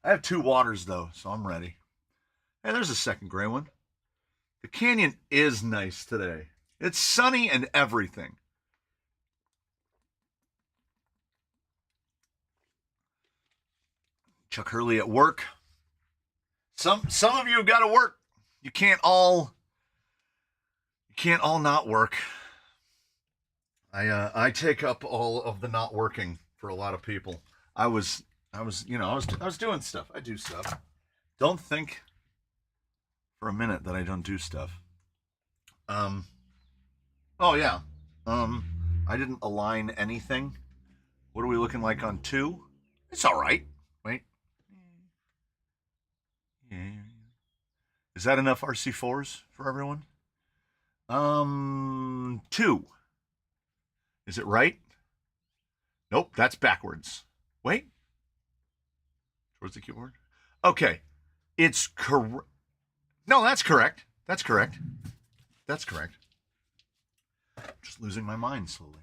I have 2 waters, though, so I'm ready. Hey, there's a second gray one. The canyon is nice today. It's sunny and everything. Chuck Hurley at work. Some of you have got to work. You can't all not work. I take up all of the not working for a lot of people. I was doing stuff. I do stuff. Don't think for a minute that I don't do stuff. Oh yeah. I didn't align anything. What are we looking like on 2? It's all right. Wait. Is that enough RC4s for everyone? 2. Is it right? Nope, that's backwards. Wait. Towards the keyboard. Okay. It's correct. No, that's correct. That's correct. That's correct. Just losing my mind slowly.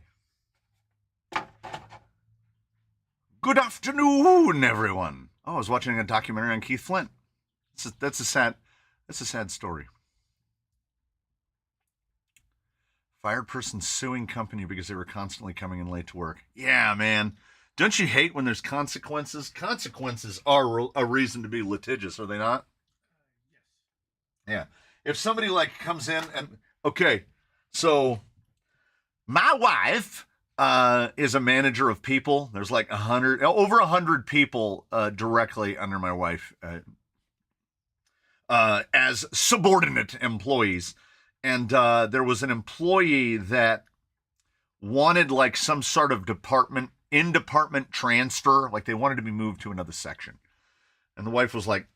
Good afternoon, everyone. Oh, I was watching a documentary on Keith Flint. That's a sad story. Fired person suing company because they were constantly coming in late to work. Yeah, man. Don't you hate when there's consequences? Consequences are a reason to be litigious, are they not? Yeah. If somebody like comes in and okay, so my wife is a manager of people. There's like over 100 people directly under my wife as subordinate employees. And there was an employee that wanted like some sort of in-department transfer. Like they wanted to be moved to another section. And the wife was like,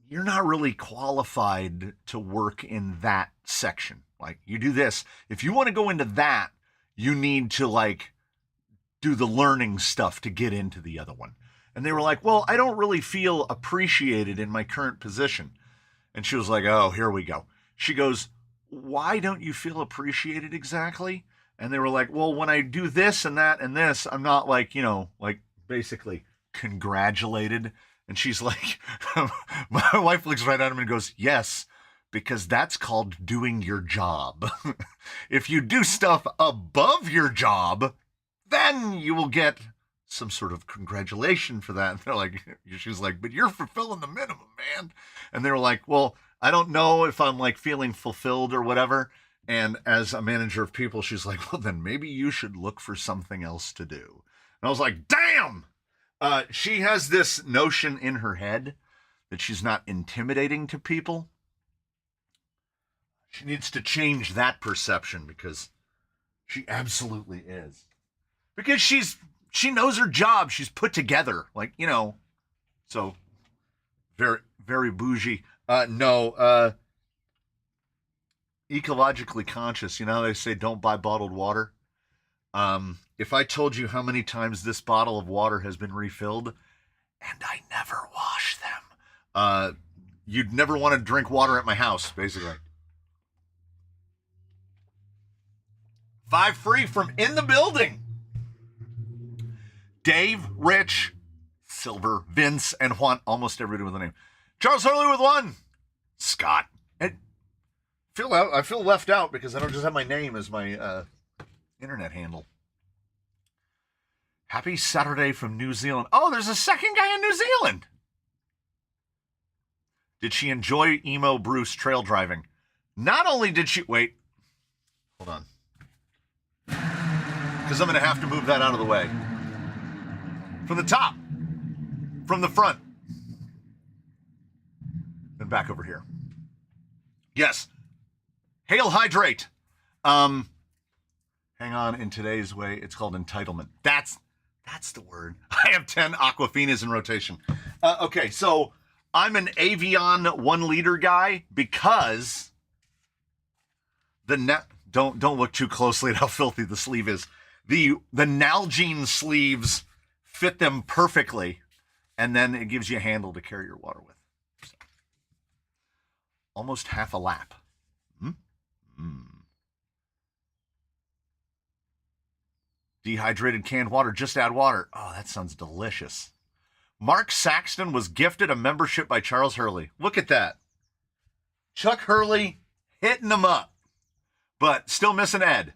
you're not really qualified to work in that section. Like you do this. If you want to go into that, you need to like do the learning stuff to get into the other one. And they were like, well, I don't really feel appreciated in my current position. And she was like, oh, here we go. She goes, why don't you feel appreciated exactly? And they were like, well, when I do this and that and this, I'm not like, like basically congratulated. And she's like, my wife looks right at him and goes, yes, because that's called doing your job. If you do stuff above your job, then you will get some sort of congratulation for that. And they're like, she's like, but you're fulfilling the minimum, man. And they were like, well, I don't know if I'm like feeling fulfilled or whatever. And as a manager of people, she's like, well, then maybe you should look for something else to do. And I was like, damn! She has this notion in her head that she's not intimidating to people. She needs to change that perception because she absolutely is. Because she knows her job. She's put together. Like, so very, very bougie. No, ecologically conscious. They say don't buy bottled water. If I told you how many times this bottle of water has been refilled, and I never wash them, you'd never want to drink water at my house, basically. 5 free from in the building. Dave, Rich, Silver, Vince, and Juan. Almost everybody with a name. Charles Hurley with 1. Scott. I feel left out because I don't just have my name as my internet handle. Happy Saturday from New Zealand. Oh, there's a second guy in New Zealand. Did she enjoy Emo Bruce trail driving? Not only did she... Wait. Hold on. Because I'm going to have to move that out of the way. From the top. From the front. And back over here. Yes. Hail Hydrate. Hang on. In today's way, it's called entitlement. That's the word. I have 10 Aquafinas in rotation. Okay, so I'm an Avion 1 liter guy because don't look too closely at how filthy the sleeve is. The Nalgene sleeves fit them perfectly, and then it gives you a handle to carry your water with. So, almost half a lap. Dehydrated canned water, just add water. Oh, that sounds delicious. Mark Saxton was gifted a membership by Charles Hurley. Look at that. Chuck Hurley hitting him up, but still missing Ed.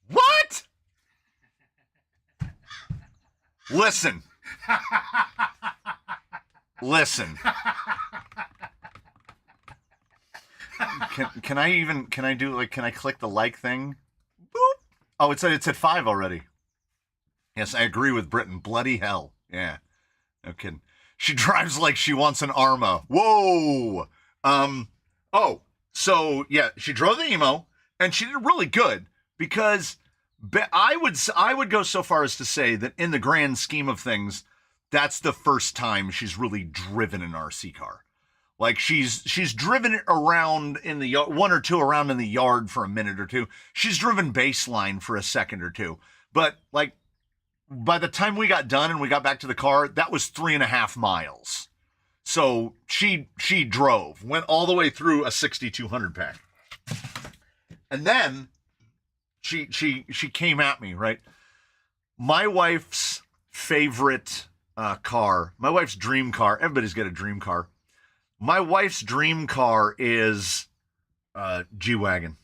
What? Listen. Listen. Can I click the like thing? Boop. Oh, it said 5 already. Yes, I agree with Britain. Bloody hell. Yeah. No kidding. She drives like she wants an Arma. Whoa. Oh, so yeah, she drove the emo and she did really good because I would go so far as to say that in the grand scheme of things, that's the first time she's really driven an RC car. Like she's driven it around in the one or two around in the yard for a minute or two. She's driven baseline for a second or two. But like by the time we got done and we got back to the car, that was 3.5 miles. So she drove, went all the way through a 6,200 pack. And then she came at me, right? My wife's favorite car, my wife's dream car. Everybody's got a dream car. My wife's dream car is G-Wagon.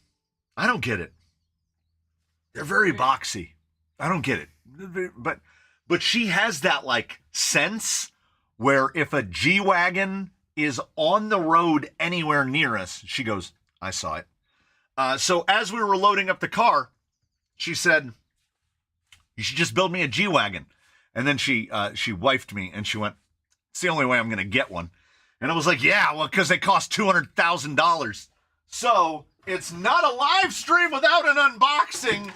I don't get it. They're very boxy. I don't get it. But she has that like sense where if a G-Wagon is on the road anywhere near us, she goes, I saw it. So as we were loading up the car, she said, you should just build me a G-Wagon. And then she wifed me and she went, it's the only way I'm going to get one. And I was like, yeah, well, because they cost $200,000. So it's not a live stream without an unboxing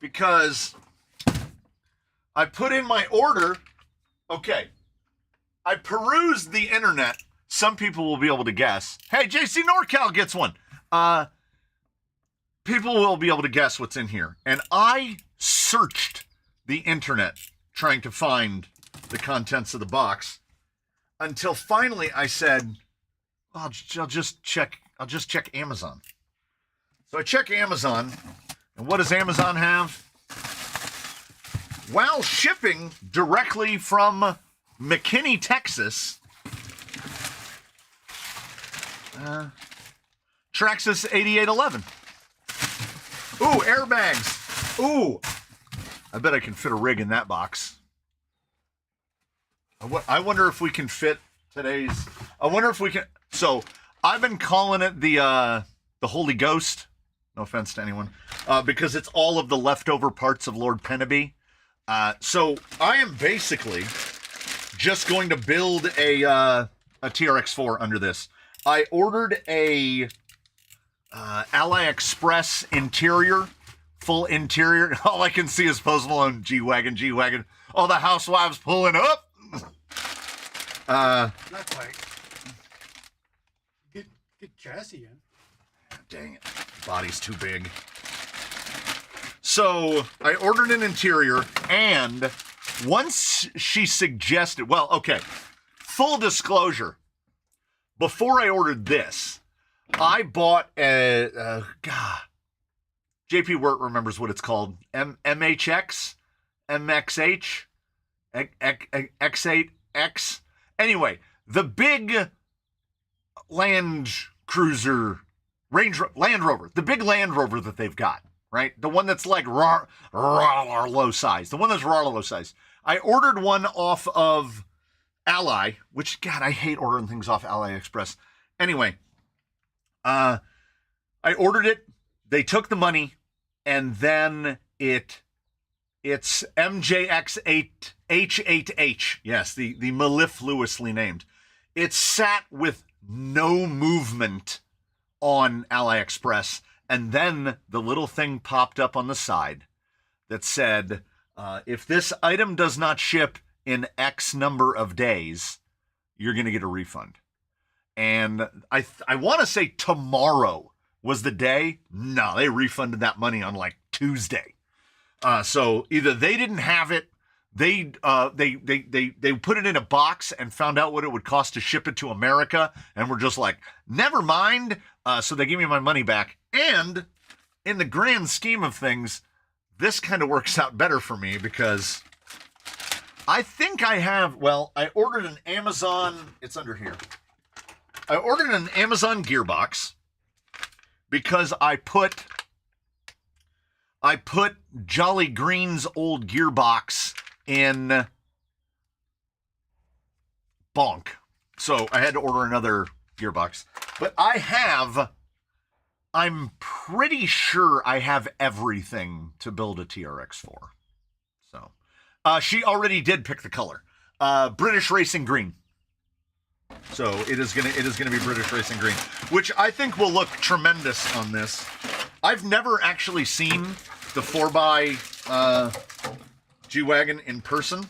because I put in my order. Okay. I perused the internet. Some people will be able to guess. Hey, JC NorCal gets one. People will be able to guess what's in here. And I searched the internet trying to find the contents of the box. Until finally I said, I'll just check Amazon. So I check Amazon, and what does Amazon have? While shipping directly from McKinney, Texas, Traxxas 8811. Ooh, airbags. Ooh, I bet I can fit a rig in that box. I wonder if we can fit today's. I wonder if we can. So I've been calling it the Holy Ghost. No offense to anyone, because it's all of the leftover parts of Lord Pennaby. So I am basically just going to build a TRX4 under this. I ordered a Ally Express interior, full interior. All I can see is Post Malone, G-Wagon. All the housewives pulling up. Not quite. Get chassis in. Dang it. Body's too big. So I ordered an interior, and once she suggested, well, okay, full disclosure. Before I ordered this, I bought a JP Wirt remembers what it's called. MHX? MXH? X8X? Anyway, the big Land Cruiser, Land Rover, the big Land Rover that they've got, right? The one that's like low size, the one that's low size. I ordered one off of Ally, which, God, I hate ordering things off AliExpress. Anyway, I ordered it. They took the money, and then it's MJX8H8H. Yes, the mellifluously named. It sat with no movement on AliExpress, and then the little thing popped up on the side that said, if this item does not ship in X number of days, you're going to get a refund. And I want to say tomorrow was the day. No, they refunded that money on like Tuesday. So either they didn't have it, they put it in a box and found out what it would cost to ship it to America, and were just like, never mind. So they gave me my money back. And in the grand scheme of things, this kind of works out better for me because I think I have, well, I ordered an Amazon, it's under here. I ordered an Amazon gearbox because I put Jolly Green's old gearbox in bonk. So I had to order another gearbox. But I'm pretty sure I have everything to build a TRX4. So, she already did pick the color. British Racing Green. So it is gonna be British Racing Green, which I think will look tremendous on this. I've never actually seen the 4x G-Wagon in person,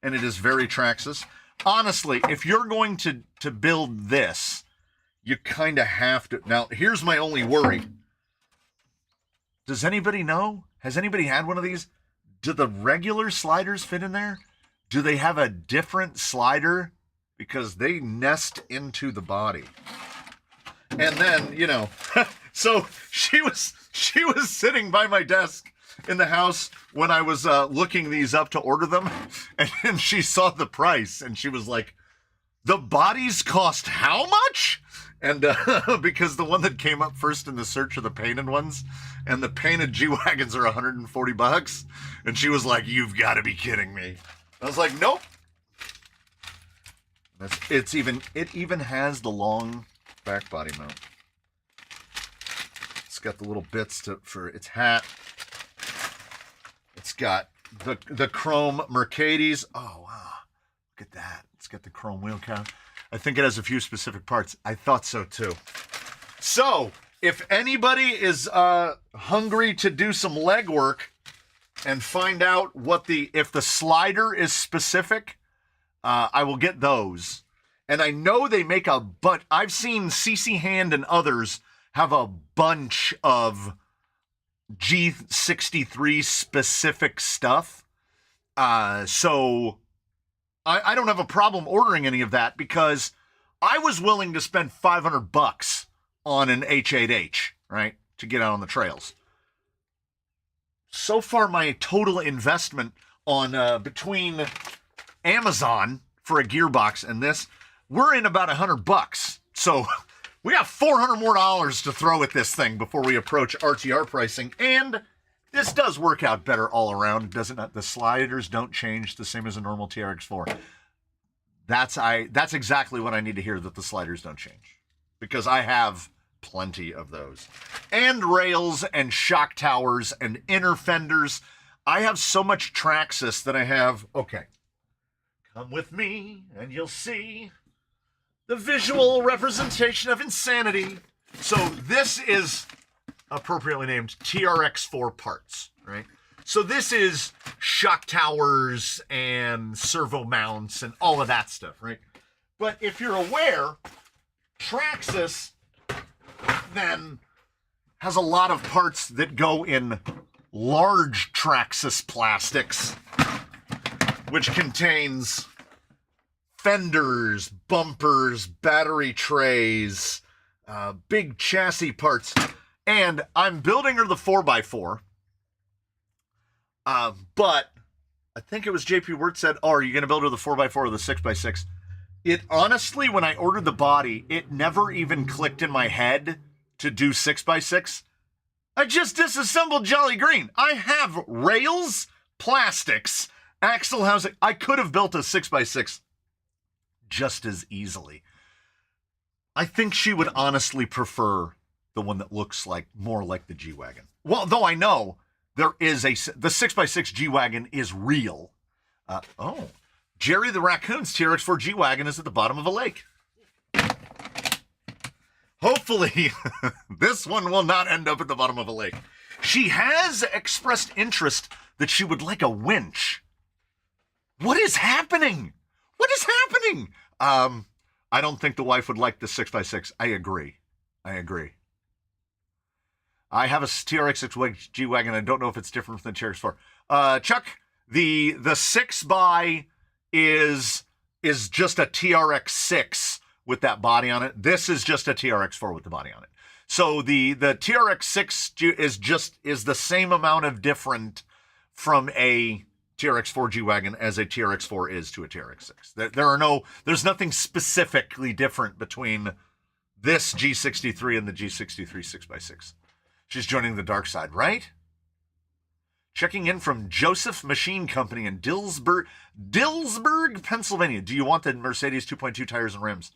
and it is very Traxxas. Honestly, if you're going to build this, you kind of have to. Now, here's my only worry. Does anybody know? Has anybody had one of these? Do the regular sliders fit in there? Do they have a different slider? Because they nest into the body. And then, you know, so she was sitting by my desk in the house when I was looking these up to order them, and she saw the price, and she was like, "The bodies cost how much?" And because the one that came up first in the search are the painted ones, and the painted G-Wagons are $140, and she was like, "You've got to be kidding me." I was like, "Nope." It even has the long back body mount. It's got the little bits for its hat. It's got the chrome Mercedes. Oh wow, look at that! It's got the chrome wheel count. I think it has a few specific parts. I thought so too. So if anybody is hungry to do some legwork and find out if the slider is specific, I will get those. And I know they make but I've seen CC Hand and others have a bunch of G63 specific stuff. So I don't have a problem ordering any of that because I was willing to spend $500 on an H8H, right, to get out on the trails. So far, my total investment on between Amazon for a gearbox and this, we're in about $100. So we have $400 more to throw at this thing before we approach RTR pricing. And this does work out better all around, doesn't it? The sliders don't change the same as a normal TRX4. That's exactly what I need to hear, that the sliders don't change, because I have plenty of those. And rails and shock towers and inner fenders. I have so much Traxxas that I have. Okay. Come with me and you'll see the visual representation of insanity. So this is appropriately named TRX4 parts, right? So this is shock towers and servo mounts and all of that stuff, right? But if you're aware, Traxxas then has a lot of parts that go in large Traxxas plastics, which contains fenders, bumpers, battery trays, big chassis parts. And I'm building her the 4x4. But I think it was JP Wirt said, "Oh, are you going to build her the 4x4 or the 6x6? It honestly, when I ordered the body, it never even clicked in my head to do 6x6. I just disassembled Jolly Green. I have rails, plastics, axle housing. I could have built a 6x6 just as easily. I think she would honestly prefer the one that looks more like the G-Wagon. Well, though I know the 6x6 G-Wagon is real. Jerry the Raccoon's TRX4 G-Wagon is at the bottom of a lake. Hopefully, this one will not end up at the bottom of a lake. She has expressed interest that she would like a winch. What is happening? What is happening? I don't think the wife would like the 6x6. I agree. I have a TRX6 G-Wagon. I don't know if it's different from the TRX4. Chuck, the 6x is just a TRX6 with that body on it. This is just a TRX4 with the body on it. So the TRX6 is the same amount of different from a TRX4 G-Wagon as a TRX4 is to a TRX6. There's nothing specifically different between this G63 and the G63 6x6. She's joining the dark side, right? Checking in from Joseph Machine Company in Dillsburg, Pennsylvania. Do you want the Mercedes 2.2 tires and rims?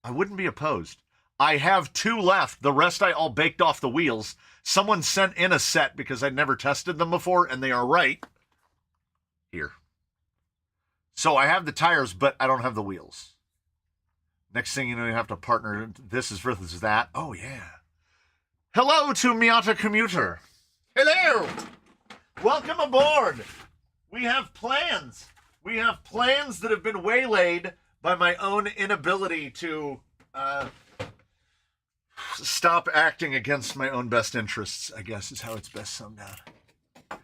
I wouldn't be opposed. I have 2 left. The rest I all baked off the wheels. Someone sent in a set because I'd never tested them before, and they are right here. So I have the tires, but I don't have the wheels. Next thing you know, you have to partner. This is versus that. Oh, yeah. Hello to Miata Commuter. Hello. Welcome aboard. We have plans. We have plans that have been waylaid by my own inability to stop acting against my own best interests, I guess is how it's best summed up.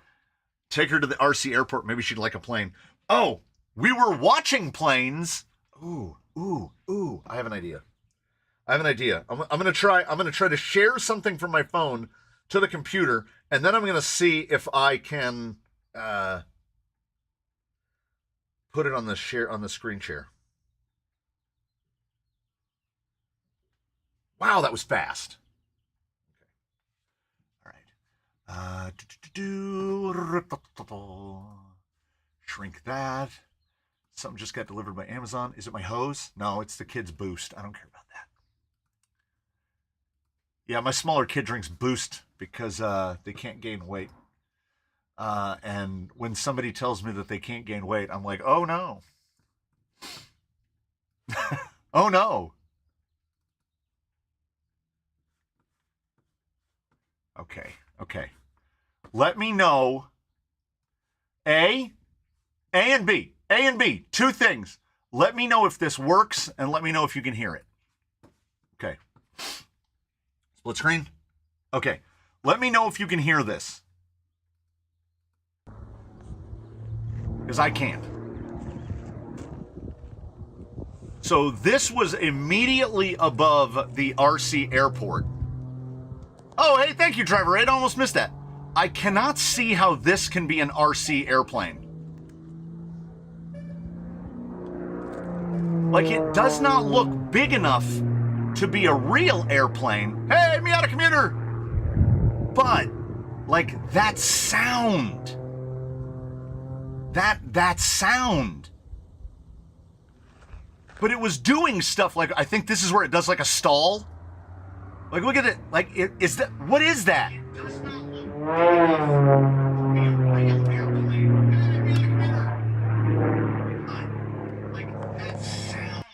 Take her to the RC airport. Maybe she'd like a plane. Oh, we were watching planes. Ooh. I have an idea. I'm gonna try to share something from my phone to the computer, and then I'm gonna see if I can put it on the screen share. Wow, that was fast. Okay. All right. Shrink that. Something just got delivered by Amazon. Is it my hose? No, it's the kid's Boost. I don't care about that. Yeah, my smaller kid drinks Boost because they can't gain weight. And when somebody tells me that they can't gain weight, I'm like, oh no. Oh no. Okay. Let me know. A and B. 2 things. Let me know if this works, and let me know if you can hear it. Okay. Split screen? Okay. Let me know if you can hear this. Because I can't. So this was immediately above the RC airport. Oh, hey, thank you, Driver 8. Almost missed that. I cannot see how this can be an RC airplane. Like, it does not look big enough to be a real airplane. Hey, Miata Commuter! But, like, that sound. That sound. But it was doing stuff like, I think this is where it does like a stall. Like, look at it. Like, is that, what is that? It does not look be a real airplane. Like, that sound.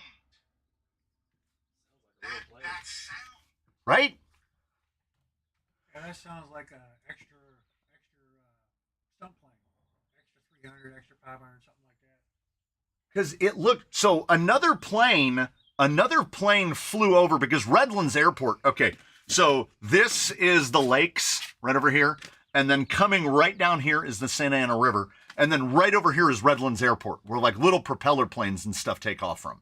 That sound. Right? Yeah, that sounds like an extra stunt plane. Extra 300, extra 500, something like that. Because it looked, so another plane flew over because Redlands Airport, okay, so this is the lakes right over here, and then coming right down here is the Santa Ana River, and then right over here is Redlands Airport, where like little propeller planes and stuff take off from.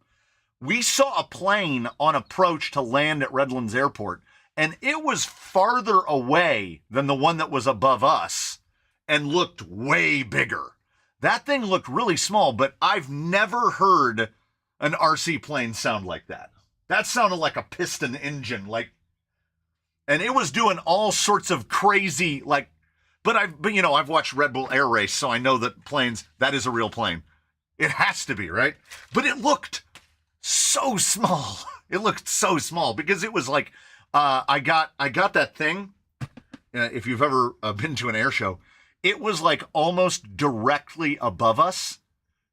We saw a plane on approach to land at Redlands Airport, and it was farther away than the one that was above us and looked way bigger. That thing looked really small, but I've never heard an RC plane sound like that. That sounded like a piston engine, like, and it was doing all sorts of crazy, like, but you know, I've watched Red Bull Air Race, so I know that planes, that is a real plane. It has to be, right? But it looked so small. It looked so small because it was like, I got that thing. If you've ever been to an air show, it was like almost directly above us.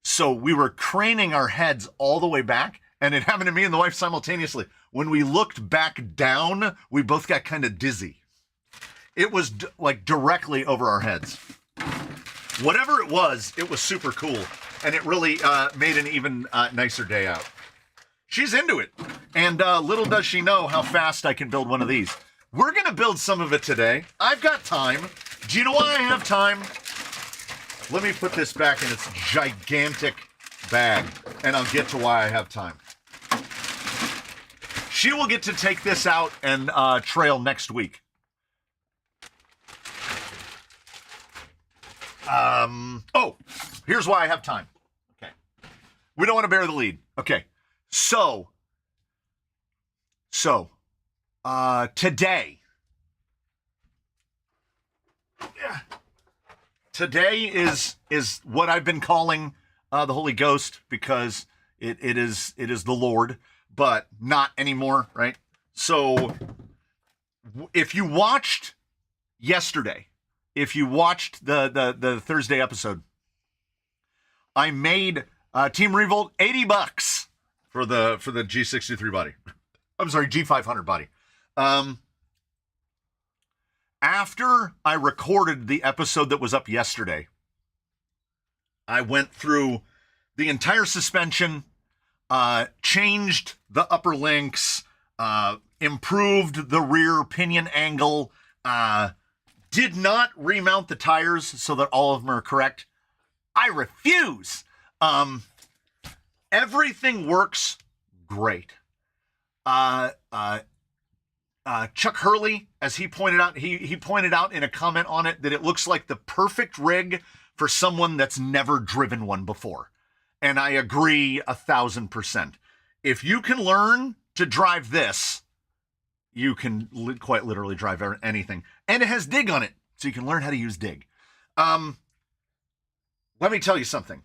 So we were craning our heads all the way back, and it happened to me and the wife simultaneously. When we looked back down, we both got kind of dizzy. It was like directly over our heads. Whatever it was super cool, and it really made an even nicer day out. She's into it, and little does she know how fast I can build one of these. We're going to build some of it today. I've got time. Do you know why I have time? Let me put this back in its gigantic bag, and I'll get to why I have time. She will get to take this out and trail next week. Oh, here's why I have time. Okay. We don't want to bear the lead. Okay. So, today is what I've been calling the Holy Ghost, because it is the Lord, but not anymore, right? So if you watched yesterday, if you watched the Thursday episode, I made Team Revolt $80 for the G63 body. I'm sorry, G500 body. After I recorded the episode that was up yesterday, I went through the entire suspension, changed the upper links, improved the rear pinion angle, did not remount the tires so that all of them are correct. I refuse. Everything works great. Chuck Hurley, as he pointed out, he pointed out in a comment on it that it looks like the perfect rig for someone that's never driven one before. And I agree 1,000%. If you can learn to drive this, you can quite literally drive anything. And it has dig on it, so you can learn how to use dig. Let me tell you something.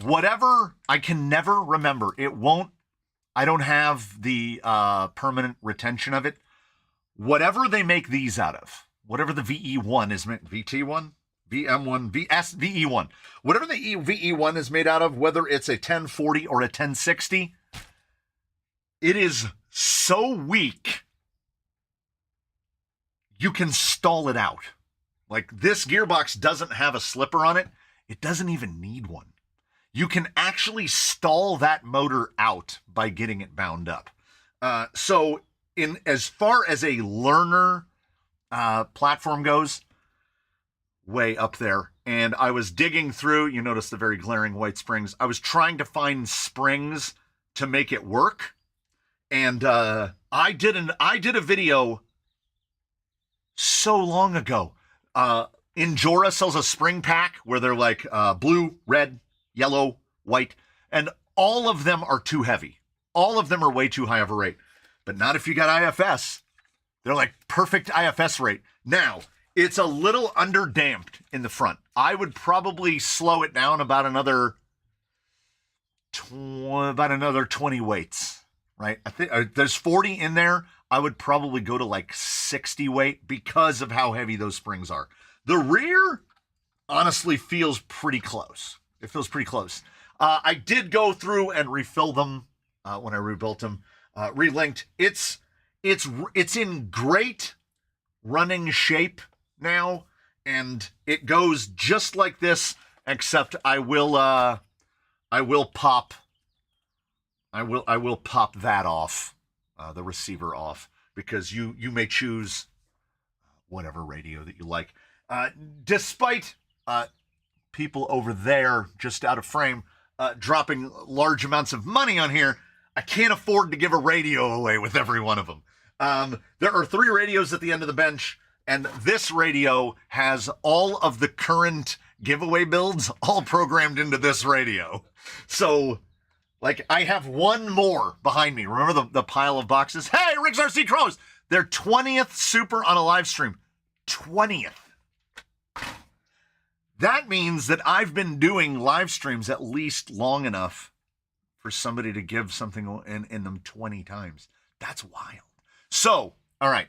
Whatever, I can never remember. I don't have the permanent retention of it. Whatever they make these out of, whatever the VE1 is meant, VT1, VM1, VE1, whatever the VE1 is made out of, whether it's a 1040 or a 1060, it is so weak, you can stall it out. Like, this gearbox doesn't have a slipper on it. It doesn't even need one. You can actually stall that motor out by getting it bound up. So in as far as a learner platform goes, way up there. And I was digging through, you notice the very glaring white springs. I was trying to find springs to make it work. And I did a video so long ago. Injora sells a spring pack where they're like blue, red, yellow, white, and all of them are too heavy. All of them are way too high of a rate, but not if you got IFS. They're like perfect IFS rate. Now, it's a little underdamped in the front. I would probably slow it down about another 20 weights, right? I think there's 40 in there. I would probably go to like 60 weight because of how heavy those springs are. The rear honestly feels pretty close. It feels pretty close. I did go through and refill them when I rebuilt them, relinked. It's in great running shape now, and it goes just like this, except I will pop that off, the receiver off, because you may choose whatever radio that you like. Despite people over there just out of frame dropping large amounts of money on here, I can't afford to give a radio away with every one of them. There are 3 radios at the end of the bench, and this radio has all of the current giveaway builds all programmed into this radio. So, like, I have one more behind me. Remember the pile of boxes? Hey, Rick's RC Crows! Their 20th super on a live stream. 20th. That means that I've been doing live streams at least long enough for somebody to give something in them 20 times. That's wild. So, all right,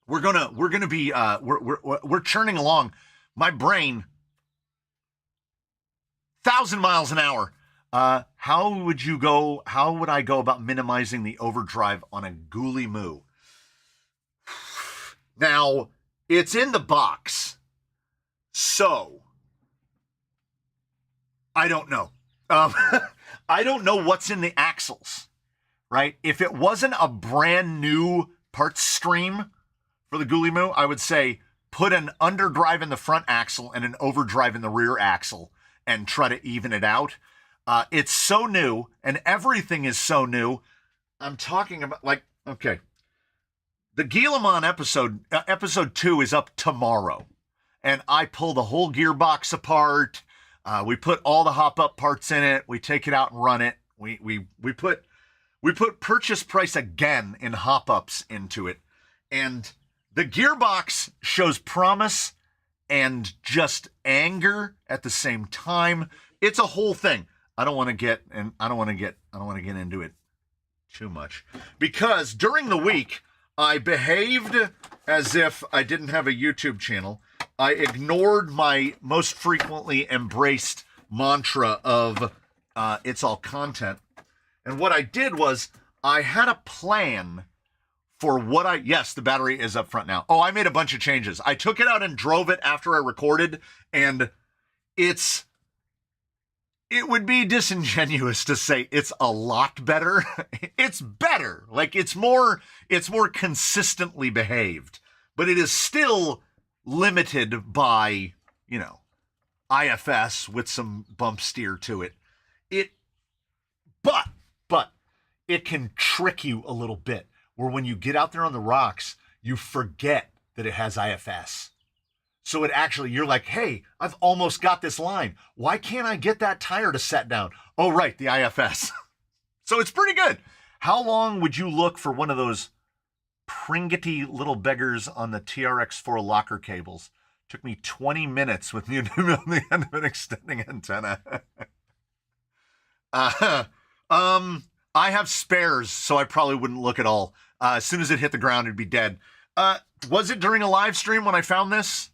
we're churning along. My brain, 1,000 miles an hour. How would I go about minimizing the overdrive on a Ghoulie Moo? Now, it's in the box. So, I don't know. I don't know what's in the axles, right? If it wasn't a brand new parts stream for the Ghoulie Moo, I would say put an underdrive in the front axle and an overdrive in the rear axle and try to even it out. It's so new, and everything is so new. I'm talking about, like, okay, the Guillemot episode 2 is up tomorrow, and I pull the whole gearbox apart. We put all the hop up parts in it. We take it out and run it. We put purchase price again in hop ups into it, and the gearbox shows promise and just anger at the same time. It's a whole thing. I don't want to get into it too much, because during the week I behaved as if I didn't have a YouTube channel. I ignored my most frequently embraced mantra of it's all content. And what I did was I had a plan for what yes, the battery is up front now. Oh, I made a bunch of changes. I took it out and drove it after I recorded, and it would be disingenuous to say it's a lot better. It's better. Like, it's more consistently behaved, but it is still limited by, IFS with some bump steer to it. But it can trick you a little bit, where when you get out there on the rocks, you forget that it has IFS. So you're like, hey, I've almost got this line. Why can't I get that tire to set down? Oh, right, the IFS. So it's pretty good. How long would you look for one of those pringety little beggars on the TRX4 locker cables? Took me 20 minutes with the end of an extending antenna. I have spares, so I probably wouldn't look at all. As soon as it hit the ground, it'd be dead. Was it during a live stream when I found this?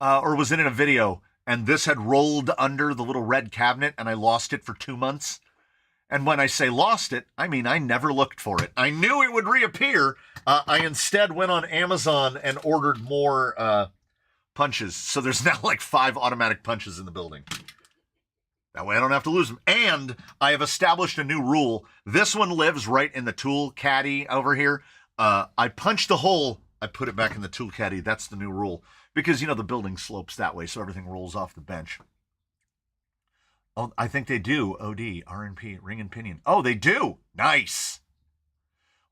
Or was it in a video, and this had rolled under the little red cabinet and I lost it for 2 months? And when I say lost it, I mean I never looked for it. I knew it would reappear. I instead went on Amazon and ordered more punches. So there's now like 5 automatic punches in the building. That way I don't have to lose them. And I have established a new rule. This one lives right in the tool caddy over here. I punch the hole, I put it back in the tool caddy. That's the new rule. Because, the building slopes that way, so everything rolls off the bench. Oh, I think they do. OD, RNP, ring and pinion. Oh, they do. Nice.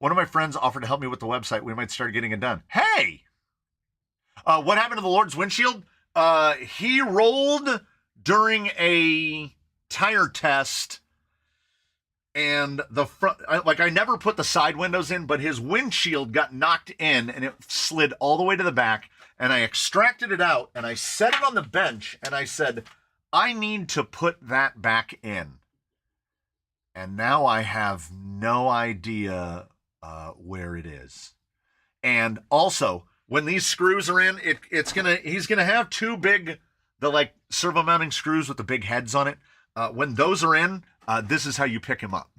One of my friends offered to help me with the website. We might start getting it done. Hey! What happened to the Lord's windshield? He rolled during a tire test, and the front, I never put the side windows in, but his windshield got knocked in and it slid all the way to the back, and I extracted it out and I set it on the bench and I said, I need to put that back in. And now I have no idea where it is. And also, when these screws are in, he's gonna have 2 big, the servo mounting screws with the big heads on it. When those are in, this is how you pick him up.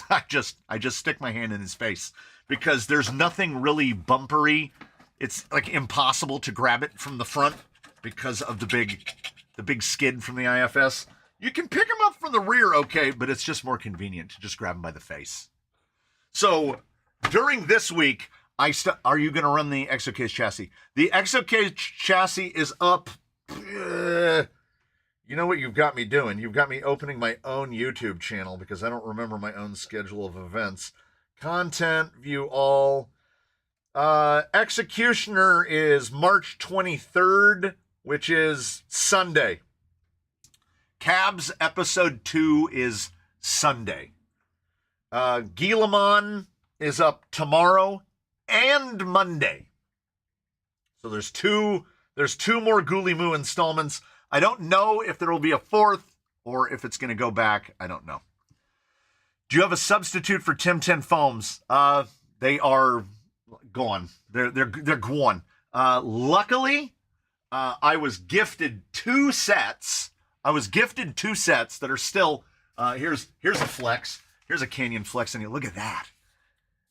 I just stick my hand in his face, because there's nothing really bumpery. It's impossible to grab it from the front because of the big skid from the IFS. You can pick him up from the rear, okay, but it's just more convenient to just grab him by the face. So during this week, are you going to run the ExoCase chassis? The ExoCase chassis is up. You know what you've got me doing? You've got me opening my own YouTube channel because I don't remember my own schedule of events. Content, view all. Executioner is March 23rd, which is Sunday. Cabs episode 2 is Sunday. Guillemot is up tomorrow and Monday. So there's two more Ghoulie Moo installments. I don't know if there will be a 4th or if it's going to go back. I don't know. Do you have a substitute for Tim 10 foams? They are gone. They're gone. Luckily, I was gifted 2 sets. That are still, here's a flex. Here's a Canyon flex, and look at that.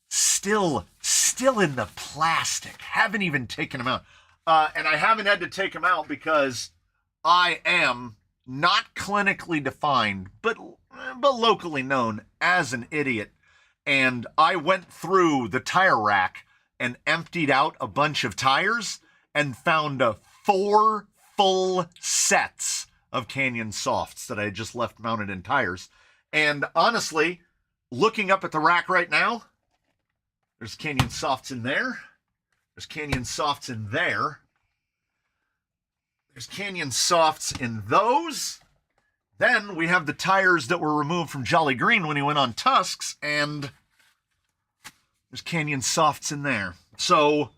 Still in the plastic. Haven't even taken them out. And I haven't had to take them out because I am not clinically defined, but locally known as an idiot. And I went through the tire rack and emptied out a bunch of tires and found 4 full sets of Canyon softs that I had just left mounted in tires. And honestly, looking up at the rack right now, there's Canyon Softs in there. There's Canyon Softs in there. There's Canyon Softs in those. Then we have the tires that were removed from Jolly Green when he went on Tusks, and there's Canyon Softs in there. So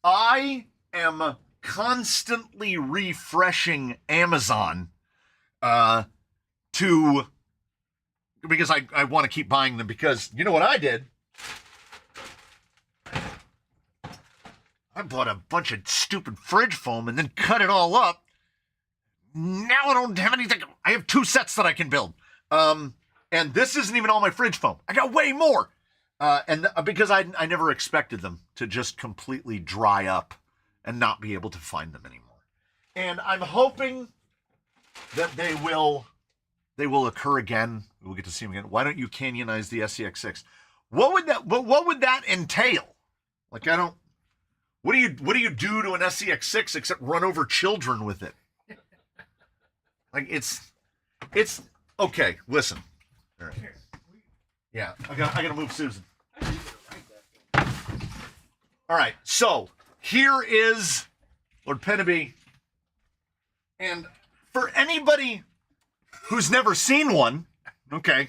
I am constantly refreshing Amazon because I want to keep buying them, because you know what I did? I bought a bunch of stupid fridge foam and then cut it all up. Now I don't have anything. I have 2 sets that I can build. And this isn't even all my fridge foam. I got way more. Because I never expected them to just completely dry up and not be able to find them anymore. And I'm hoping that they will occur again. We'll get to see them again. Why don't you canyonize the SCX6? What would that entail? Like, I don't. What do you do to an SCX6 except run over children with it? Like, it's okay. Listen. All right. Yeah, I gotta move Susan. All right, so here is Lord Pennaby, and for anybody who's never seen one, okay.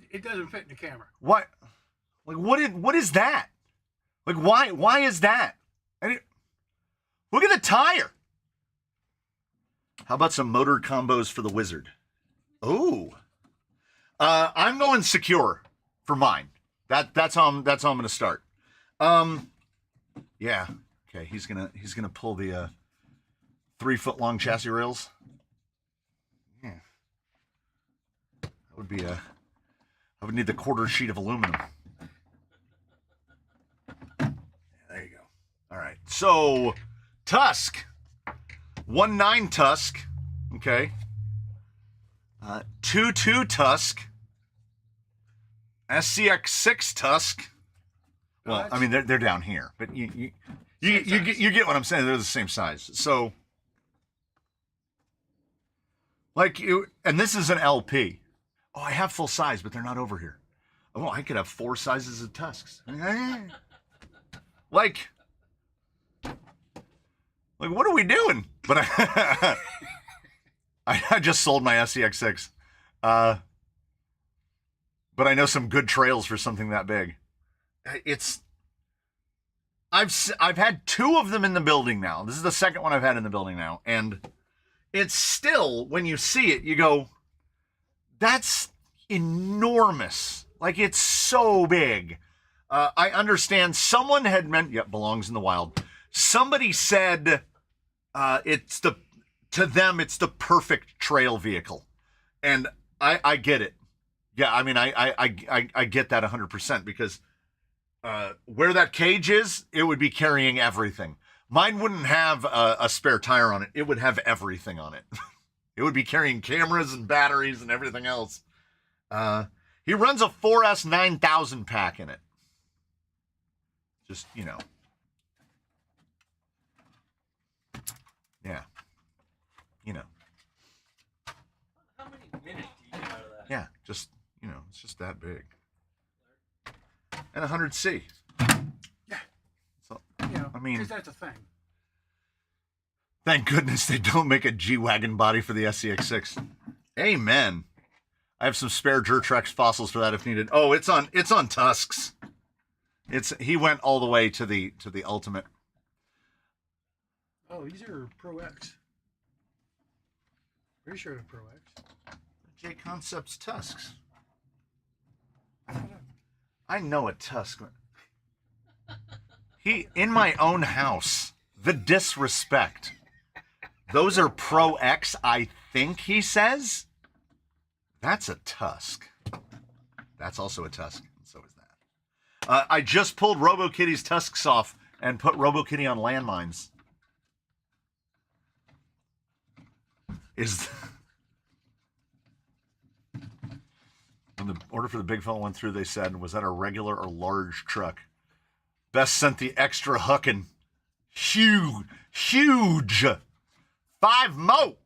It doesn't fit in the camera. What? Like, what is that? Like, why is that? Look at the tire. How about some motor combos for the Wizard? Oh, I'm going secure for mine. That's how I'm going to start. Yeah. Okay. He's gonna pull the 3-foot long chassis rails. Yeah. I would need the quarter sheet of aluminum. Yeah, there you go. All right. So Tusk. 1.9 Tusk, okay. 2.2 Tusk. SCX6 Tusk. Well, I mean they're down here, but you get what I'm saying. They're the same size. So, like and this is an LP. Oh, I have full size, but they're not over here. Oh, I could have 4 sizes of Tusks. Like, what are we doing? But I just sold my SCX6. But I know some good trails for something that big. I've had 2 of them in the building now. This is the second one I've had in the building now. And it's still, when you see it, you go, that's enormous. Like, it's so big. I understand someone had meant, belongs in the wild. Somebody said to them it's the perfect trail vehicle, and I get it. Yeah, I mean I get that 100%, because where that cage is, it would be carrying everything. Mine wouldn't have a spare tire on it. It would have everything on it. It would be carrying cameras and batteries and everything else. He runs a 4S 9000 pack in it. Just, yeah. How many minutes do you get out of that? Yeah, just, it's just that big. And 100C. Yeah. So, Yeah. I mean, because that's a thing. Thank goodness they don't make a G-Wagon body for the SCX6. Amen. I have some spare Durtrex fossils for that if needed. Oh, it's on Tusks. He went all the way to the ultimate. Oh, these are Pro X. Pretty sure they're Pro X. J Concepts Tusks. I know a Tusk. In my own house. The disrespect. Those are Pro X, I think he says. That's a Tusk. That's also a Tusk. And so is that. I just pulled RoboKitty's tusks off and put RoboKitty on landmines. When the order for the big fella went through, they said, was that a regular or large truck? Best sent the extra hookin'. Huge. 5 mo.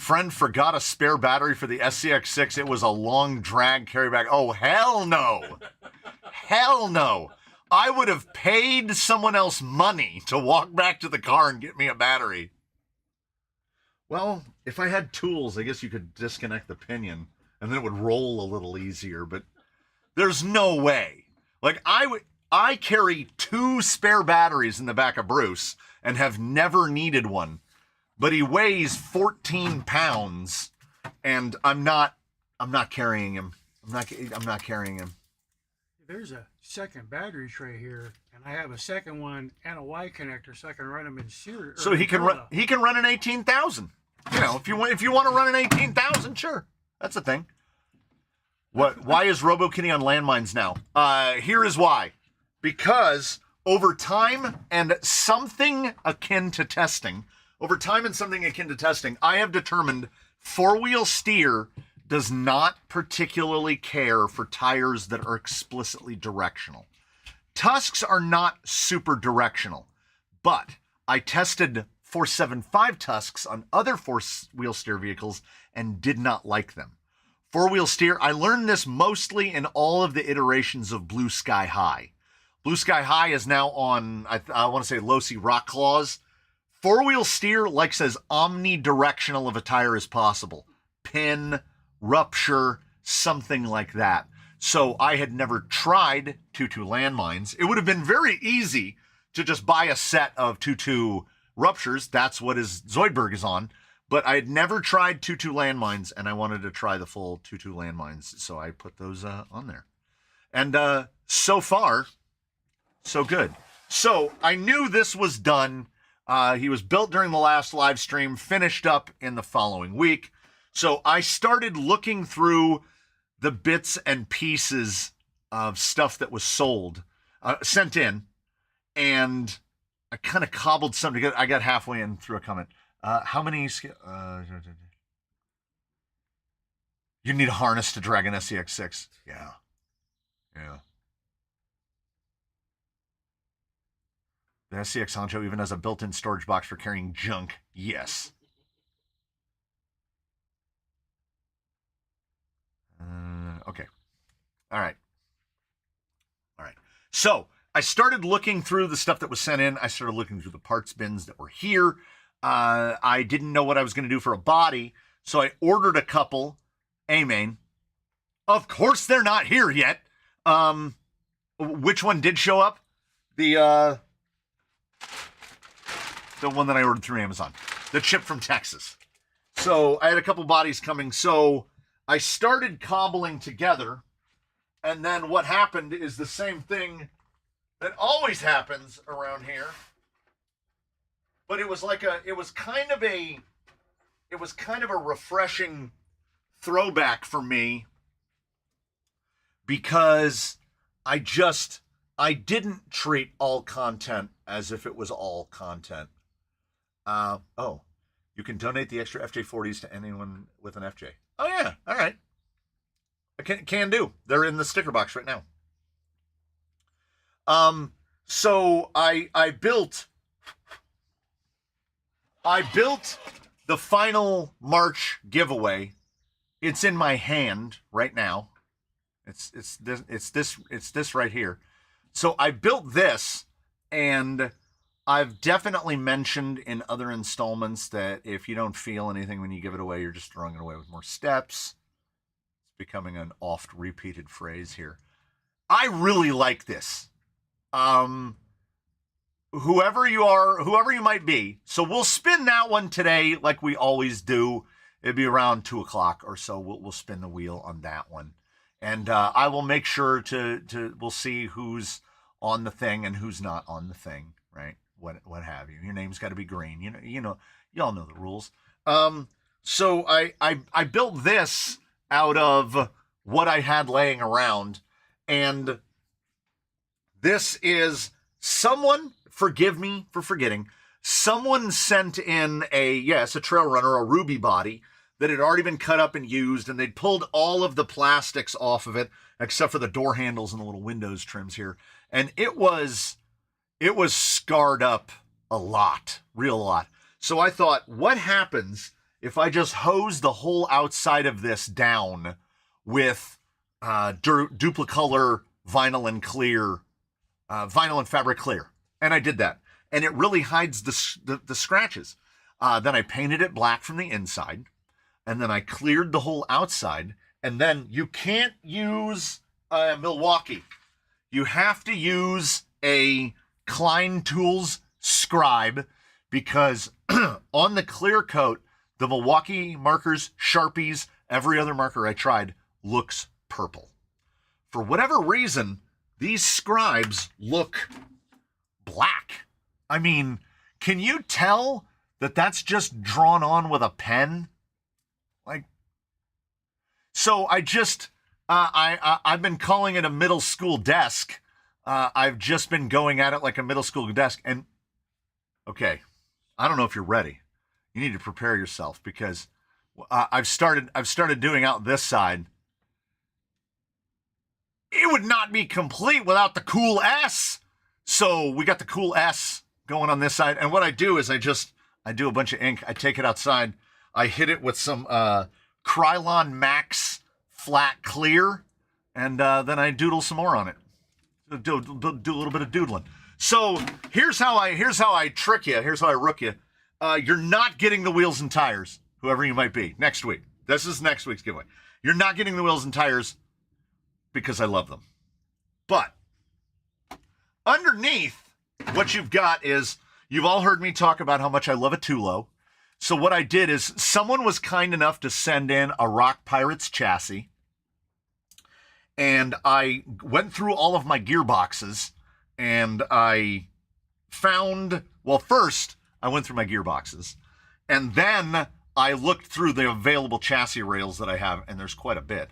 Friend forgot a spare battery for the SCX6. It was a long drag carry bag. Oh, hell no. Hell no. I would have paid someone else money to walk back to the car and get me a battery. Well, if I had tools, I guess you could disconnect the pinion and then it would roll a little easier, but there's no way. Like, I carry 2 spare batteries in the back of Bruce and have never needed one, but he weighs 14 pounds and I'm not carrying him. I'm not carrying him. There's a second battery tray here, and I have a second one and a Y connector, so I can run them in series. So he can run an 18,000. You know, if you want to run an 18,000, sure, that's a thing. What? Why is RoboKitty on landmines now? Here is why. Because over time and something akin to testing, I have determined four-wheel steer does not particularly care for tires that are explicitly directional. Tusks are not super directional, but I tested 475 Tusks on other four-wheel steer vehicles and did not like them. Four-wheel steer, I learned this mostly in all of the iterations of Blue Sky High. Blue Sky High is now on, I want to say, Losi Rock Claws. Four-wheel steer likes as omnidirectional of a tire as possible. Pin, rupture, something like that. So I had never tried 2.2 landmines. It would have been very easy to just buy a set of 2.2 ruptures. That's what his Zoidberg is on. But I had never tried 2.2 landmines, and I wanted to try the full 2.2 landmines. So I put those on there. And so far, so good. So I knew this was done. He was built during the last live stream, finished up in the following week. So I started looking through the bits and pieces of stuff that was sold, sent in, and I kind of cobbled something together. I got halfway in through a comment. How many? You need a harness to drag an SCX6. Yeah. The SCX Honcho even has a built-in storage box for carrying junk. Yes. Okay. All right. So I started looking through the stuff that was sent in. I started looking through the parts bins that were here. I didn't know what I was going to do for a body, so I ordered a couple. A-main. Of course, they're not here yet. Which one did show up? The one that I ordered through Amazon. The chip from Texas. So I had a couple bodies coming. So I started cobbling together, and then what happened is the same thing that always happens around here. But it was kind of a refreshing throwback for me, because I didn't treat all content as if it was all content. You can donate the extra FJ40s to anyone with an FJ. Oh yeah, all right. I can do. They're in the sticker box right now. So I built the final March giveaway. It's in my hand right now. It's this right here. So I built this, and I've definitely mentioned in other installments that if you don't feel anything when you give it away, you're just throwing it away with more steps. It's becoming an oft repeated phrase here. I really like this. Whoever you are, whoever you might be. So we'll spin that one today like we always do. It'd be around 2 o'clock or so. We'll spin the wheel on that one. And I will make sure we'll see who's on the thing and who's not on the thing, right? What have you. Your name's got to be green. Y'all know the rules. So I built this out of what I had laying around, and this is someone, forgive me for forgetting, someone sent in a trail runner, a Ruby body that had already been cut up and used, and they'd pulled all of the plastics off of it except for the door handles and the little windows trims here, and it was scarred up a lot, real lot. So I thought, what happens if I just hose the whole outside of this down with duplicolor vinyl and clear, vinyl and fabric clear. And I did that. And it really hides the scratches. Then I painted it black from the inside. And then I cleared the whole outside. And then you can't use Milwaukee. You have to use a Klein Tools Scribe, because on the clear coat, the Milwaukee markers, Sharpies, every other marker I tried looks purple. For whatever reason, these scribes look black. I mean, can you tell that that's just drawn on with a pen? Like, so I just, I've been calling it a middle school desk. I've just been going at it like a middle school desk. And okay, I don't know if you're ready. You need to prepare yourself, because I've started doing out this side. It would not be complete without the cool S. So we got the cool S going on this side. And what I do is I do a bunch of ink. I take it outside. I hit it with some Krylon Max flat clear. And then I doodle some more on it. Do a little bit of doodling. So here's how I trick you. Here's how I rook you. You're not getting the wheels and tires, whoever you might be, next week. This is next week's giveaway. You're not getting the wheels and tires because I love them. But underneath, what you've got is, you've all heard me talk about how much I love a Tulo. So what I did is, someone was kind enough to send in a Rock Pirates chassis. And I went through all of my gearboxes, and I found, well, first I went through my gearboxes, and then I looked through the available chassis rails that I have, and there's quite a bit,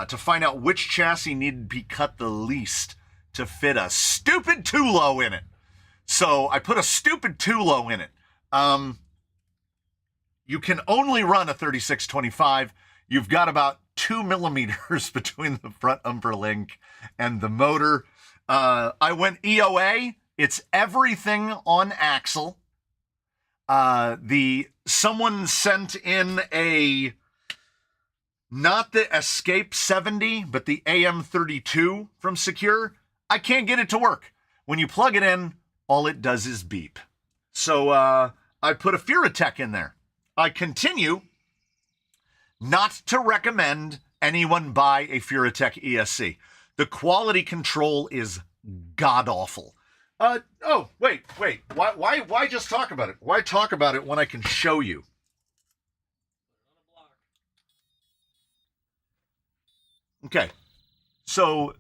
to find out which chassis needed to be cut the least to fit a stupid Tulo in it. So I put a stupid Tulo in it. You can only run a 3625. You've got about 2 millimeters between the front umber link and the motor. I went EOA. It's everything on axle. Someone sent in not the Escape 70, but the AM32 from Secure. I can't get it to work. When you plug it in, all it does is beep. So I put a Furatech in there. I continue not to recommend anyone buy a Furatech ESC. The quality control is god-awful. Oh, wait. Why just talk about it? Why talk about it when I can show you? Okay. So,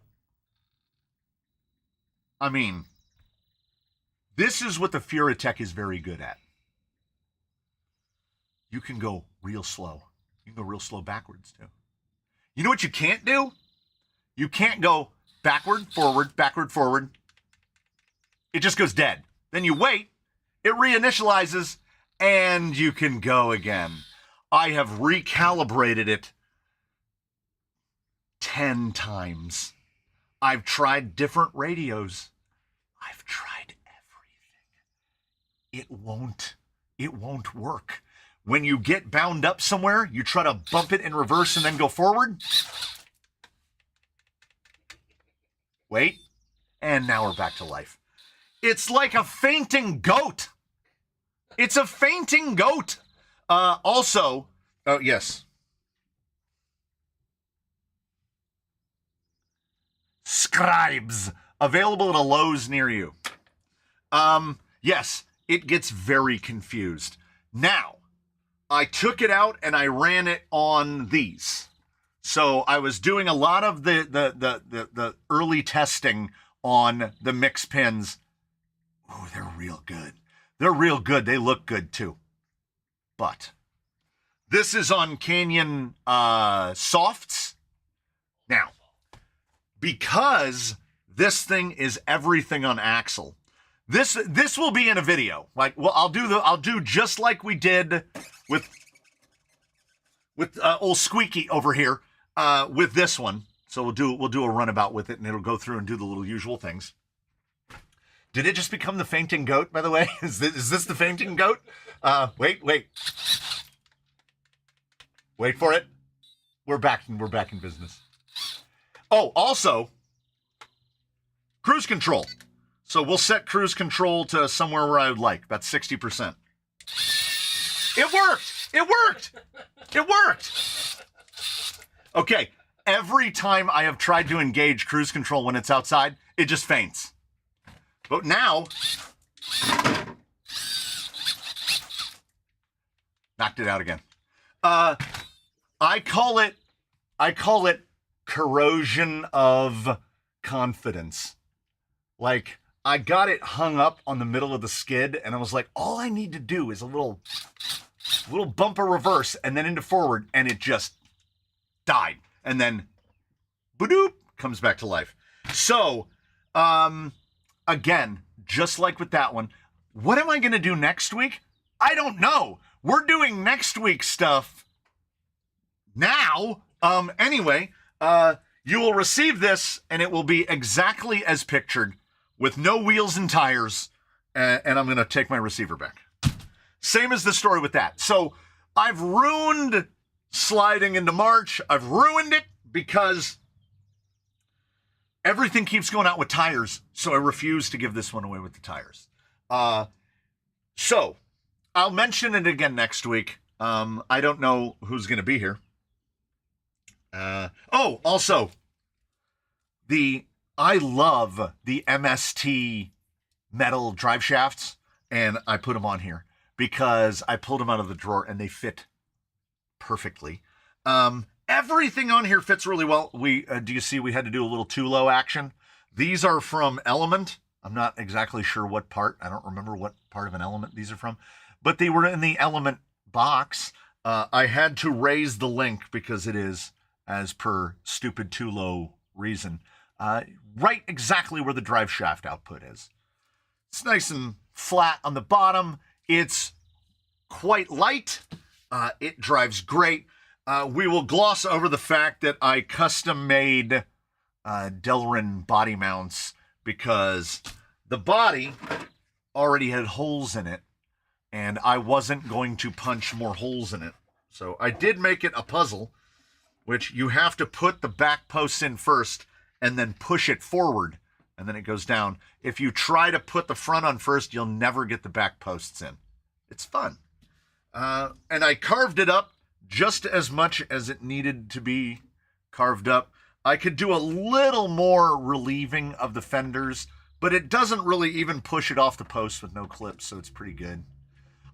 I mean, this is what the Furatech is very good at. You can go real slow. You can go real slow backwards, too. You know what you can't do? You can't go backward, forward. It just goes dead. Then you wait, it reinitializes, and you can go again. I have recalibrated it 10 times. I've tried different radios. I've tried everything. It won't work. When you get bound up somewhere, you try to bump it in reverse and then go forward. Wait. And now we're back to life. It's like a fainting goat. It's a fainting goat. Also, oh, yes. Scribes. Available at a Lowe's near you. Yes, it gets very confused. Now, I took it out and I ran it on these. So I was doing a lot of the early testing on the mix pins. Oh, they're real good. They're real good. They look good too. But this is on Canyon Softs. Now, because this thing is everything on axle, this will be in a video. Like, well, I'll do just like we did with old Squeaky over here with this one. So we'll do a runabout with it, and it'll go through and do the little usual things. Did it just become the fainting goat, by the way? Is this the fainting goat? Wait. Wait for it. We're back in business. Oh, also, cruise control. So we'll set cruise control to somewhere where I would like, about 60%. It worked! It worked! It worked! Okay, every time I have tried to engage cruise control when it's outside, it just faints. But now, knocked it out again. I call it corrosion of confidence. Like, I got it hung up on the middle of the skid, and I was like, all I need to do is a little bumper reverse and then into forward, and it just died. And then, boop, comes back to life. So, again, just like with that one, what am I going to do next week? I don't know. We're doing next week's stuff now. Anyway, you will receive this, and it will be exactly as pictured, with no wheels and tires, and I'm going to take my receiver back. Same as the story with that. So I've ruined sliding into March. I've ruined it because everything keeps going out with tires, so I refuse to give this one away with the tires. So I'll mention it again next week. I don't know who's going to be here. Also, I love the MST metal drive shafts, and I put them on here because I pulled them out of the drawer and they fit perfectly. Everything on here fits really well. Do you see we had to do a little too low action? These are from Element. I'm not exactly sure what part. I don't remember what part of an Element these are from, but they were in the Element box. I had to raise the link because it is, as per stupid too low reason, right exactly where the drive shaft output is. It's nice and flat on the bottom. It's quite light. It drives great. We will gloss over the fact that I custom made Delrin body mounts because the body already had holes in it and I wasn't going to punch more holes in it. So I did make it a puzzle, which you have to put the back posts in first and then push it forward, and then it goes down. If you try to put the front on first, you'll never get the back posts in. It's fun. And I carved it up just as much as it needed to be carved up. I could do a little more relieving of the fenders, but it doesn't really even push it off the post with no clips, so it's pretty good.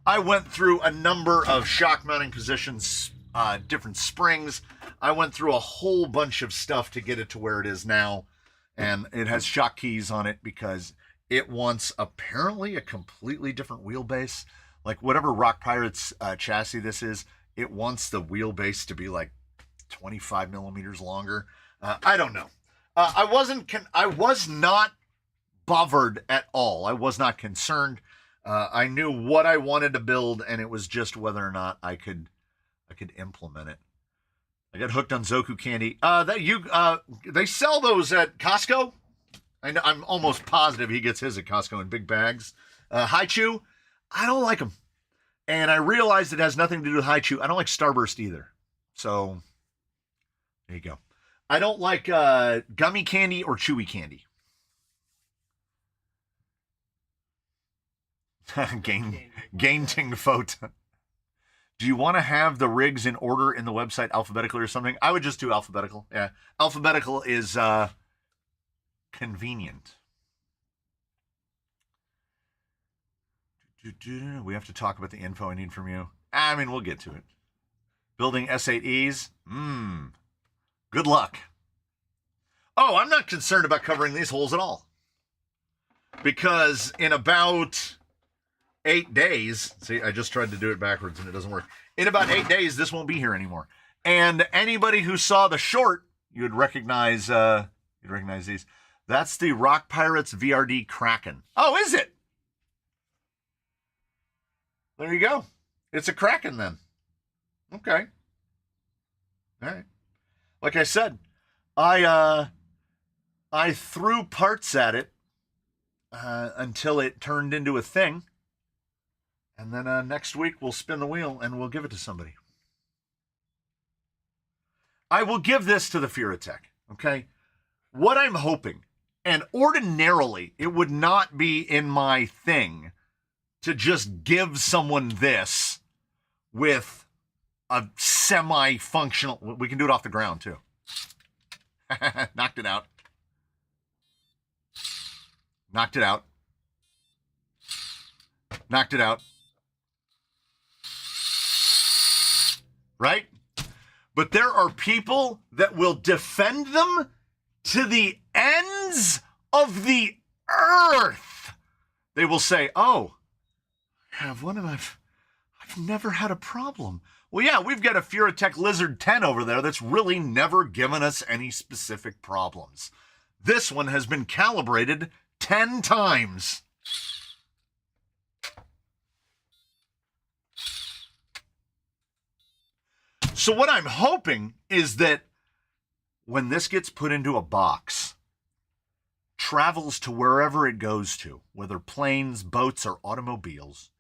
I went through a number of shock mounting positions, different springs. I went through a whole bunch of stuff to get it to where it is now. And it has shock keys on it because it wants apparently a completely different wheelbase. Like whatever Rock Pirates chassis this is, it wants the wheelbase to be like 25 millimeters longer. I don't know. I was not bothered at all. I was not concerned. I knew what I wanted to build, and it was just whether or not I could implement it. I got hooked on Zoku candy. They sell those at Costco. I'm almost positive he gets his at Costco in big bags. Haichu, I don't like them. And I realized it has nothing to do with Haichu. I don't like Starburst either. So, there you go. I don't like gummy candy or chewy candy. Gainting photo. Do you want to have the rigs in order in the website alphabetically or something? I would just do alphabetical. Yeah. Alphabetical is convenient. We have to talk about the info I need from you. I mean, we'll get to it. Building S8Es? Good luck. Oh, I'm not concerned about covering these holes at all. Because in about 8 days, see, I just tried to do it backwards and it doesn't work. In about 8 days, this won't be here anymore. And anybody who saw the short, you'd recognize these. That's the Rock Pirates VRD Kraken. Oh, is it? There you go. It's a Kraken then. Okay. All right. Like I said, I threw parts at it until it turned into a thing. And then next week we'll spin the wheel and we'll give it to somebody. I will give this to the Furatech, okay? What I'm hoping, and ordinarily it would not be in my thing to just give someone this with a semi-functional, we can do it off the ground too. Knocked it out. Knocked it out. Knocked it out. Right? But there are people that will defend them to the ends of the earth. They will say, oh, I have one of my, I've never had a problem. Well, yeah, we've got a Furatech Lizard 10 over there that's really never given us any specific problems. This one has been calibrated 10 times. So what I'm hoping is that when this gets put into a box, travels to wherever it goes to, whether planes, boats, or automobiles,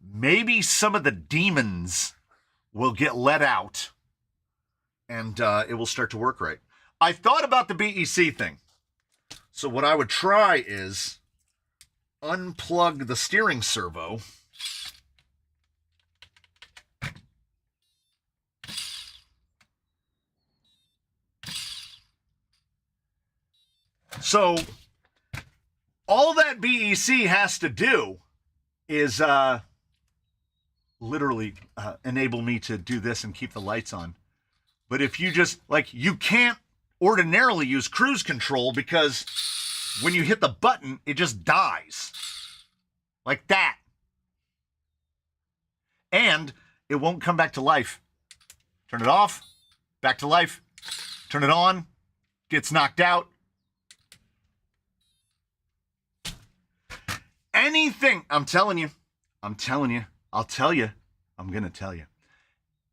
maybe some of the demons will get let out and it will start to work right. I thought about the BEC thing. So what I would try is unplug the steering servo. So all that BEC has to do is literally enable me to do this and keep the lights on. But if you just, like, you can't ordinarily use cruise control because when you hit the button, it just dies. Like that. And it won't come back to life. Turn it off, back to life. Turn it on, gets knocked out. Anything, I'm telling you, I'll tell you, I'm going to tell you.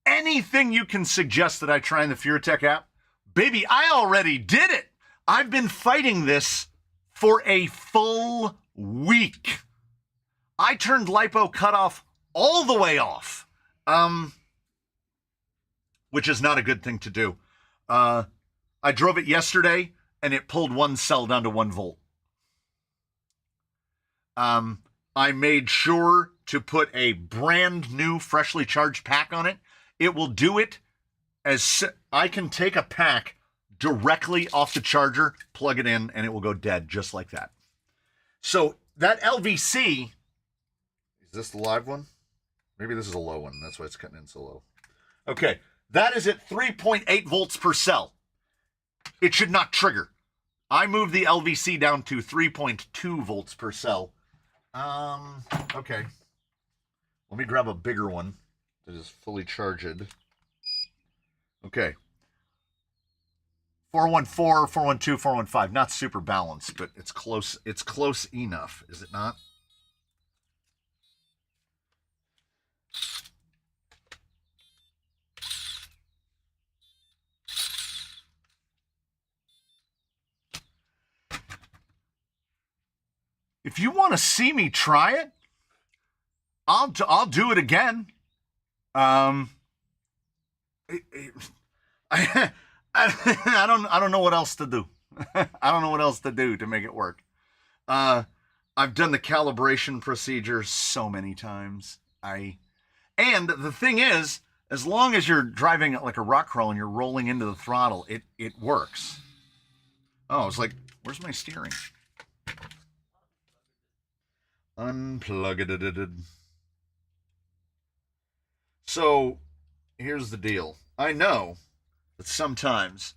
Anything you can suggest that I try in the Furatech app, baby, I already did it. I've been fighting this for a full week. I turned lipo cutoff all the way off, which is not a good thing to do. I drove it yesterday, and it pulled one cell down to 1 volt. I made sure to put a brand new freshly charged pack on it. It will do it as I can take a pack directly off the charger, plug it in, and it will go dead just like that. So that LVC, is this the live one? Maybe this is a low one. That's why it's cutting in so low. Okay, that is at 3.8 volts per cell. It should not trigger. I moved the LVC down to 3.2 volts per cell. Okay. Let me grab a bigger one that is fully charged. Okay. 414, 412, 415. Not super balanced, but it's close. It's close enough, is it not? If you want to see me try it, I'll do it again. I don't know what else to do. I don't know what else to do to make it work. I've done the calibration procedure so many times. And the thing is, as long as you're driving it like a rock crawl and you're rolling into the throttle, it works. Oh, I was like, where's my steering? Unplugged it. So, here's the deal. I know that sometimes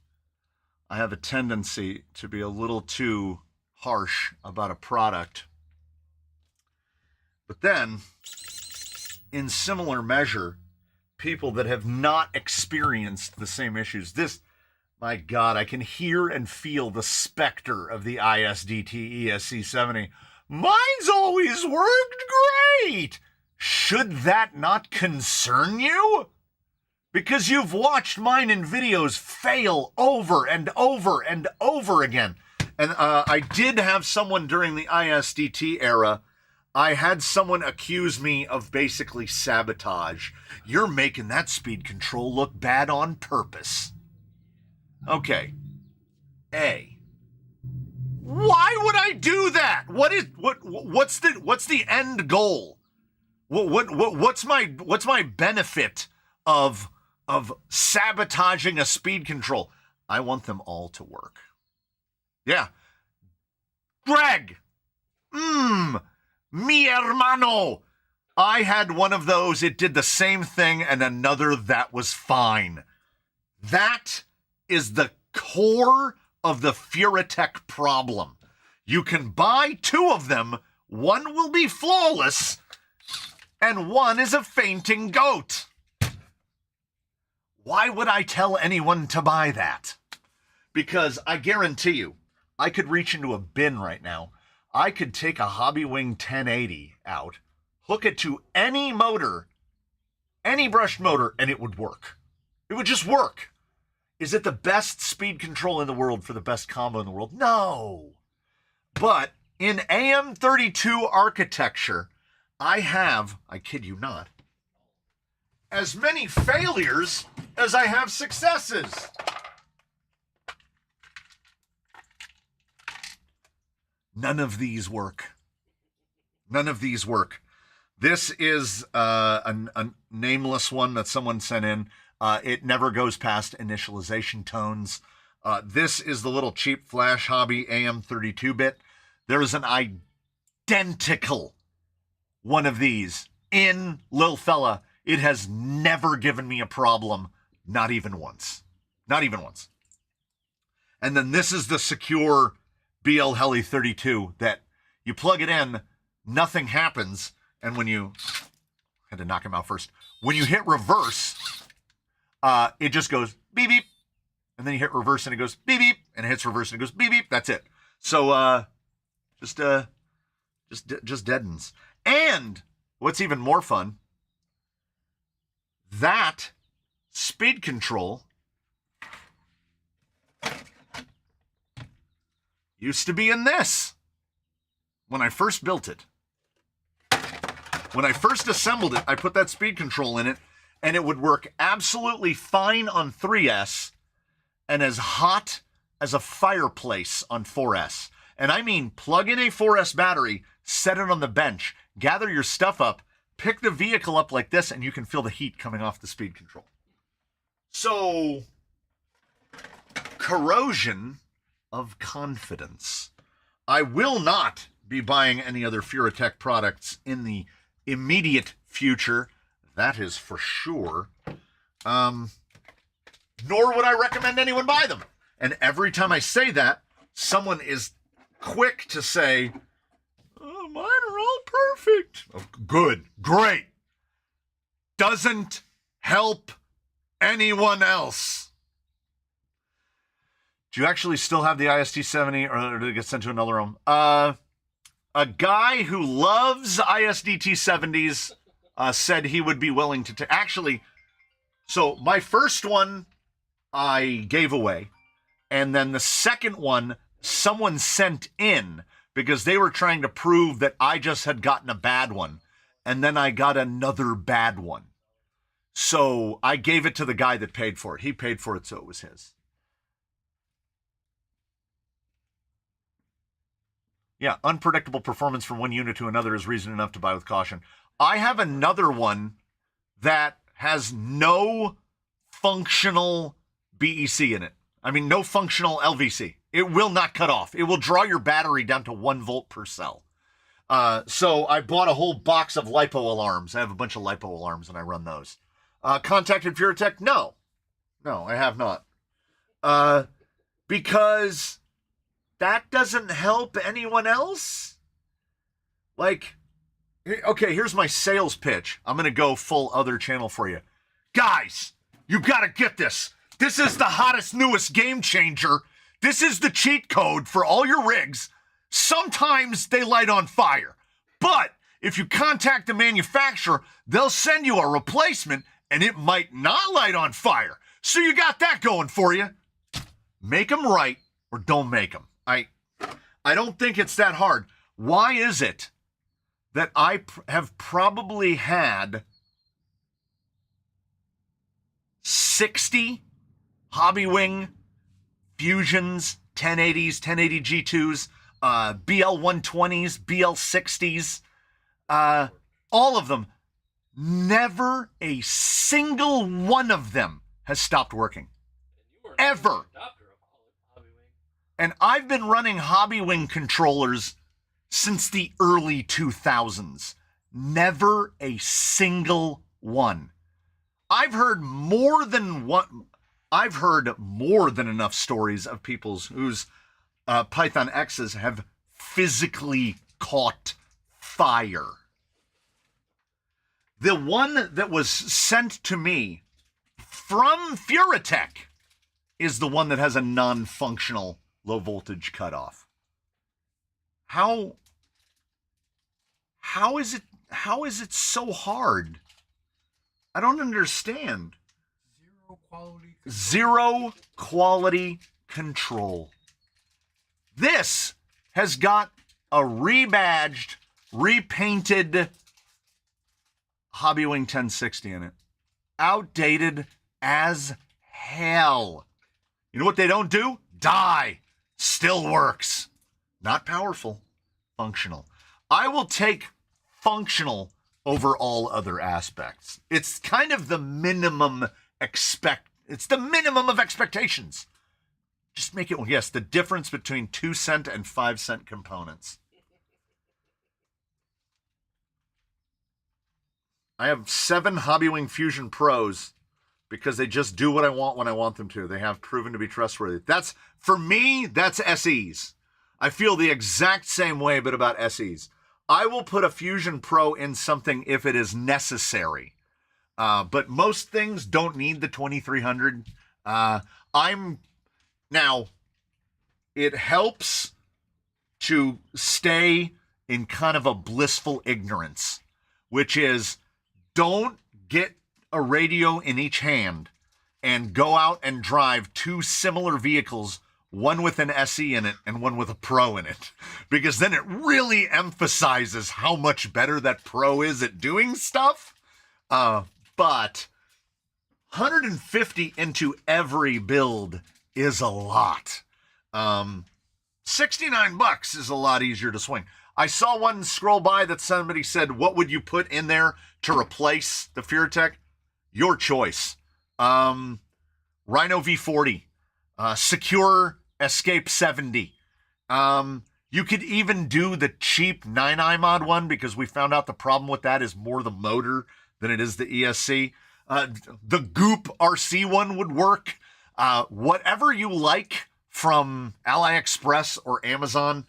I have a tendency to be a little too harsh about a product. But then, in similar measure, people that have not experienced the same issues. My God, I can hear and feel the specter of the ISDT ESC70. Mine's always worked great. Should that not concern you? Because you've watched mine in videos fail over and over and over again. And I did have someone during the ISDT era I had someone accuse me of basically sabotage. You're making that speed control look bad on purpose. Okay. A. Why would I do that? What's the end goal? What's my benefit of sabotaging a speed control? I want them all to work. Yeah. Greg. Mi hermano. I had one of those. It did the same thing, and another that was fine. That is the core of the Furatech problem. You can buy two of them. One will be flawless, and one is a fainting goat. Why would I tell anyone to buy that? Because I guarantee you, I could reach into a bin right now. I could take a Hobbywing 1080 out, hook it to any motor, any brushed motor, and it would work. It would just work. Is it the best speed control in the world for the best combo in the world? No. But in AM32 architecture, I kid you not, as many failures as I have successes. None of these work. None of these work. This is a nameless one that someone sent in. It never goes past initialization tones. This is the little cheap Flash Hobby AM32-bit. There is an identical one of these in Lil Fella. It has never given me a problem, not even once. Not even once. And then this is the secure BL Heli 32 that you plug it in, nothing happens, and when you had to knock him out first. When you hit reverse, it just goes beep beep, and then you hit reverse and it goes beep beep, and it hits reverse and it goes beep beep. That's it. So just deadens. And what's even more fun, that speed control used to be in this when I first built it. When I first assembled it, I put that speed control in it, and it would work absolutely fine on 3S and as hot as a fireplace on 4S. And I mean, plug in a 4S battery, set it on the bench, gather your stuff up, pick the vehicle up like this, and you can feel the heat coming off the speed control. So, corrosion of confidence. I will not be buying any other Furatech products in the immediate future. That is for sure. Nor would I recommend anyone buy them. And every time I say that, someone is quick to say, oh, mine are all perfect. Oh, good, great. Doesn't help anyone else. Do you actually still have the IST-70, or did it get sent to another room? A guy who loves ISDT-70s said he would be willing to take. Actually, so my first one I gave away, and then the second one someone sent in because they were trying to prove that I just had gotten a bad one, and then I got another bad one. So I gave it to the guy that paid for it. He paid for it, so it was his. Yeah, unpredictable performance from one unit to another is reason enough to buy with caution. I have another one that has no functional BEC in it. I mean, no functional LVC. It will not cut off. It will draw your battery down to 1 volt per cell. So I bought a whole box of LiPo alarms. I have a bunch of LiPo alarms, and I run those. Contacted Furatech? No. No, I have not. Because that doesn't help anyone else? Like, okay, here's my sales pitch. I'm going to go full other channel for you. Guys, you got to get this. This is the hottest, newest game changer. This is the cheat code for all your rigs. Sometimes they light on fire. But if you contact the manufacturer, they'll send you a replacement, and it might not light on fire. So you got that going for you. Make them right or don't make them. I don't think it's that hard. Why is it that I have probably had 60 Hobby Wing Fusions, 1080s, 1080 G2s, BL 120s, BL 60s, all of them. Never a single one of them has stopped working. Ever. And I've been running Hobby Wing controllers since the early 2000s. Never a single one. I've heard more than enough stories of people whose Python X's have physically caught fire. The one that was sent to me from Furatech is the one that has a non-functional low voltage cutoff. How is it so hard? I don't understand. Zero quality control. This has got a rebadged, repainted Hobby Wing 1060 in it. Outdated as hell. You know what they don't do? Die. Still works. Not powerful. Functional. I will take functional over all other aspects. It's kind of the minimum it's the minimum of expectations. Just make it, yes, the difference between 2-cent and 5-cent components. I have 7 Hobby Wing Fusion Pros because they just do what I want when I want them to. They have proven to be trustworthy. That's, for me, that's SEs. I feel the exact same way, but about SEs. I will put a Fusion Pro in something if it is necessary. But most things don't need the 2300. Now, it helps to stay in kind of a blissful ignorance, which is don't get a radio in each hand and go out and drive 2 similar vehicles, one with an SE in it and one with a Pro in it, because then it really emphasizes how much better that Pro is at doing stuff. But 150 into every build is a lot. $69 is a lot easier to swing. I saw one scroll by that somebody said, what would you put in there to replace the Furatech? Your choice. Rhino V40, Secure Escape 70. You could even do the cheap 9i mod one, because we found out the problem with that is more the motor than it is the ESC. The Goop RC one would work. Whatever you like from AliExpress or Amazon,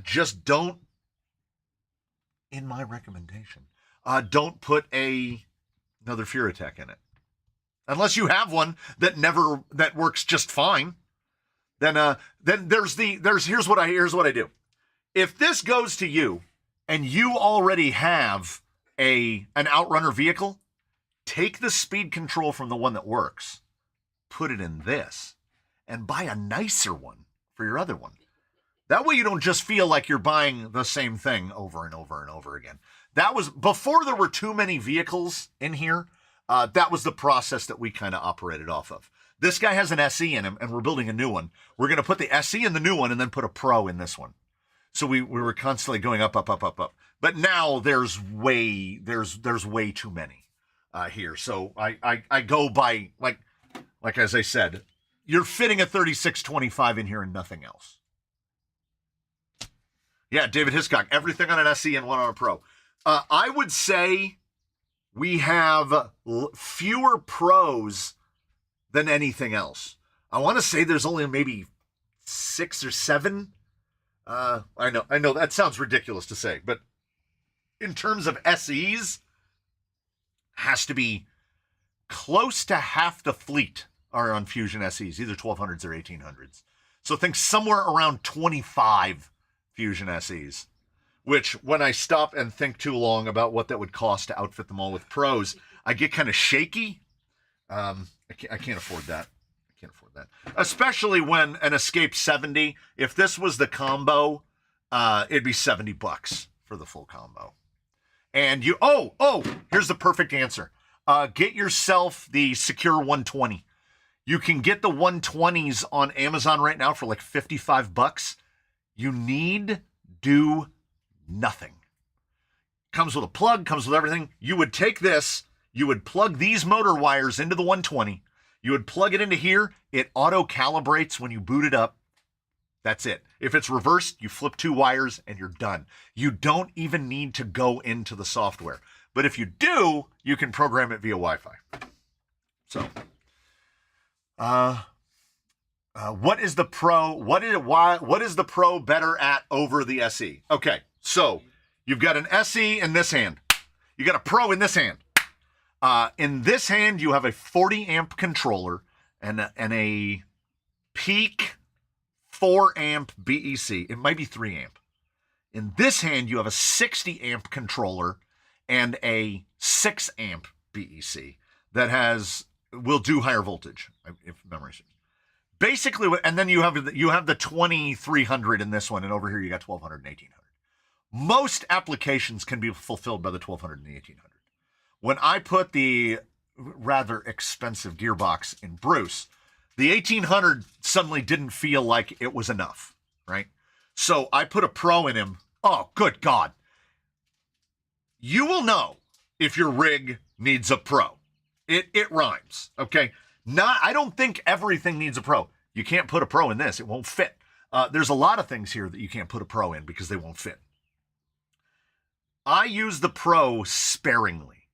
just don't, in my recommendation, don't put another Furatech in it. Unless you have one that works just fine. Then here's what I do. If this goes to you and you already have an Outrunner vehicle, take the speed control from the one that works, put it in this, and buy a nicer one for your other one. That way you don't just feel like you're buying the same thing over and over and over again. That was before there were too many vehicles in here. That was the process that we kind of operated off of. This guy has an SE in him, and we're building a new one. We're going to put the SE in the new one and then put a Pro in this one. So we were constantly going up. But now there's way too many here. So I go by, like as I said, you're fitting a 3625 in here and nothing else. Yeah, David Hiscock, everything on an SE and one on a Pro. I would say we have fewer Pros than anything else. I want to say there's only maybe 6 or 7. I know that sounds ridiculous to say, but in terms of SEs, has to be close to half the fleet are on Fusion SEs, either 1200s or 1800s. So think somewhere around 25 Fusion SEs, which when I stop and think too long about what that would cost to outfit them all with Pros, I get kind of shaky. I can't afford that. Especially when an Escape 70, if this was the combo, it'd be $70 for the full combo. And here's the perfect answer. Get yourself the Secure 120. You can get the 120s on Amazon right now for like $55. You need do nothing. Comes with a plug, comes with everything. You would take this, you would plug these motor wires into the 120. You would plug it into here. It auto calibrates when you boot it up. That's it. If it's reversed, you flip 2 wires and you're done. You don't even need to go into the software. But if you do, you can program it via Wi-Fi. So, what is the Pro? What is the Pro better at over the SE? Okay, so you've got an SE in this hand. You got a Pro in this hand. In this hand, you have a 40 amp controller and a peak 4 amp BEC. It might be 3 amp. In this hand, you have a 60 amp controller and a 6 amp BEC that will do higher voltage, if memory serves. Basically, and then you have the 2300 in this one, and over here you got 1200 and 1800. Most applications can be fulfilled by the 1200 and the 1800. When I put the rather expensive gearbox in Bruce, the 1800 suddenly didn't feel like it was enough, right? So I put a Pro in him. Oh, good God. You will know if your rig needs a Pro. It rhymes, okay? I don't think everything needs a Pro. You can't put a Pro in this. It won't fit. There's a lot of things here that you can't put a Pro in because they won't fit. I use the Pro sparingly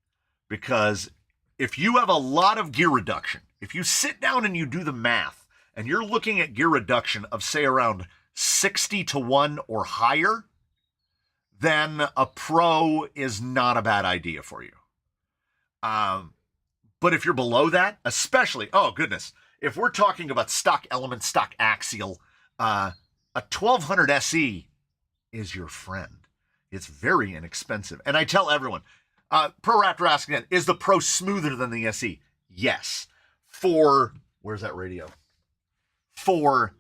because if you have a lot of gear reduction, if you sit down and you do the math and you're looking at gear reduction of, say, around 60 to 1 or higher, then a Pro is not a bad idea for you. But if you're below that, especially, oh goodness, if we're talking about stock element, stock axial, a 1200 SE is your friend. It's very inexpensive. And I tell everyone, Pro Raptor asking again, is the Pro smoother than the SE? Yes. Where's that radio? For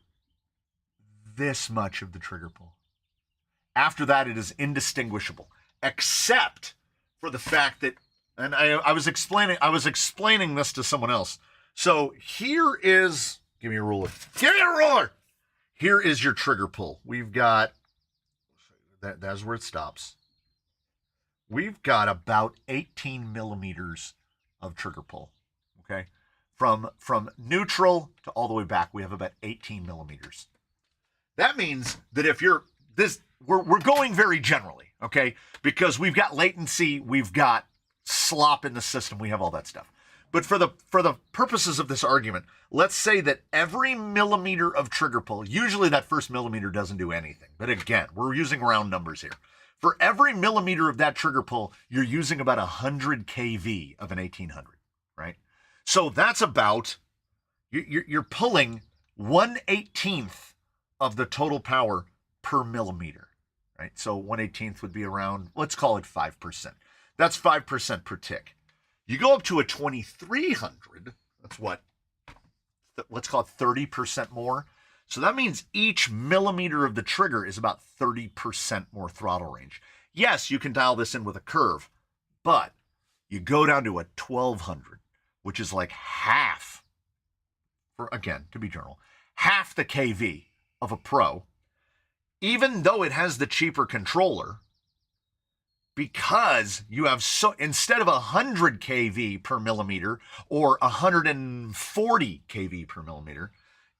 this much of the trigger pull. After that, it is indistinguishable, except for the fact that, and I was explaining this to someone else. So here is, give me a ruler. Give me a ruler. Here is your trigger pull. We've got, that's where it stops. We've got about 18 millimeters of trigger pull, okay? From neutral to all the way back, we have about 18 millimeters. That means that if you're we're going very generally, okay? Because we've got latency, we've got slop in the system, we have all that stuff. But for the purposes of this argument, let's say that every millimeter of trigger pull, usually that first millimeter doesn't do anything. But again, we're using round numbers here. For every millimeter of that trigger pull, you're using about 100 kV of an 1800, right? So that's about, you're pulling 1/18 of the total power per millimeter, right? So 1/18 would be around, let's call it 5%. That's 5% per tick. You go up to a 2300, that's what, let's call it 30% more. So that means each millimeter of the trigger is about 30% more throttle range. Yes, you can dial this in with a curve, but you go down to a 1200, which is like half, for again, to be general, half the kV of a Pro, even though it has the cheaper controller, because you have, so instead of 100 kV per millimeter or 140 kV per millimeter,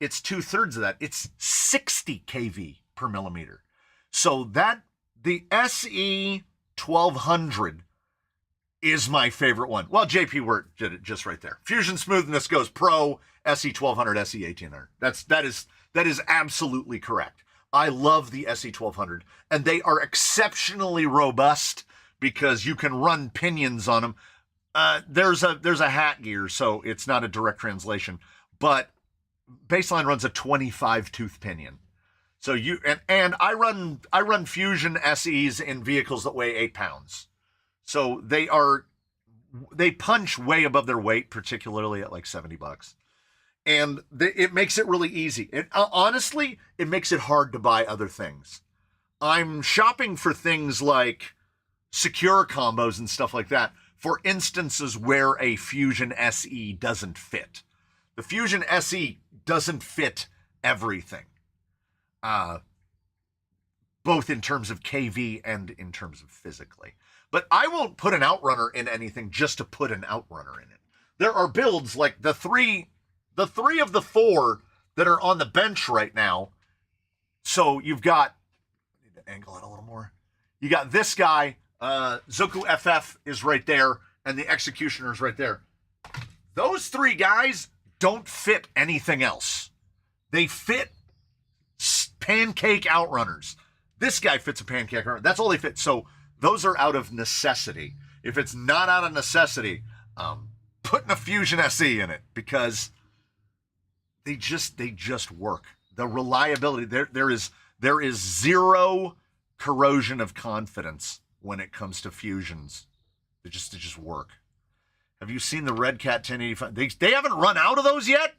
it's 2/3 of that. It's 60 kV per millimeter. So that the SE 1200 is my favorite one. Well, JP Wirt did it just right there. Fusion smoothness goes Pro, SE 1200, SE 1800. That is absolutely correct. I love the SE 1200, and they are exceptionally robust because you can run pinions on them. There's a hat gear, so it's not a direct translation, but Baseline runs a 25 tooth pinion. So you and I run Fusion SEs in vehicles that weigh 8 pounds. So they punch way above their weight, particularly at like $70. And it makes it really easy. Honestly, it makes it hard to buy other things. I'm shopping for things like secure combos and stuff like that for instances where a Fusion SE doesn't fit. The Fusion SE doesn't fit everything, both in terms of KV and in terms of physically. But I won't put an outrunner in anything just to put an outrunner in it. There are builds like the three of the four that are on the bench right now. So you've got, I need to angle it a little more. You got this guy, Zoku FF is right there, and the Executioner is right there. Those three guys don't fit anything else. They fit pancake outrunners. This guy fits a pancake outrunner. That's all they fit. So those are out of necessity. If it's not out of necessity, putting a Fusion SE in it because they just work. The reliability, there is zero corrosion of confidence when it comes to Fusions. They just work. Have you seen the Red Cat 1085? They haven't run out of those yet?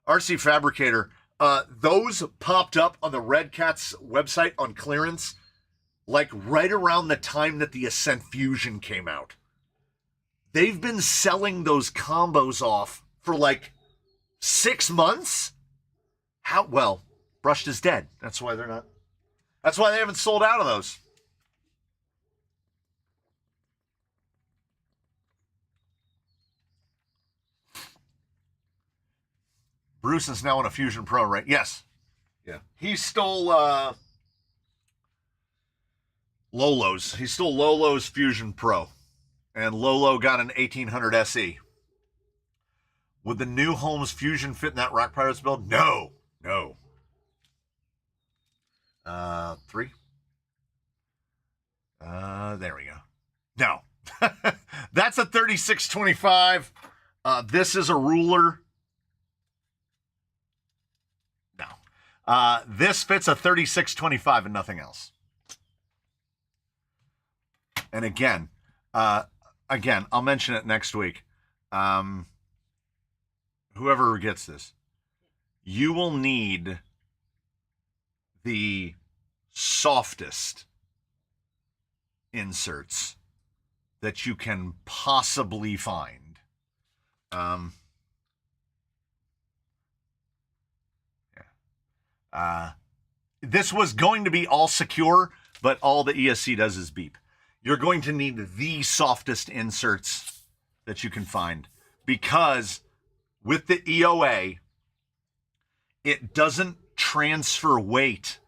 RC Fabricator, those popped up on the Red Cat's website on clearance like right around the time that the Ascent Fusion came out. They've been selling those combos off for like 6 months. How? Well, Brushed is dead. That's why they haven't sold out of those. Bruce is now on a Fusion Pro, right? Yes. Yeah. He stole Lolo's. He stole Lolo's Fusion Pro. And Lolo got an 1800 SE. Would the new Holmes Fusion fit in that Rock Pirates build? No. 3. There we go. No. That's a 3625. This is a ruler. No. This fits a 3625 and nothing else. And again, I'll mention it next week. Whoever gets this, you will need the softest inserts that you can possibly find. This was going to be all secure, but all the ESC does is beep. You're going to need the softest inserts that you can find because with the EOA, it doesn't transfer weight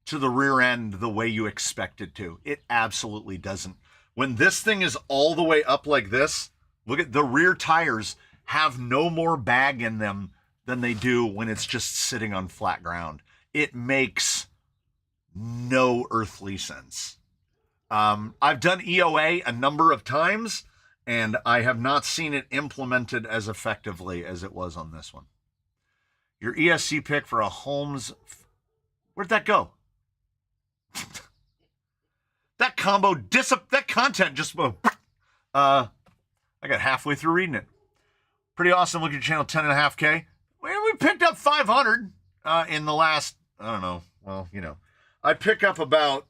to the rear end the way you expect it to. It absolutely doesn't. When this thing is all the way up like this, look at the rear tires have no more bag in them than they do when it's just sitting on flat ground. It makes no earthly sense. I've done EOA a number of times, and I have not seen it implemented as effectively as it was on this one. Your ESC pick for a Holmes, where'd that go? That combo, that content just, I got halfway through reading it. Pretty awesome. Look at your channel, 10.5K. We picked up 500 in the last, I don't know. Well, I pick up about,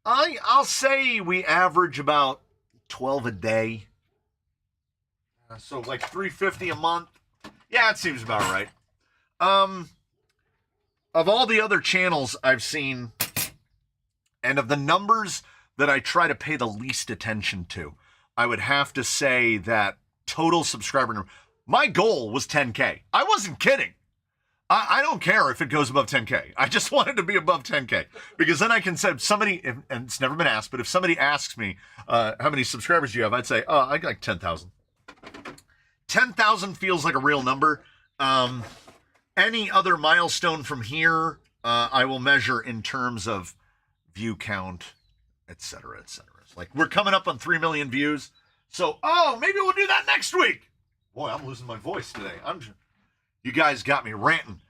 I'll say we average about 12 a day. So like 350 a month. Yeah, it seems about right. Of all the other channels I've seen, and of the numbers that I try to pay the least attention to, I would have to say that total subscriber number, my goal was 10K. I wasn't kidding. I don't care if it goes above 10K. I just wanted to be above 10K because then I can say somebody, and it's never been asked, but if somebody asks me, how many subscribers do you have? I'd say, I got like 10,000. 10,000 feels like a real number. Any other milestone from here, I will measure in terms of view count, etc., etc. Like we're coming up on 3 million views. So, maybe we'll do that next week. Boy, I'm losing my voice today. You guys got me ranting.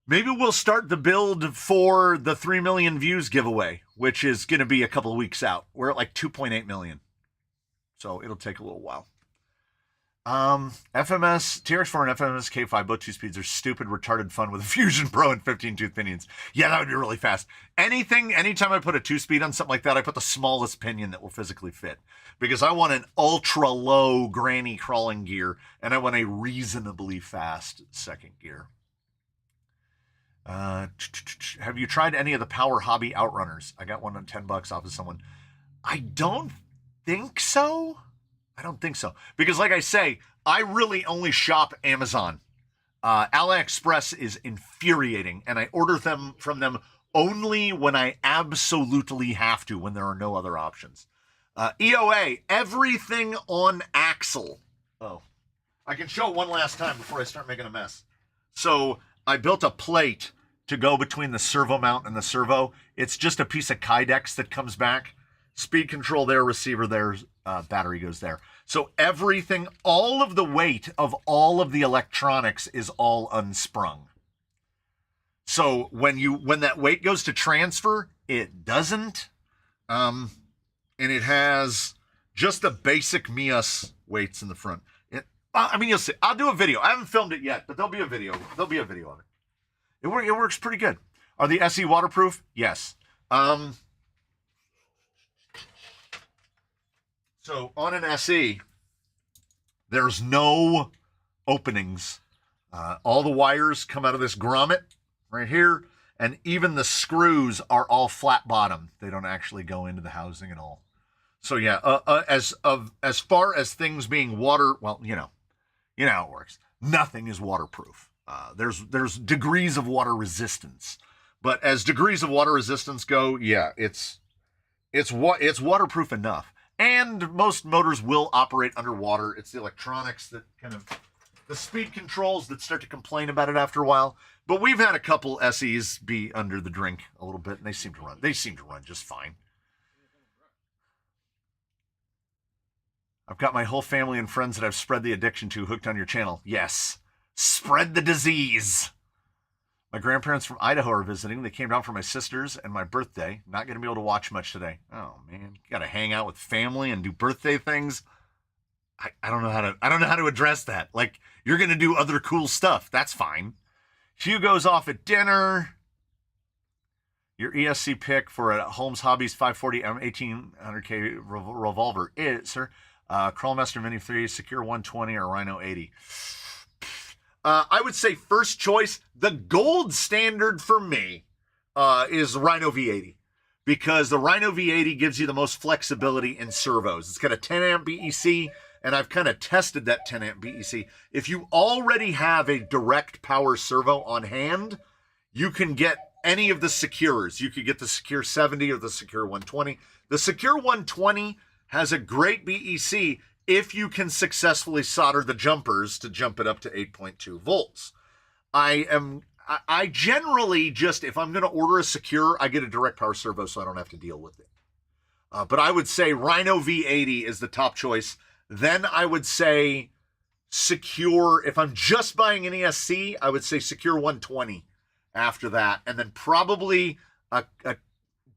Maybe we'll start the build for the 3 million views giveaway, which is going to be a couple of weeks out. We're at like 2.8 million. So it'll take a little while. FMS, TRX4 and FMS K5, both 2 speeds are stupid, retarded fun with a Fusion Pro and 15 tooth pinions. Yeah, that would be really fast. Anytime I put a 2-speed on something like that, I put the smallest pinion that will physically fit. Because I want an ultra low granny crawling gear, and I want a reasonably fast second gear. Have you tried any of the Power Hobby Outrunners? I got one on $10 off of someone. I don't think so. Because like I say, I really only shop Amazon. AliExpress is infuriating, and I order them from them only when I absolutely have to, when there are no other options. EOA, everything on axle. Oh, I can show it one last time before I start making a mess. So I built a plate to go between the servo mount and the servo. It's just a piece of Kydex that comes back. Speed control there, receiver there, battery goes there. So everything, all of the weight of all of the electronics is all unsprung. So when that weight goes to transfer, it doesn't. And it has just the basic Mias weights in the front. You'll see. I'll do a video. I haven't filmed it yet, but there'll be a video. There'll be a video of it. It works pretty good. Are the SE waterproof? Yes. So on an SE, there's no openings. All the wires come out of this grommet right here, and even the screws are all flat bottom. They don't actually go into the housing at all. So yeah, as far as things being water, well, you know how it works. Nothing is waterproof. There's degrees of water resistance, but as degrees of water resistance go, yeah, it's waterproof enough. And most motors will operate underwater. It's the electronics that the speed controls that start to complain about it after a while. But we've had a couple SEs be under the drink a little bit, and they seem to run just fine. I've got my whole family and friends that I've spread the addiction to hooked on your channel. Yes, spread the disease. My grandparents from Idaho are visiting. They came down for my sister's and my birthday. Not going to be able to watch much today. Oh man, got to hang out with family and do birthday things. I don't know how to address that. Like, you're going to do other cool stuff. That's fine. Hugo's off at dinner. Your ESC pick for a Holmes Hobbies 540 1800K revolver is, sir, Crawlmaster Mini 3, Secure 120, or Rhino 80. I would say first choice, the gold standard for me is Rhino V80, because the Rhino V80 gives you the most flexibility in servos. It's got a 10 amp BEC, and I've kind of tested that 10 amp BEC. If you already have a direct power servo on hand, you can get any of the Secures. You could get the Secure 70 or the Secure 120. The Secure 120 has a great BEC if you can successfully solder the jumpers to jump it up to 8.2 volts. I generally just, if I'm going to order a Secure, I get a direct power servo so I don't have to deal with it. But I would say Rhino V80 is the top choice. Then I would say Secure, if I'm just buying an ESC, I would say Secure 120 after that. And then probably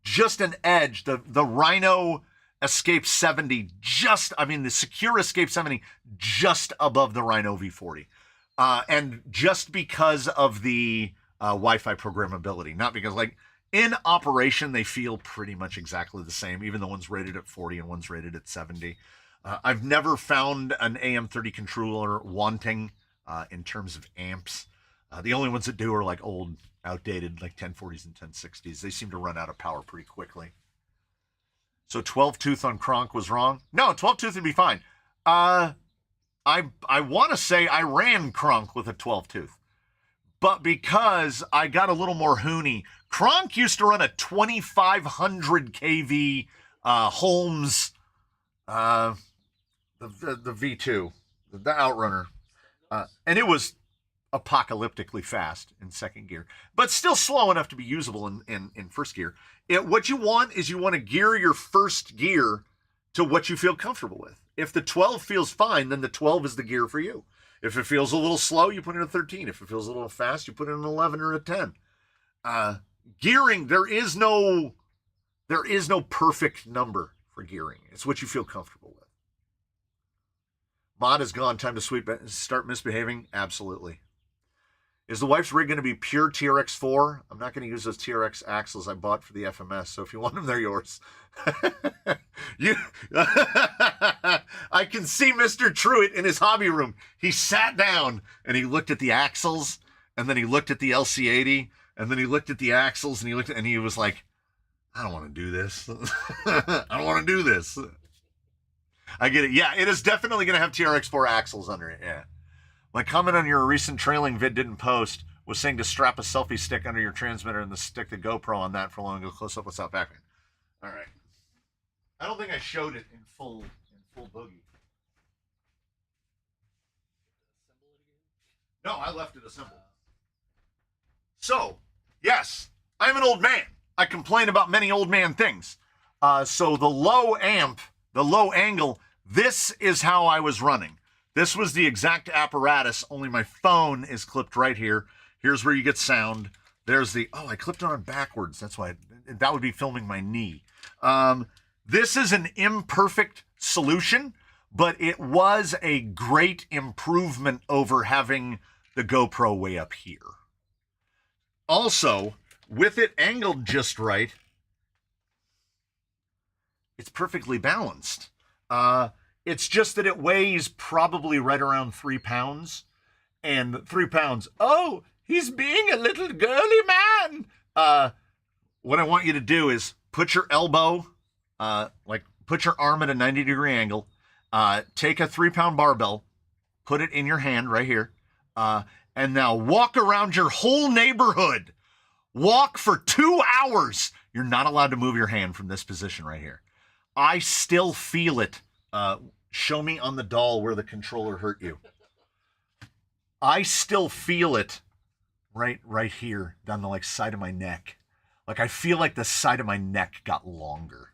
just an edge, the Rhino Escape 70, the Secure Escape 70 just above the Rhino V40. And just because of the Wi-Fi programmability, not because, like, in operation, they feel pretty much exactly the same, even though one's rated at 40 and one's rated at 70. I've never found an AM30 controller wanting in terms of amps. The only ones that do are like old, outdated, like 1040s and 1060s. They seem to run out of power pretty quickly. So 12 tooth on Kronk was wrong? No, 12 tooth would be fine. I want to say I ran Kronk with a 12 tooth, but because I got a little more hoony, Kronk used to run a 2500 kV Holmes, the V2, the Outrunner, and it was apocalyptically fast in second gear, but still slow enough to be usable in first gear. What you want is you want to gear your first gear to what you feel comfortable with. If the 12 feels fine, then the 12 is the gear for you. If it feels a little slow, you put in a 13. If it feels a little fast, you put in an 11 or a 10. Gearing, there is no perfect number for gearing. It's what you feel comfortable with. Mod is gone. Time to start misbehaving. Absolutely. Is the wife's rig going to be pure TRX4? I'm not going to use those TRX axles I bought for the FMS, so if you want them, they're yours. I can see Mr. Truitt in his hobby room. He sat down and he looked at the axles, and then he looked at the LC80, and then he looked at the axles, and he was like, I don't want to do this. I don't want to do this. I get it. Yeah, it is definitely going to have TRX4 axles under it. Yeah. My comment on your recent trailing vid didn't post was saying to strap a selfie stick under your transmitter and stick the GoPro on that for long and go close up without background. All right. I don't think I showed it in full boogie. No, I left it assembled. So, yes, I'm an old man. I complain about many old man things. So the low amp, the low angle, this is how I was running. This was the exact apparatus, only my phone is clipped right here. Here's where you get sound. There's the, I clipped it on backwards. That's why, that would be filming my knee. This is an imperfect solution, but it was a great improvement over having the GoPro way up here. Also, with it angled just right, it's perfectly balanced. It's just that it weighs probably right around 3 pounds. And 3 pounds, oh, he's being a little girly man. What I want you to do is put your elbow, put your arm at a 90-degree angle, take a 3-pound barbell, put it in your hand right here, and now walk around your whole neighborhood. Walk for 2 hours. You're not allowed to move your hand from this position right here. I still feel it. Show me on the doll where the controller hurt you. I still feel it right here down the side of my neck. I feel like the side of my neck got longer.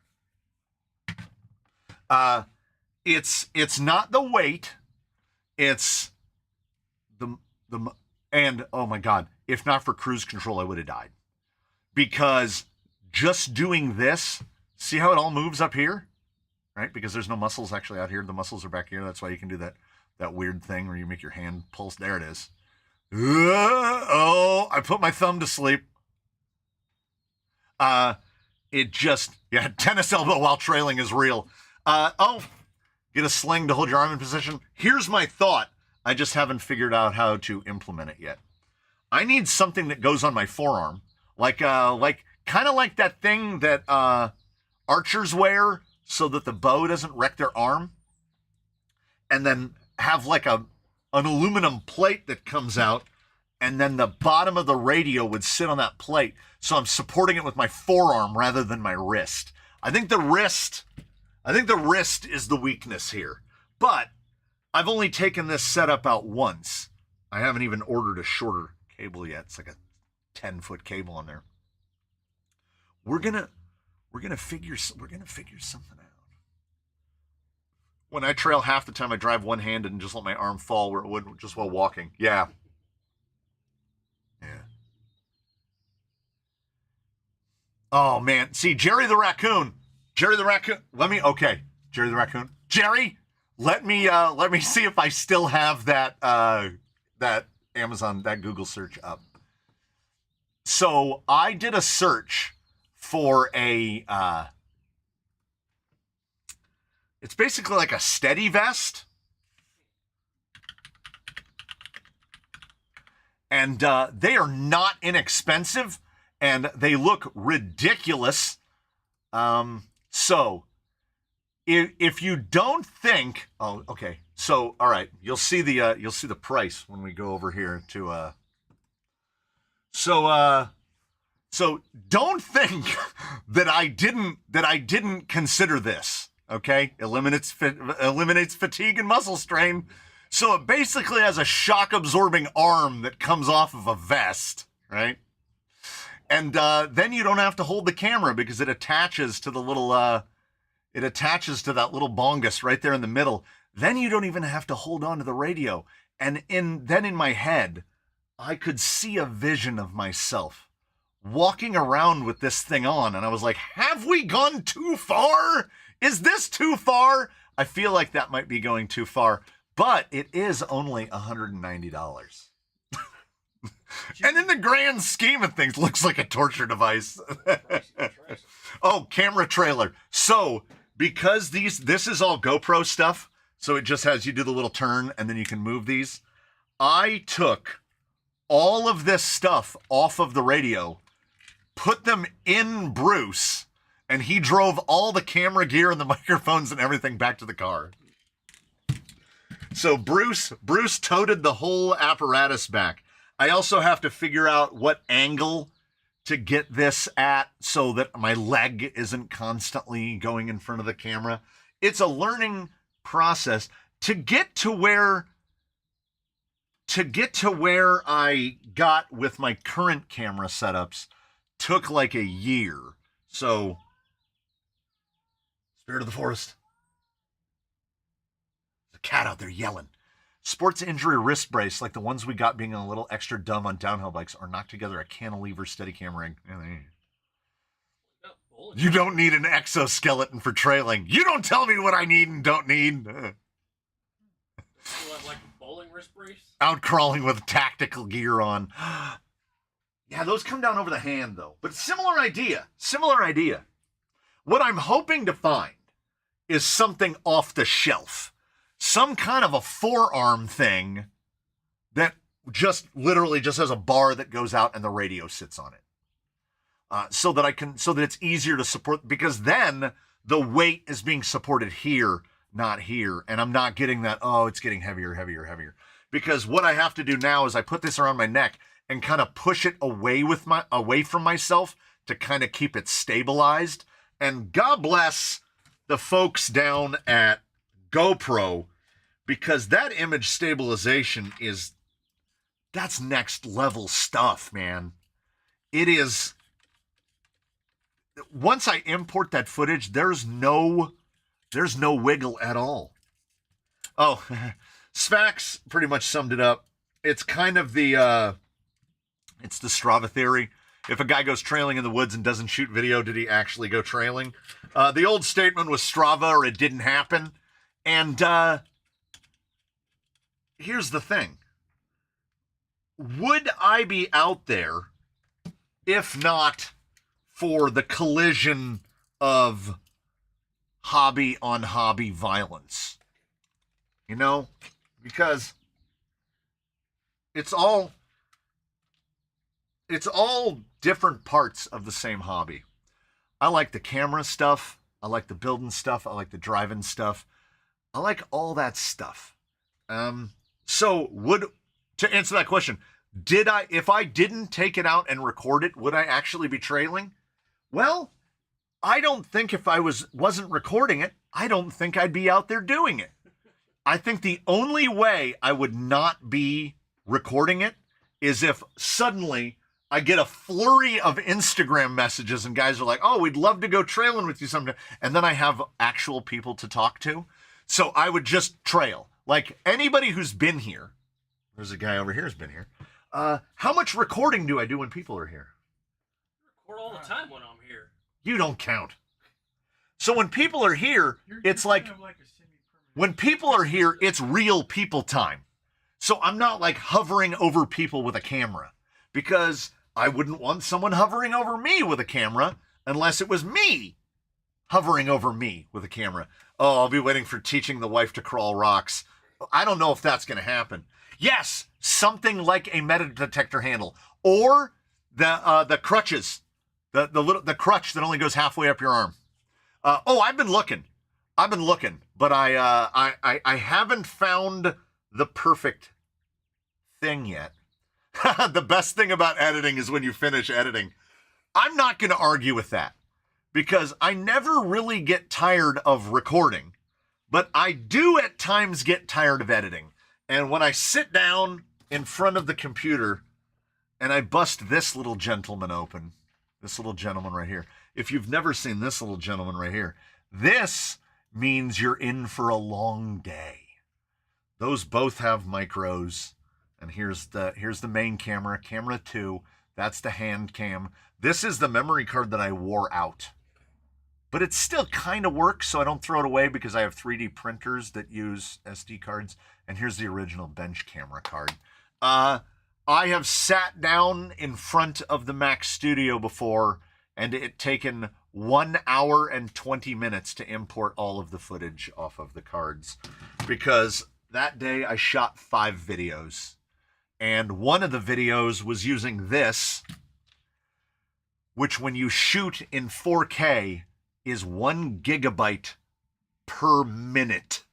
It's not the weight. It's and oh my God, if not for cruise control, I would have died. Because just doing this, see how it all moves up here? Right? Because there's no muscles actually out here. The muscles are back here. That's why you can do that weird thing where you make your hand pulse. There it is. I put my thumb to sleep. Tennis elbow while trailing is real. Get a sling to hold your arm in position. Here's my thought. I just haven't figured out how to implement it yet. I need something that goes on my forearm. Kind of like that thing that archers wear so that the bow doesn't wreck their arm. And then have an aluminum plate that comes out, and then the bottom of the radio would sit on that plate. So I'm supporting it with my forearm rather than my wrist. I think the wrist is the weakness here. But I've only taken this setup out once. I haven't even ordered a shorter cable yet. It's like a 10-foot cable on there. We're gonna figure something out. When I trail, half the time I drive one-handed and just let my arm fall where it would just while walking. Yeah. Oh man, see Jerry the Raccoon. Jerry the Raccoon. Jerry the Raccoon. Jerry, let me see if I still have that Amazon, that Google search up. So I did a search for it's basically like a steady vest. And they are not inexpensive, and they look ridiculous. So if you don't think, okay. So all right, you'll see the price when we go over here to So don't think that I didn't consider this. Okay, eliminates fatigue and muscle strain. So it basically has a shock-absorbing arm that comes off of a vest, right? And then you don't have to hold the camera because it attaches to the little, that little bongus right there in the middle. Then you don't even have to hold on to the radio. And then in my head, I could see a vision of myself walking around with this thing on. And I was like, have we gone too far? Is this too far? I feel like that might be going too far. but it is only $190. And in the grand scheme of things, looks like a torture device. Oh, camera trailer. So, because this is all GoPro stuff, so it just has you do the little turn and then you can move these. I took all of this stuff off of the radio, put them in Bruce, and he drove all the camera gear and the microphones and everything back to the car. So Bruce toted the whole apparatus back. I also have to figure out what angle to get this at so that my leg isn't constantly going in front of the camera. It's a learning process to get to where I got with my current camera setups. Took like a year. So, spirit of the forest. There's a cat out there yelling. Sports injury wrist brace, like the ones we got being a little extra dumb on downhill bikes, or knock together a cantilever Steadicam ring. You don't need an exoskeleton for trailing. You don't tell me what I need and don't need. Like a bowling wrist brace? Out crawling with tactical gear on. Yeah, those come down over the hand, though. But similar idea. What I'm hoping to find is something off the shelf. Some kind of a forearm thing that just literally just has a bar that goes out and the radio sits on it. So that it's easier to support, because then the weight is being supported here, not here. And I'm not getting that, it's getting heavier. Because what I have to do now is I put this around my neck and kind of push it away from myself to kind of keep it stabilized. And God bless the folks down at GoPro, because that image stabilization that's next level stuff, man. It is. Once I import that footage, there's no wiggle at all. Oh, Svax pretty much summed it up. It's kind of the Strava theory. If a guy goes trailing in the woods and doesn't shoot video, did he actually go trailing? The old statement was Strava or it didn't happen. And here's the thing. Would I be out there if not for the collision of hobby on hobby violence? You know? Because it's all different parts of the same hobby. I like the camera stuff. I like the building stuff. I like the driving stuff. I like all that stuff. So to answer that question, if I didn't take it out and record it, would I actually be trailing? Well, I don't think if I wasn't recording it, I don't think I'd be out there doing it. I think the only way I would not be recording it is if suddenly I get a flurry of Instagram messages and guys are like, oh, we'd love to go trailing with you someday. And then I have actual people to talk to. So I would just trail. Like anybody who's been here, there's a guy over here who's been here. How much recording do I do when people are here? I record all the time when I'm here. You don't count. So when people are here, it's like when people are here, it's real people time. So I'm not like hovering over people with a camera, because I wouldn't want someone hovering over me with a camera unless it was me hovering over me with a camera. Oh, I'll be waiting for teaching the wife to crawl rocks. I don't know if that's going to happen. Yes, something like a metal detector handle or the crutches, the crutch that only goes halfway up your arm. I've been looking, but I haven't found the perfect thing yet. The best thing about editing is when you finish editing. I'm not going to argue with that, because I never really get tired of recording, but I do at times get tired of editing. And when I sit down in front of the computer and I bust this little gentleman open, this little gentleman right here. If you've never seen this little gentleman right here, this means you're in for a long day. Those both have micros. And here's the main camera, camera 2. That's the hand cam. This is the memory card that I wore out. but it still kind of works, so I don't throw it away because I have 3D printers that use SD cards. And here's the original bench camera card. I have sat down in front of the Mac Studio before, and it taken 1 hour and 20 minutes to import all of the footage off of the cards, because that day I shot 5 videos, and one of the videos was using this, which when you shoot in 4K is 1 gigabyte per minute.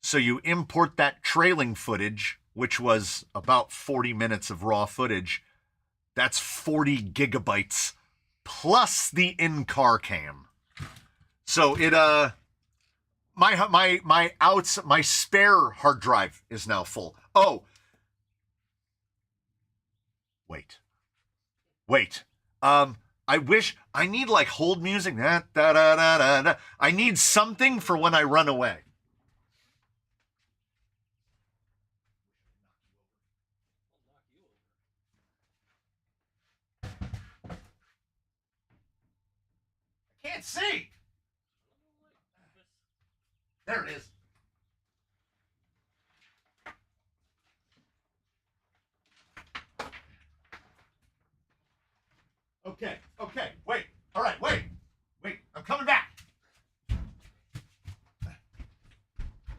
So you import that trailing footage, which was about 40 minutes of raw footage. That's 40 gigabytes plus the in-car cam. So it my spare hard drive is now full. Oh. Wait. I need like hold music. I need something for when I run away. I can't see. There it is. Okay, wait. All right, wait, I'm coming back.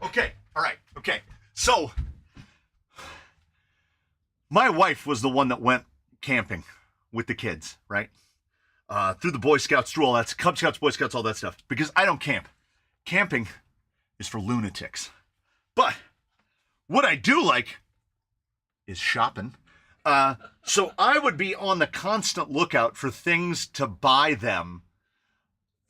Okay, all right, okay. So, my wife was the one that went camping with the kids, right? Through the Boy Scouts, through all that, Cub Scouts, Boy Scouts, all that stuff. Because I don't camp. Camping is for lunatics. But what I do like is shopping. So I would be on the constant lookout for things to buy them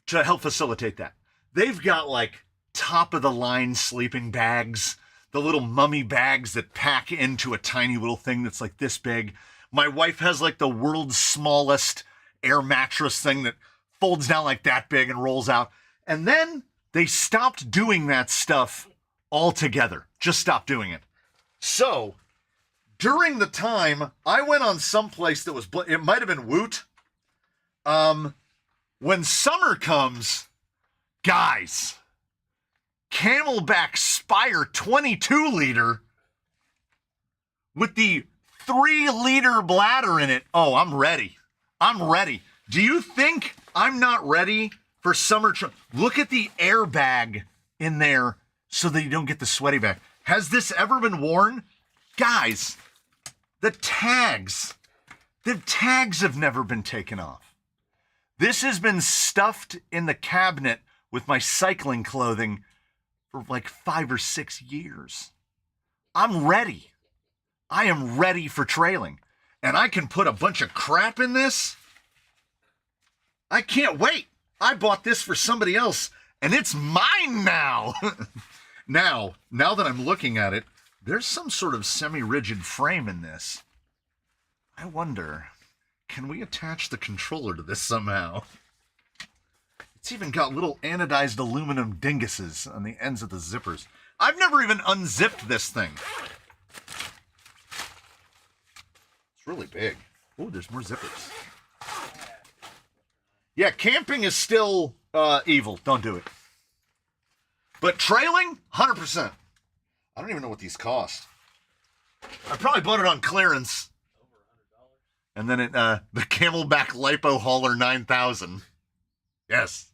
to help facilitate that. They've got like top of the line sleeping bags, the little mummy bags that pack into a tiny little thing that's like this big. My wife has like the world's smallest air mattress thing that folds down like that big and rolls out. And then they stopped doing that stuff altogether. Just stopped doing it. So during the time, I went on someplace that was, it might have been Woot. When summer comes, guys, Camelback Spire 22 liter with the 3-liter bladder in it. Oh, I'm ready. Do you think I'm not ready for summer? Look at the airbag in there so that you don't get the sweaty bag. Has this ever been worn? Guys, the tags have never been taken off. This has been stuffed in the cabinet with my cycling clothing for like 5 or 6 years. I'm ready. I am ready for trailing. And I can put a bunch of crap in this. I can't wait. I bought this for somebody else, and it's mine now. Now that I'm looking at it, there's some sort of semi-rigid frame in this. I wonder, can we attach the controller to this somehow? It's even got little anodized aluminum dinguses on the ends of the zippers. I've never even unzipped this thing. It's really big. Oh, there's more zippers. Yeah, camping is still evil. Don't do it. But trailing, 100%. I don't even know what these cost. I probably bought it on clearance. And then the Camelback Lipo Hauler 9000. Yes.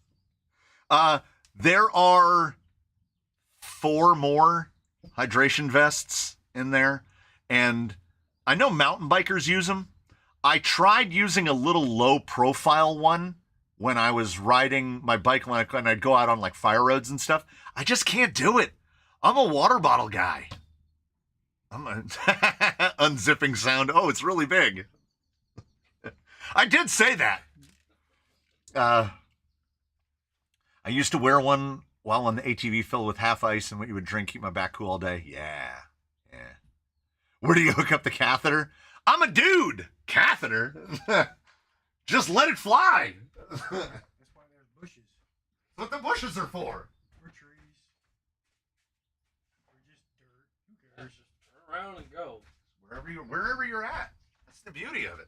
There are 4 more hydration vests in there. And I know mountain bikers use them. I tried using a little low profile one when I was riding my bike when I'd go out on like fire roads and stuff. I just can't do it. I'm a water bottle guy. I'm a unzipping sound. Oh, it's really big. I did say that. I used to wear one while on the ATV filled with half ice and what you would drink, keep my back cool all day. Yeah. Where do you hook up the catheter? I'm a dude. Catheter? Just let it fly. That's why there's bushes. That's what the bushes are for. Or trees. Or just dirt. Who cares? Just turn around and go. Wherever you're at. That's the beauty of it.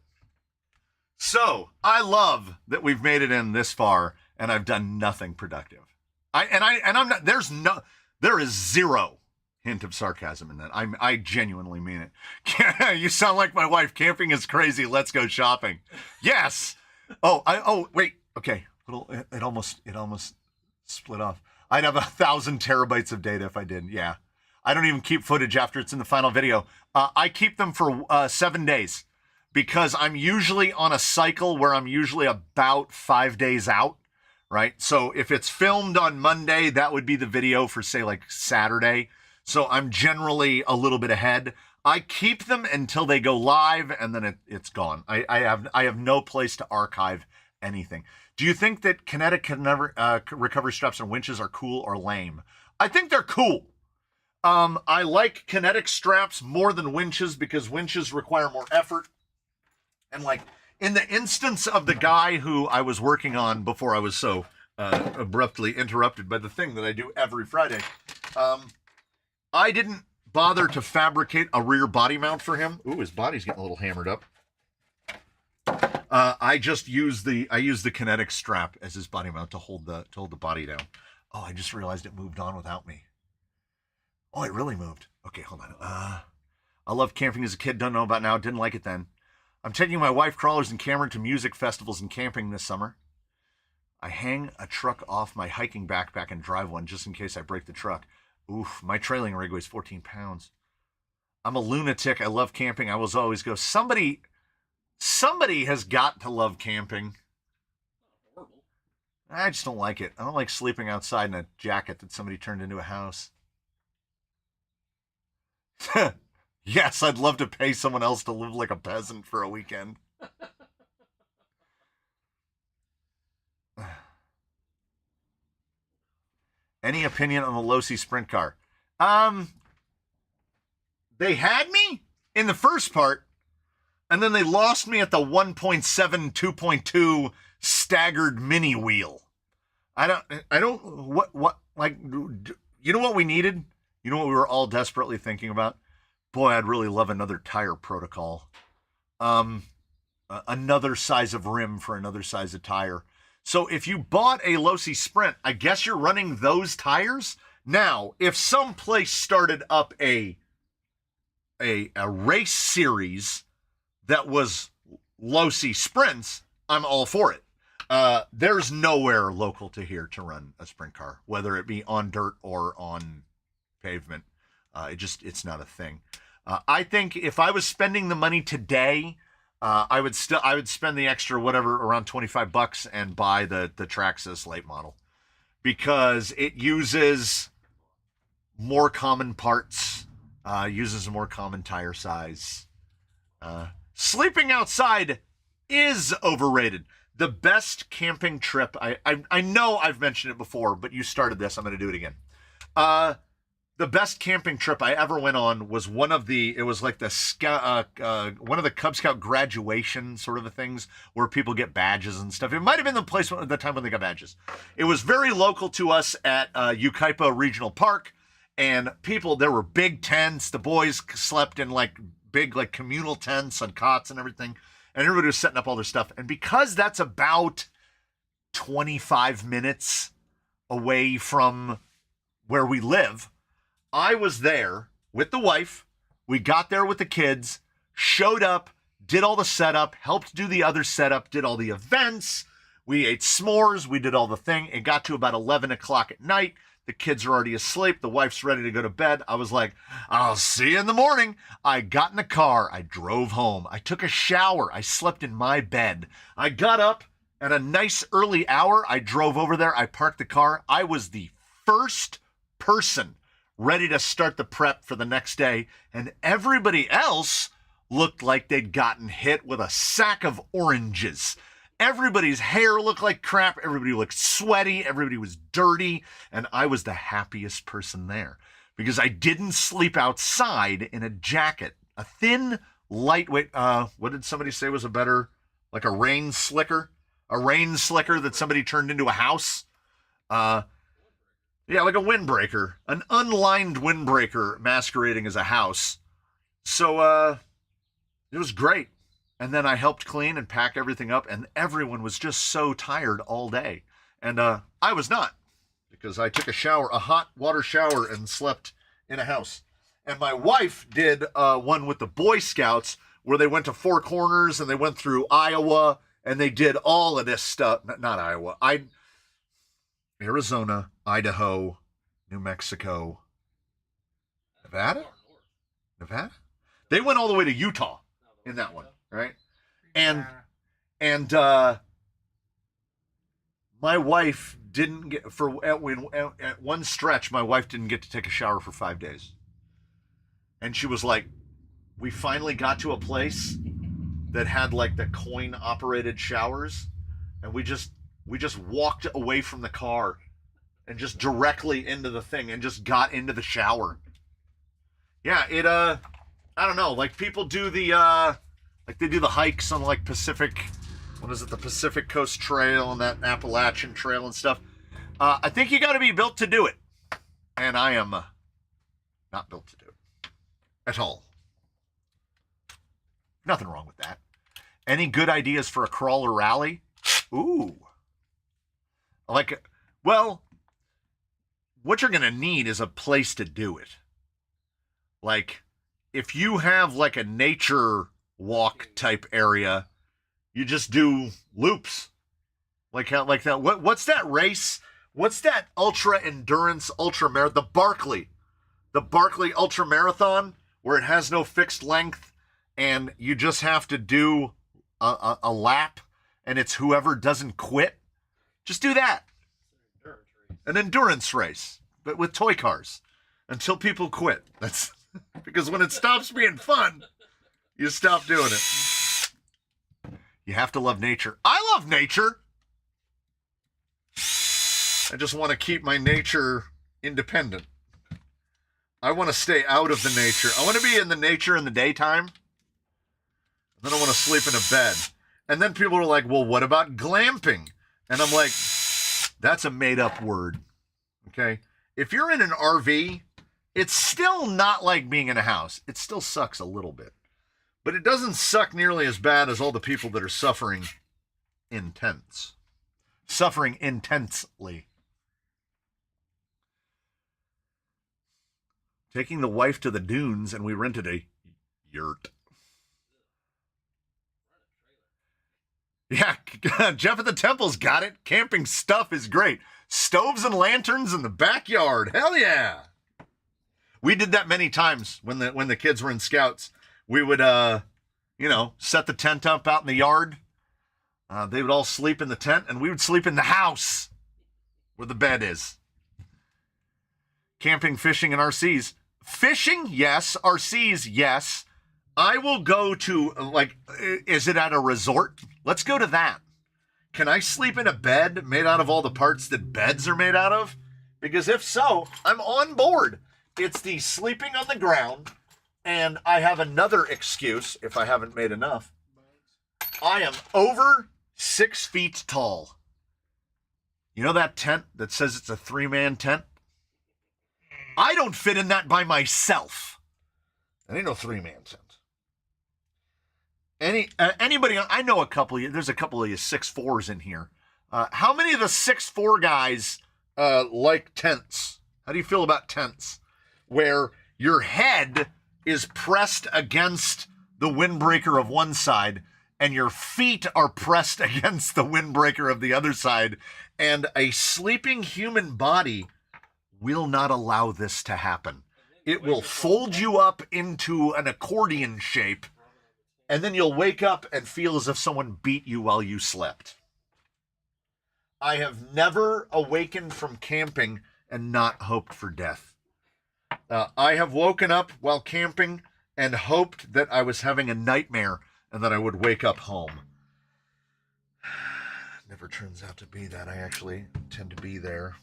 So, I love that we've made it in this far, and I've done nothing productive. I'm not. There is zero hint of sarcasm in that. I genuinely mean it. You sound like my wife. Camping is crazy. Let's go shopping. Yes. Oh wait. Okay. It almost split off. I'd have 1,000 terabytes of data if I did. Yeah. I don't even keep footage after it's in the final video. I keep them for 7 days because I'm usually on a cycle where I'm usually about 5 days out, right? So if it's filmed on Monday, that would be the video for, say, like Saturday. So I'm generally a little bit ahead. I keep them until they go live, and then it's gone. I have no place to archive anything. Do you think that kinetic recovery straps and winches are cool or lame? I think they're cool. I like kinetic straps more than winches because winches require more effort. And like in the instance of the guy who I was working on before I was so abruptly interrupted by the thing that I do every Friday, I didn't bother to fabricate a rear body mount for him. Ooh, his body's getting a little hammered up. I just use the kinetic strap as his body mount to hold the body down. Oh, I just realized it moved on without me. Oh, it really moved. Okay, hold on. I loved camping as a kid. Don't know about now. Didn't like it then. I'm taking my wife, Crawlers, and Cameron to music festivals and camping this summer. I hang a truck off my hiking backpack and drive one just in case I break the truck. Oof, my trailing rig weighs 14 pounds. I'm a lunatic. I love camping. I will always go. Somebody has got to love camping. Horrible. I just don't like it. I don't like sleeping outside in a jacket that somebody turned into a house. Yes, I'd love to pay someone else to live like a peasant for a weekend. Any opinion on the Losi sprint car? They had me in the first part, and then they lost me at the 1.7, 2.2 staggered mini wheel. Like, you know what we needed? You know what we were all desperately thinking about? Boy, I'd really love another tire protocol. Another size of rim for another size of tire. So if you bought a Losi Sprint, I guess you're running those tires. Now, if some place started up a race series that was Losi Sprints, I'm all for it. There's nowhere local to here to run a sprint car, whether it be on dirt or on pavement. It's not a thing. I think if I was spending the money today, I would spend the extra whatever around $25 and buy the Traxxas late model because it uses more common parts, uses a more common tire size. Sleeping outside is overrated. The best camping trip, I know I've mentioned it before, but you started this. I'm going to do it again. The best camping trip I ever went on was one of the Cub Scout graduation sort of things where people get badges and stuff. It might have been the time when they got badges. It was very local to us at Yucaipa Regional Park, and there were big tents. The boys slept in like big like communal tents on cots and everything, and everybody was setting up all their stuff. And because that's about 25 minutes away from where we live, I was there with the wife. We got there with the kids, showed up, did all the setup, helped do the other setup, did all the events. We ate s'mores. We did all the thing. It got to about 11 o'clock at night. The kids are already asleep. The wife's ready to go to bed. I was like, I'll see you in the morning. I got in the car. I drove home. I took a shower. I slept in my bed. I got up at a nice early hour. I drove over there. I parked the car. I was the first person ready to start the prep for the next day, and everybody else looked like they'd gotten hit with a sack of oranges. Everybody's hair looked like crap. Everybody looked sweaty. Everybody was dirty, and I was the happiest person there because I didn't sleep outside in a jacket. A thin, lightweight, what did somebody say was a better, like a rain slicker? A rain slicker that somebody turned into a house? Yeah, like a windbreaker, an unlined windbreaker masquerading as a house. So it was great. And then I helped clean and pack everything up, and everyone was just so tired all day. And I was not, because I took a hot water shower, and slept in a house. And my wife did one with the Boy Scouts where they went to Four Corners and they went through Iowa and they did all of this stuff. Not Iowa. Arizona, Idaho, New Mexico, Nevada? Nevada? They went all the way to Utah in that one, right? And my wife didn't get at one stretch. My wife didn't get to take a shower for 5 days, and she was like, "We finally got to a place that had like the coin operated showers, and we just walked away from the car and just directly into the thing and just got into the shower." Yeah, it I don't know, like people do the like they do the hikes on like Pacific, what is it, the Pacific Coast Trail and that Appalachian Trail and stuff. I think you got to be built to do it, and I am not built to do it at all. Nothing wrong with that. Any good ideas for a crawler rally? Ooh. Like, well, what you're going to need is a place to do it. Like, if you have like a nature walk type area, you just do loops. Like that. What's that race? What's that ultra endurance ultra marathon? The Barkley ultra marathon, where it has no fixed length and you just have to do a lap, and it's whoever doesn't quit. Just do that. An endurance race, but with toy cars, until people quit. That's because when it stops being fun, you stop doing it. You have to love nature. I love nature. I just want to keep my nature independent. I want to stay out of the nature. I want to be in the nature in the daytime. And then I want to sleep in a bed. And then people are like, well, what about glamping? And I'm like, that's a made-up word. Okay? If you're in an RV, it's still not like being in a house. It still sucks a little bit. But it doesn't suck nearly as bad as all the people that are suffering intensely. Taking the wife to the dunes, and we rented a yurt. Yeah, Jeff at the Temple's got it. Camping stuff is great. Stoves and lanterns in the backyard. Hell yeah. We did that many times when the kids were in Scouts. We would, set the tent up out in the yard. They would all sleep in the tent, and we would sleep in the house where the bed is. Camping, fishing, and RCs. Fishing, yes. RCs, yes. I will go to, is it at a resort? Let's go to that. Can I sleep in a bed made out of all the parts that beds are made out of? Because if so, I'm on board. It's the sleeping on the ground, and I have another excuse if I haven't made enough. I am over 6 feet tall. You know that tent that says it's a 3-man tent? I don't fit in that by myself. That ain't no 3-man tent. Anybody? I know a couple of you. There's a couple of you 6'4s in here. How many of the 6'4 guys like tents? How do you feel about tents, where your head is pressed against the windbreaker of one side, and your feet are pressed against the windbreaker of the other side, and a sleeping human body will not allow this to happen. It will fold you up into an accordion shape, and then you'll wake up and feel as if someone beat you while you slept. I have never awakened from camping and not hoped for death. I have woken up while camping and hoped that I was having a nightmare and that I would wake up home. Never turns out to be that. I actually tend to be there.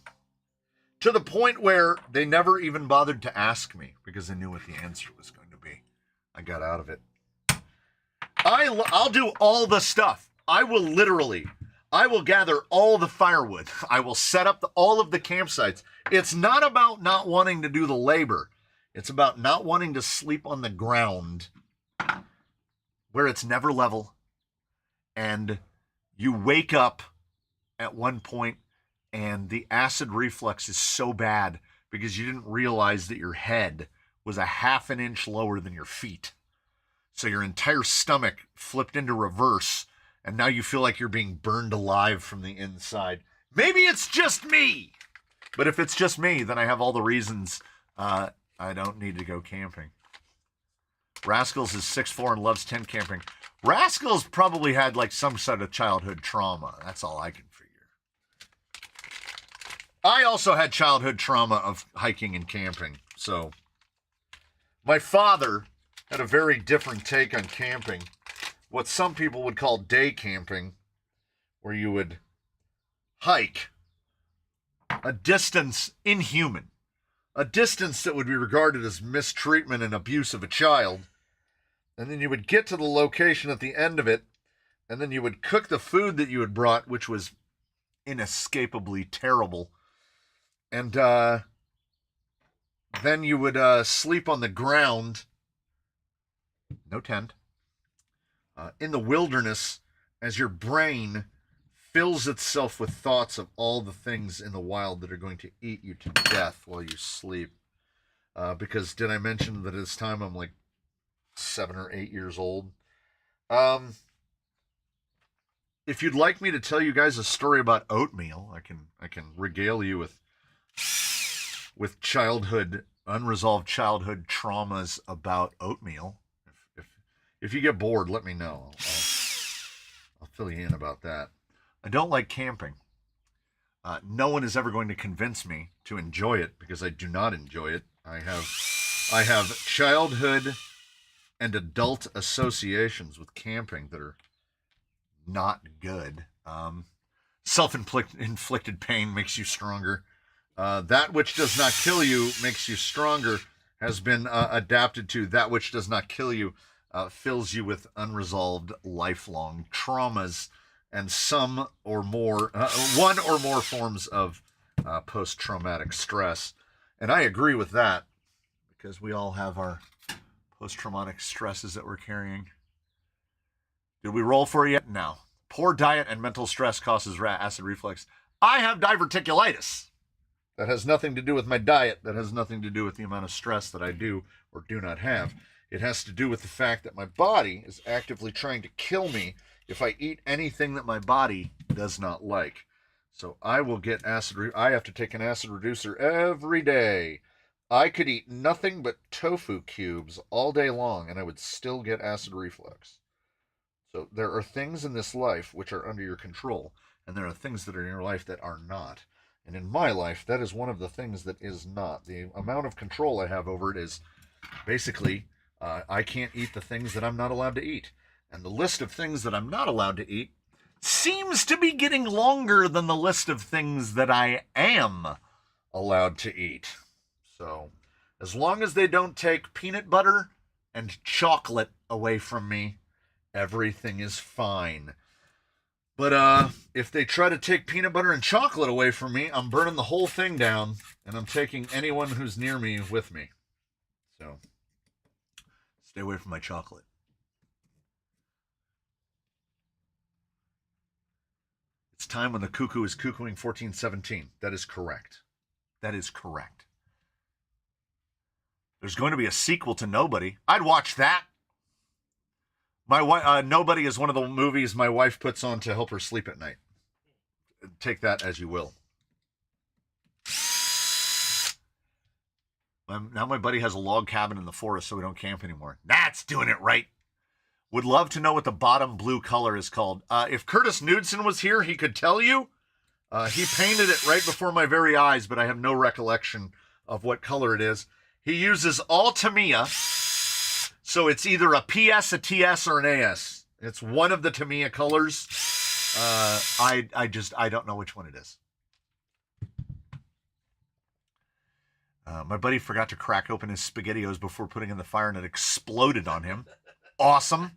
To the point where they never even bothered to ask me because they knew what the answer was going to be. I got out of it. I'll do all the stuff. I will gather all the firewood. I will set up all of the campsites. It's not about not wanting to do the labor. It's about not wanting to sleep on the ground where it's never level. And you wake up at one point and the acid reflux is so bad because you didn't realize that your head was a half an inch lower than your feet. So your entire stomach flipped into reverse, and now you feel like you're being burned alive from the inside. Maybe it's just me, but if it's just me, then I have all the reasons I don't need to go camping. Rascals is 6'4" and loves tent camping. Rascals probably had like some sort of childhood trauma. That's all I can figure. I also had childhood trauma of hiking and camping. So my father had a very different take on camping. What some people would call day camping, where you would hike a distance inhuman, a distance that would be regarded as mistreatment and abuse of a child. And then you would get to the location at the end of it, and then you would cook the food that you had brought, which was inescapably terrible. And then you would sleep on the ground, no tent, in the wilderness as your brain fills itself with thoughts of all the things in the wild that are going to eat you to death while you sleep. Because did I mention that at this time I'm like 7 or 8 years old? If you'd like me to tell you guys a story about oatmeal, I can regale you with unresolved childhood traumas about oatmeal. If you get bored, let me know. I'll fill you in about that. I don't like camping. No one is ever going to convince me to enjoy it because I do not enjoy it. I have childhood and adult associations with camping that are not good. Self-inflicted pain makes you stronger. That which does not kill you makes you stronger has been adapted to that which does not kill you fills you with unresolved lifelong traumas and one or more forms of post-traumatic stress. And I agree with that because we all have our post-traumatic stresses that we're carrying. Did we roll for it yet? No. Poor diet and mental stress causes acid reflux. I have diverticulitis. That has nothing to do with my diet. That has nothing to do with the amount of stress that I do or do not have. It has to do with the fact that my body is actively trying to kill me if I eat anything that my body does not like. So I will get I have to take an acid reducer every day. I could eat nothing but tofu cubes all day long and I would still get acid reflux. So there are things in this life which are under your control, and there are things that are in your life that are not. And in my life, that is one of the things that is not. The amount of control I have over it is basically I can't eat the things that I'm not allowed to eat. And the list of things that I'm not allowed to eat seems to be getting longer than the list of things that I am allowed to eat. So as long as they don't take peanut butter and chocolate away from me, everything is fine. But if they try to take peanut butter and chocolate away from me, I'm burning the whole thing down, and I'm taking anyone who's near me with me. So stay away from my chocolate. It's time when the cuckoo is cuckooing 1417. That is correct. That is correct. There's going to be a sequel to Nobody. I'd watch that. My wife, Nobody is one of the movies my wife puts on to help her sleep at night. Take that as you will. Now my buddy has a log cabin in the forest, so we don't camp anymore. That's doing it right. Would love to know what the bottom blue color is called. If Curtis Knudsen was here, he could tell you. He painted it right before my very eyes, but I have no recollection of what color it is. He uses all Tamiya, so it's either a PS, a TS, or an AS. It's one of the Tamiya colors. I don't know which one it is. My buddy forgot to crack open his SpaghettiOs before putting in the fire, and it exploded on him. Awesome.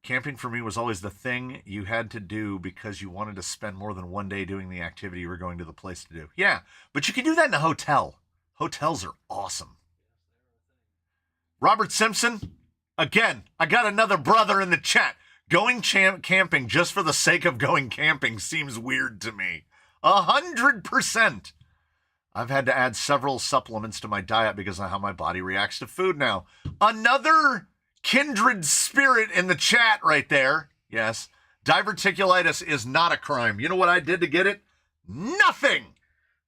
Camping for me was always the thing you had to do because you wanted to spend more than one day doing the activity you were going to the place to do. Yeah, but you can do that in a hotel. Hotels are awesome. Robert Simpson, again, I got another brother in the chat. Going camping just for the sake of going camping seems weird to me. 100%. I've had to add several supplements to my diet because of how my body reacts to food now. Another kindred spirit in the chat right there. Yes. Diverticulitis is not a crime. You know what I did to get it? Nothing.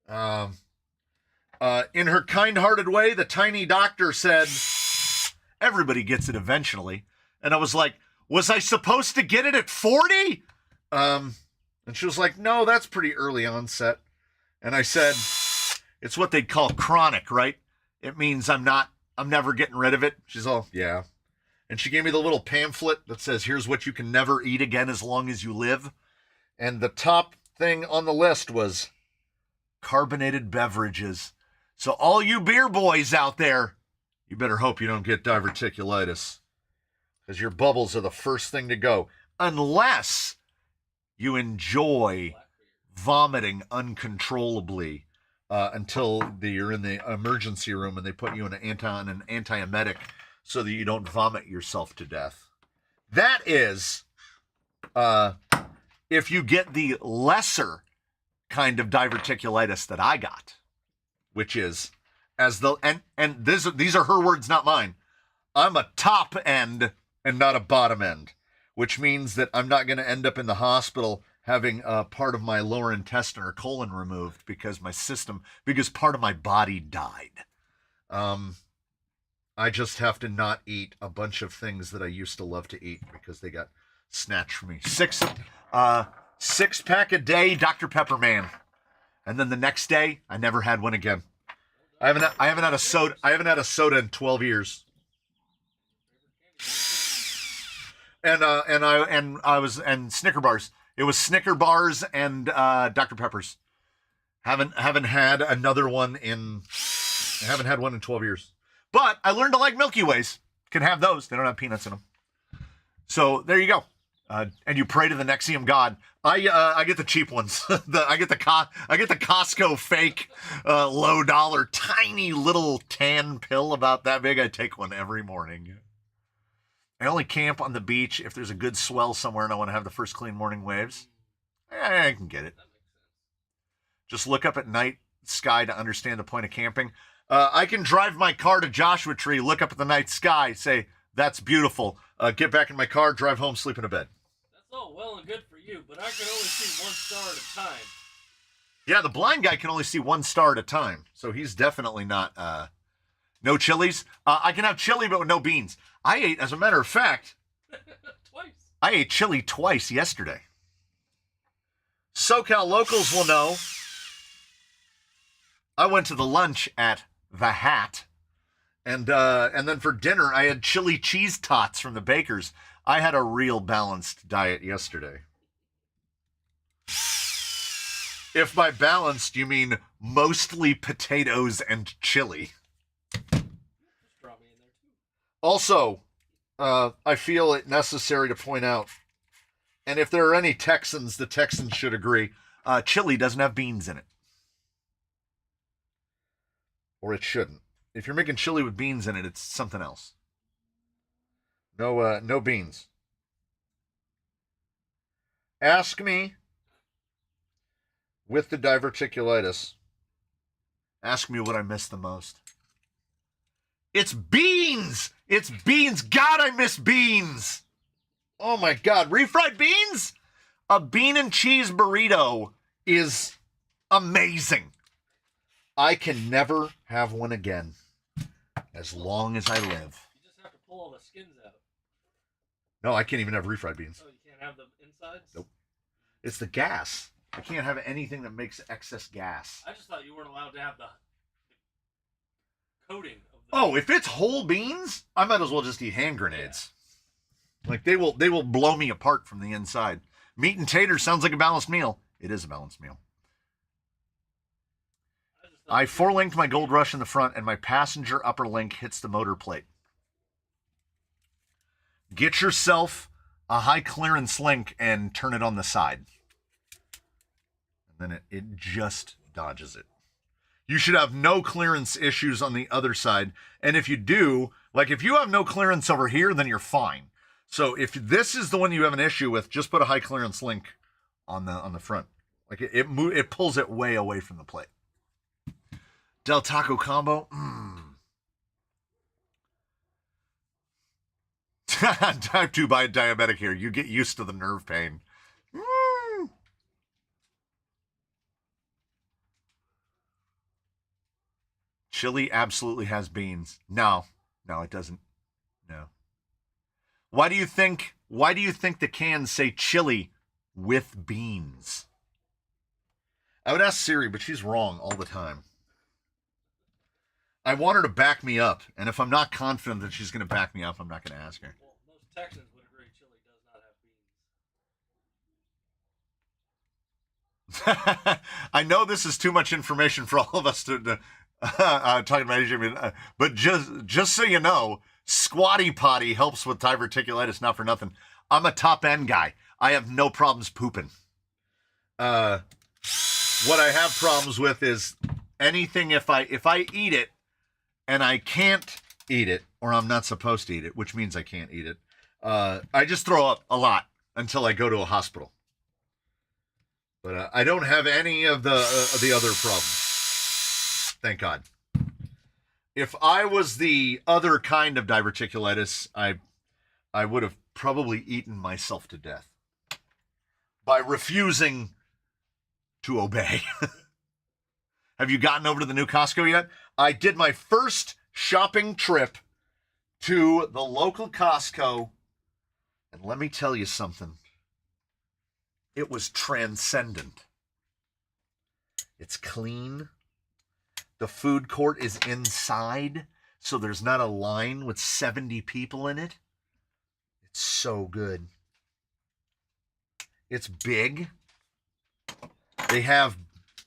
In her kind-hearted way, the tiny doctor said, everybody gets it eventually. And I was like, was I supposed to get it at 40? And she was like, no, that's pretty early onset. And I said, it's what they'd call chronic, right? It means I'm never getting rid of it. She's all, yeah. And she gave me the little pamphlet that says, here's what you can never eat again as long as you live. And the top thing on the list was carbonated beverages. So all you beer boys out there, you better hope you don't get diverticulitis, because your bubbles are the first thing to go. Unless you enjoy vomiting uncontrollably until you're in the emergency room and they put you in an antiemetic so that you don't vomit yourself to death. That is, if you get the lesser kind of diverticulitis that I got, which is these are her words, not mine. I'm a top end and not a bottom end, which means that I'm not going to end up in the hospital having part of my lower intestine or colon removed because part of my body died. I just have to not eat a bunch of things that I used to love to eat because they got snatched from me. Six pack a day, Dr. Pepper man. And then the next day, I never had one again. I haven't had a soda. I haven't had a soda in 12 years. And Snicker bars. It was Snicker bars and Dr. Peppers. Haven't had another one in. I haven't had one in 12 years. But I learned to like Milky Ways. Can have those. They don't have peanuts in them. So there you go. And you pray to the Nexium God. I get the cheap ones. I get the Costco fake low dollar tiny little tan pill about that big. I take one every morning. I only camp on the beach if there's a good swell somewhere and I want to have the first clean morning waves. I can get it. Just look up at night sky to understand the point of camping. I can drive my car to Joshua Tree, look up at the night sky, say, that's beautiful. Get back in my car, drive home, sleep in a bed. That's all well and good for you, but I can only see one star at a time. Yeah, the blind guy can only see one star at a time, so he's definitely not. No chilies. I can have chili, but with no beans. I ate, as a matter of fact, Twice. I ate chili twice yesterday. SoCal locals will know. I went to the lunch at The Hat, and then for dinner I had chili cheese tots from the bakers. I had a real balanced diet yesterday. If by balanced you mean mostly potatoes and chili. Just drop me in there too. Also, I feel it necessary to point out, and if there are any Texans, the Texans should agree, chili doesn't have beans in it. Or it shouldn't. If you're making chili with beans in it, it's something else. No beans. Ask me, with the diverticulitis, ask me what I miss the most. It's beans! It's beans! God, I miss beans! Oh my God, refried beans? A bean and cheese burrito is amazing. I can never have one again as long as I live. You just have to pull all the skins out. No, I can't even have refried beans. Oh, you can't have the insides? Nope. It's the gas. I can't have anything that makes excess gas. I just thought you weren't allowed to have the coating of the... Oh, if it's whole beans, I might as well just eat hand grenades. Yeah. Like they will blow me apart from the inside. Meat and taters sounds like a balanced meal. It is a balanced meal. I four-linked my Gold Rush in the front, and my passenger upper link hits the motor plate. Get yourself a high clearance link and turn it on the side. And then it just dodges it. You should have no clearance issues on the other side. And if you do, like if you have no clearance over here, then you're fine. So if this is the one you have an issue with, just put a high clearance link on the front. Like it pulls it way away from the plate. Del Taco combo. Type 2 diabetic here. You get used to the nerve pain. Chili absolutely has beans. No, it doesn't. No. Why do you think the cans say chili with beans? I would ask Siri, but she's wrong all the time. I want her to back me up, and if I'm not confident that she's going to back me up, I'm not going to ask her. Well, most Texans would agree chili does not have beans. I know this is too much information for all of us to talking about Asian, but just so you know, Squatty Potty helps with diverticulitis, not for nothing. I'm a top end guy. I have no problems pooping. What I have problems with is anything if I eat it and I can't eat it, or I'm not supposed to eat it, which means I can't eat it. I just throw up a lot until I go to a hospital. But I don't have any of the other problems. Thank God. If I was the other kind of diverticulitis, I would have probably eaten myself to death by refusing to obey. Have you gotten over to the new Costco yet? I did my first shopping trip to the local Costco, and let me tell you something. It was transcendent. It's clean. The food court is inside, so there's not a line with 70 people in it. It's so good. It's big. They have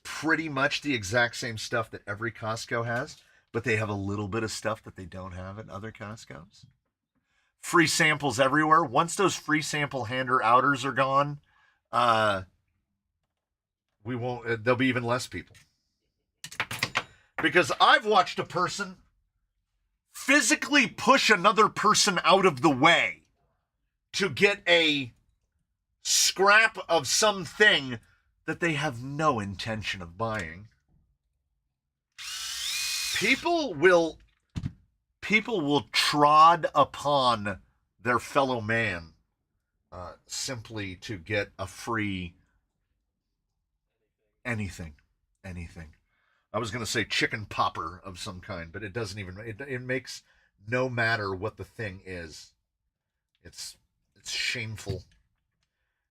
pretty much the exact same stuff that every Costco has, but they have a little bit of stuff that they don't have at other Costco's. Free samples everywhere. Once those free sample hander outers are gone, there'll be even less people. Because I've watched a person physically push another person out of the way to get a scrap of something that they have no intention of buying. People will trod upon their fellow man simply to get a free anything. I was going to say chicken popper of some kind, but it doesn't even, it makes no matter what the thing is. It's shameful.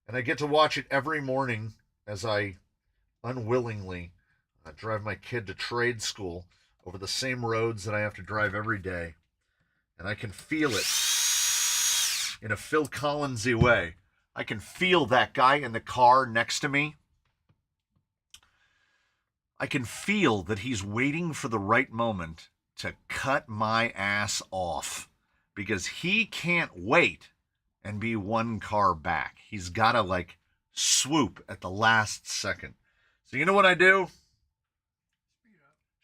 And I get to watch it every morning as I unwillingly drive my kid to trade school over the same roads that I have to drive every day. And I can feel it in a Phil Collinsy way. I can feel that guy in the car next to me. I can feel that he's waiting for the right moment to cut my ass off because he can't wait and be one car back. He's got to swoop at the last second. So you know what I do?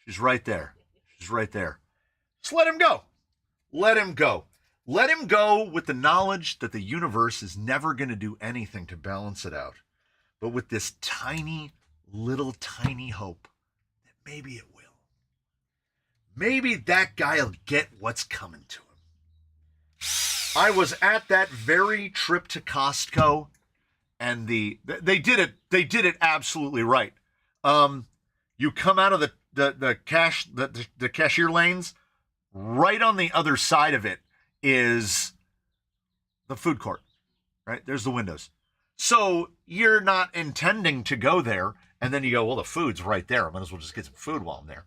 She's right there. Just let him go. Let him go with the knowledge that the universe is never going to do anything to balance it out. But with this tiny hope that maybe it will. Maybe that guy'll get what's coming to him. I was at that very trip to Costco, and they did it absolutely right. You come out of the cashier lanes, right on the other side of it is the food court. Right? There's the windows. So you're not intending to go there, and then you go, well, the food's right there. I might as well just get some food while I'm there.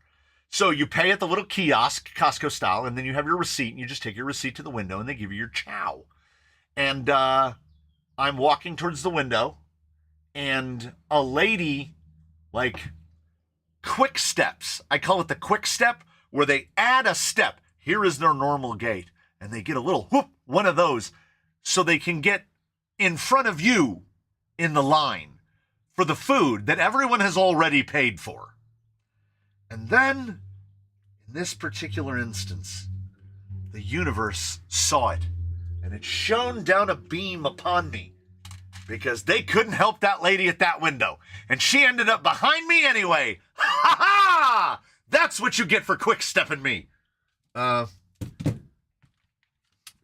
So you pay at the little kiosk, Costco style, and then you have your receipt, and you just take your receipt to the window, and they give you your chow. And I'm walking towards the window, and a lady, quick steps. I call it the quick step, where they add a step. Here is their normal gate, and they get a little whoop, one of those, so they can get in front of you in the line for the food that everyone has already paid for. And then, in this particular instance, the universe saw it and it shone down a beam upon me because they couldn't help that lady at that window. And she ended up behind me anyway. Ha ha! That's what you get for quick stepping me.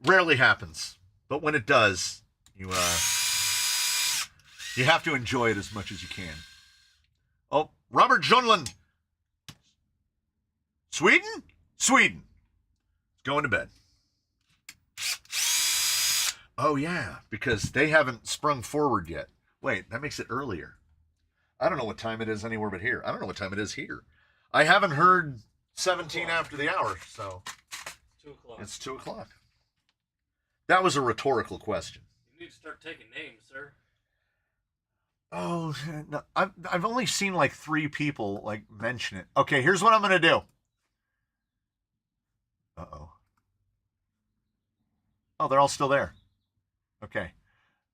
Rarely happens. But when it does, you have to enjoy it as much as you can. Oh, Robert Junland. Sweden? Sweden. Going to bed. Oh, yeah, because they haven't sprung forward yet. Wait, that makes it earlier. I don't know what time it is anywhere but here. I don't know what time it is here. I haven't heard 17 after the hour, so 2 o'clock. It's 2 o'clock. That was a rhetorical question. You need to start taking names, sir. Oh, no, I've only seen like 3 people like mention it. Okay, here's what I'm going to do. Uh-oh. Oh, they're all still there. Okay.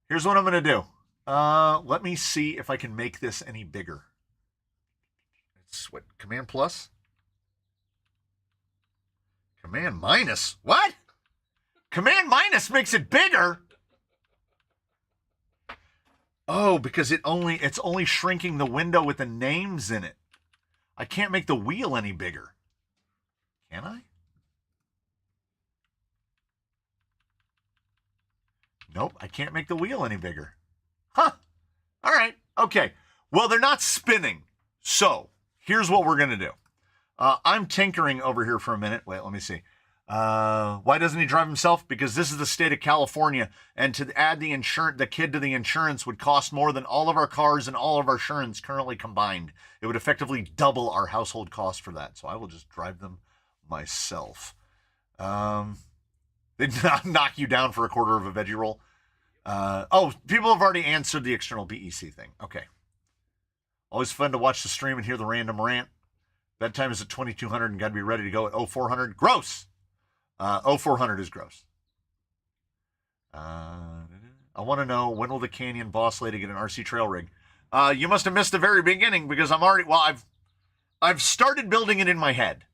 Here's what I'm going to do. Let me see if I can make this any bigger. It's what? Command plus? Command minus? What? Command minus makes it bigger? Oh, because it's only shrinking the window with the names in it. I can't make the wheel any bigger. Can I? Nope, I can't make the wheel any bigger. Huh. All right. Okay. Well, they're not spinning. So here's what we're going to do. I'm tinkering over here for a minute. Wait, let me see. Why doesn't he drive himself? Because this is the state of California, and to add the kid to the insurance would cost more than all of our cars and all of our insurance currently combined. It would effectively double our household cost for that. So I will just drive them myself. They'd knock you down for a quarter of a veggie roll. People have already answered the external BEC thing. Okay. Always fun to watch the stream and hear the random rant. Bedtime is at 2200 and got to be ready to go at 0400. Gross. 0400 is gross. I want to know, when will the Canyon boss lady get an RC trail rig? You must have missed the very beginning because I've started building it in my head.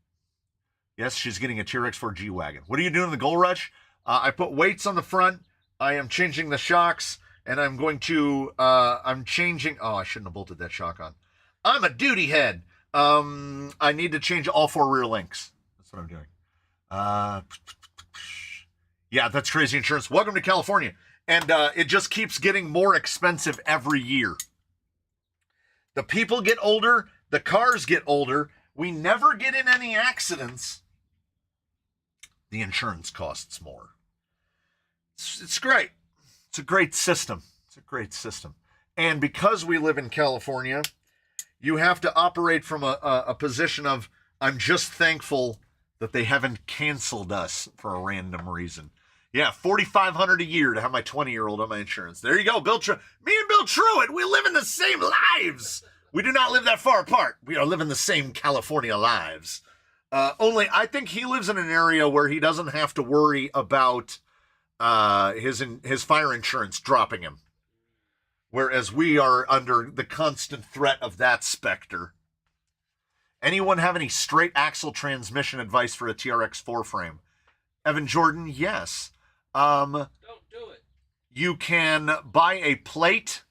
Yes, she's getting a TRX4 G-Wagon. What are you doing in the Gold Rush? I put weights on the front. I am changing the shocks, and I'm going to, I'm changing, I shouldn't have bolted that shock on. I'm a duty head. I need to change all 4 rear links. That's what I'm doing. Yeah, that's crazy insurance. Welcome to California. And it just keeps getting more expensive every year. The people get older. The cars get older. We never get in any accidents. The insurance costs more. It's great. It's a great system. It's a great system. And because we live in California, you have to operate from a position of, I'm just thankful that they haven't canceled us for a random reason. Yeah, $4,500 a year to have my 20-year-old on my insurance. There you go, Bill. Me and Bill Truitt, we live in the same lives. We do not live that far apart. We are living the same California lives. Only I think he lives in an area where he doesn't have to worry about his fire insurance dropping him. Whereas we are under the constant threat of that specter. Anyone have any straight axle transmission advice for a TRX4 frame? Evan Jordan, yes. Don't do it. You can buy a plate.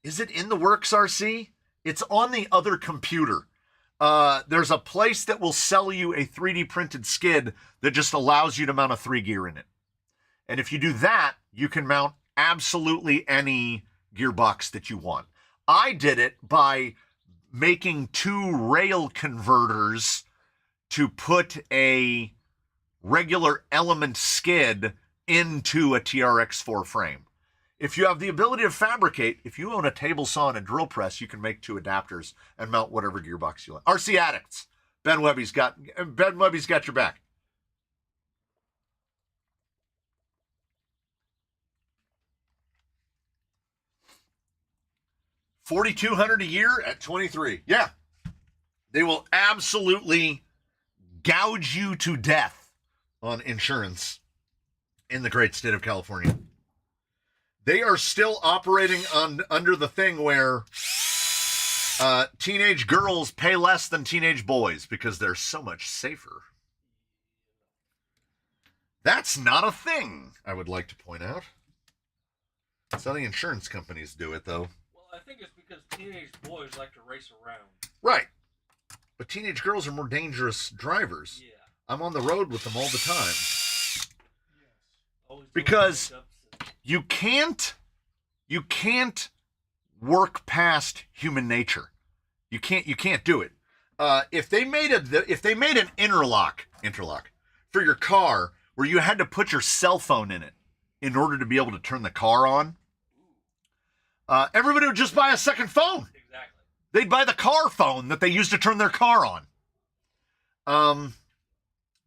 Is it in the works, RC? It's on the other computer. There's a place that will sell you a 3D printed skid that just allows you to mount a 3-gear in it. And if you do that, you can mount absolutely any gearbox that you want. I did it by making 2 rail converters to put a regular element skid into a TRX4 frame. If you have the ability to fabricate, if you own a table saw and a drill press, you can make 2 adapters and mount whatever gearbox you want. RC Addicts. Ben Webby's got your back. $4,200 a year at 23. Yeah. They will absolutely gouge you to death on insurance in the great state of California. They are still operating under the thing where teenage girls pay less than teenage boys because they're so much safer. That's not a thing, I would like to point out. That's how the insurance companies do it, though. Well, I think it's because teenage boys like to race around. Right. But teenage girls are more dangerous drivers. Yeah. I'm on the road with them all the time. Yes. Always doing Because makeups and- you can't work past human nature. You can't do it. If they made an interlock for your car where you had to put your cell phone in it in order to be able to turn the car on, everybody would just buy a second phone. Exactly. They'd buy the car phone that they use to turn their car on.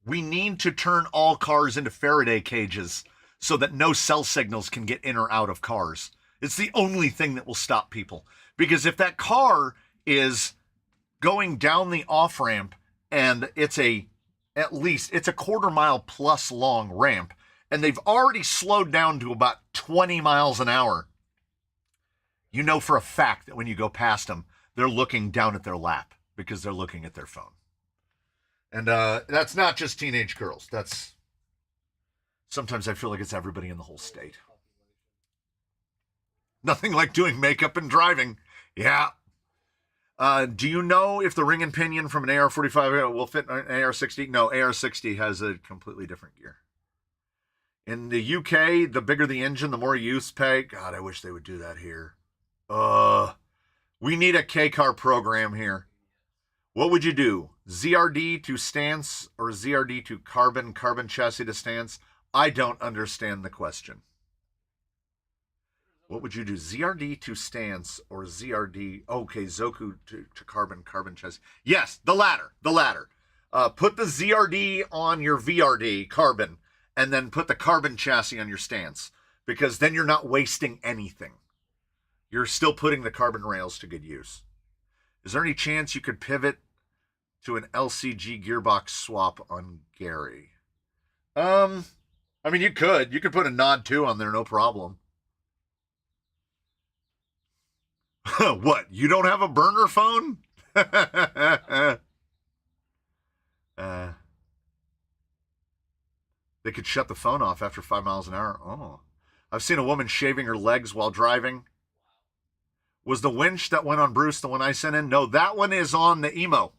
We need to turn all cars into Faraday cages so that no cell signals can get in or out of cars. It's the only thing that will stop people. Because if that car is going down the off-ramp and it's a quarter mile plus long ramp, and they've already slowed down to about 20 miles an hour, you know for a fact that when you go past them, they're looking down at their lap because they're looking at their phone. And that's not just teenage girls. Sometimes I feel like it's everybody in the whole state. Nothing like doing makeup and driving. Yeah. Do you know if the ring and pinion from an AR-45 will fit an AR-60? No, AR-60 has a completely different gear. In the UK, the bigger the engine, the more use pay. God, I wish they would do that here. We need a K-car program here. What would you do? ZRD to stance or ZRD to carbon chassis to stance? I don't understand the question. What would you do? ZRD to stance or ZRD? Okay, Zoku to carbon chassis. Yes, the latter. Put the ZRD on your VRD, carbon, and then put the carbon chassis on your stance, because then you're not wasting anything. You're still putting the carbon rails to good use. Is there any chance you could pivot to an LCG gearbox swap on Gary? I mean, you could. You could put a Nod 2 on there, no problem. What? You don't have a burner phone? They could shut the phone off after 5 miles an hour. Oh. I've seen a woman shaving her legs while driving. Was the winch that went on Bruce the one I sent in? No, that one is on the emo.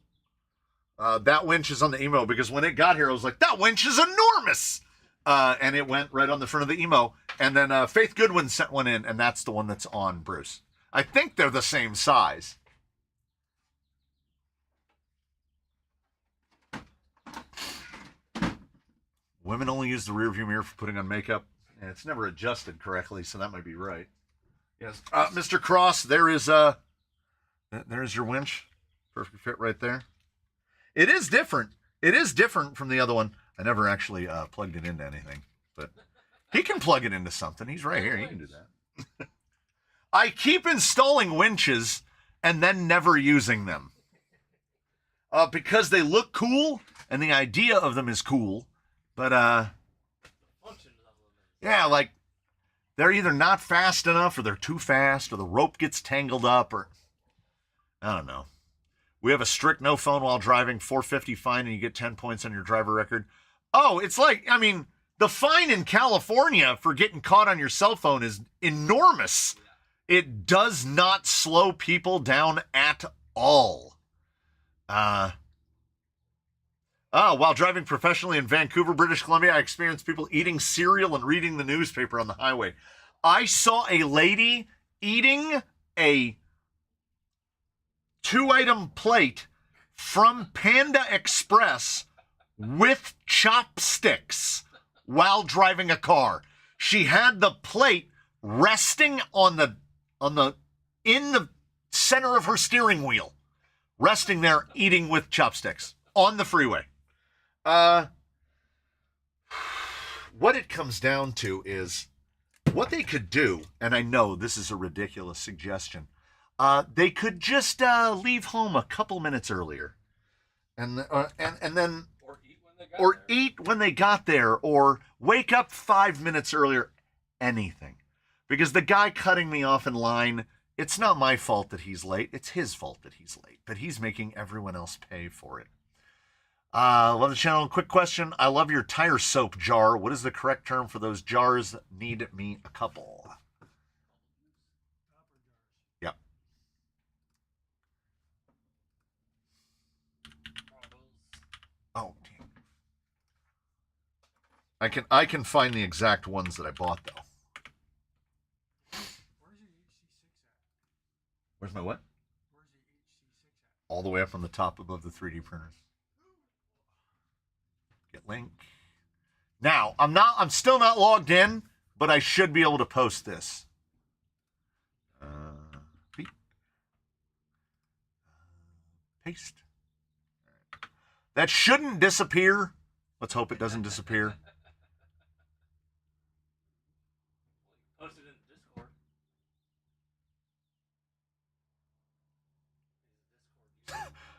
That winch is on the emo because when it got here, I was like, that winch is enormous. And it went right on the front of the emo. And then Faith Goodwin sent one in, and that's the one that's on Bruce. I think they're the same size. Women only use the rearview mirror for putting on makeup. And it's never adjusted correctly, so that might be right. Yes. Mr. Cross, there's your winch. Perfect fit right there. It is different. It is different from the other one. I never actually plugged it into anything, but he can plug it into something. He's right here. He can do that. I keep installing winches and then never using them. Because they look cool and the idea of them is cool, but yeah, like they're either not fast enough or they're too fast or the rope gets tangled up or I don't know. We have a strict no phone while driving, 450 fine, and you get 10 points on your driver record. Oh, it's like, I mean, the fine in California for getting caught on your cell phone is enormous. It does not slow people down at all. While driving professionally in Vancouver, British Columbia, I experienced people eating cereal and reading the newspaper on the highway. I saw a lady eating a 2-item plate from Panda Express with chopsticks while driving a car. She had the plate resting in the center of her steering wheel, resting there, eating with chopsticks on the freeway. What it comes down to is what they could do, and I know this is a ridiculous suggestion. They could just leave home a couple minutes earlier, and then eat when they got there, or wake up 5 minutes earlier. Anything, because the guy cutting me off in line, it's not my fault that he's late. It's his fault that he's late, but he's making everyone else pay for it. Love the channel. Quick question. I love your tire soap jar. What is the correct term for those jars? Need me a couple. Yep. Oh, damn. I can find the exact ones that I bought though. Where's your HC6 at? Where's my what? Where's the HC6 at? All the way up on the top above the 3D printers. Get link. Now, I'm still not logged in, but I should be able to post this. Paste. That shouldn't disappear. Let's hope it doesn't disappear. Post it in Discord.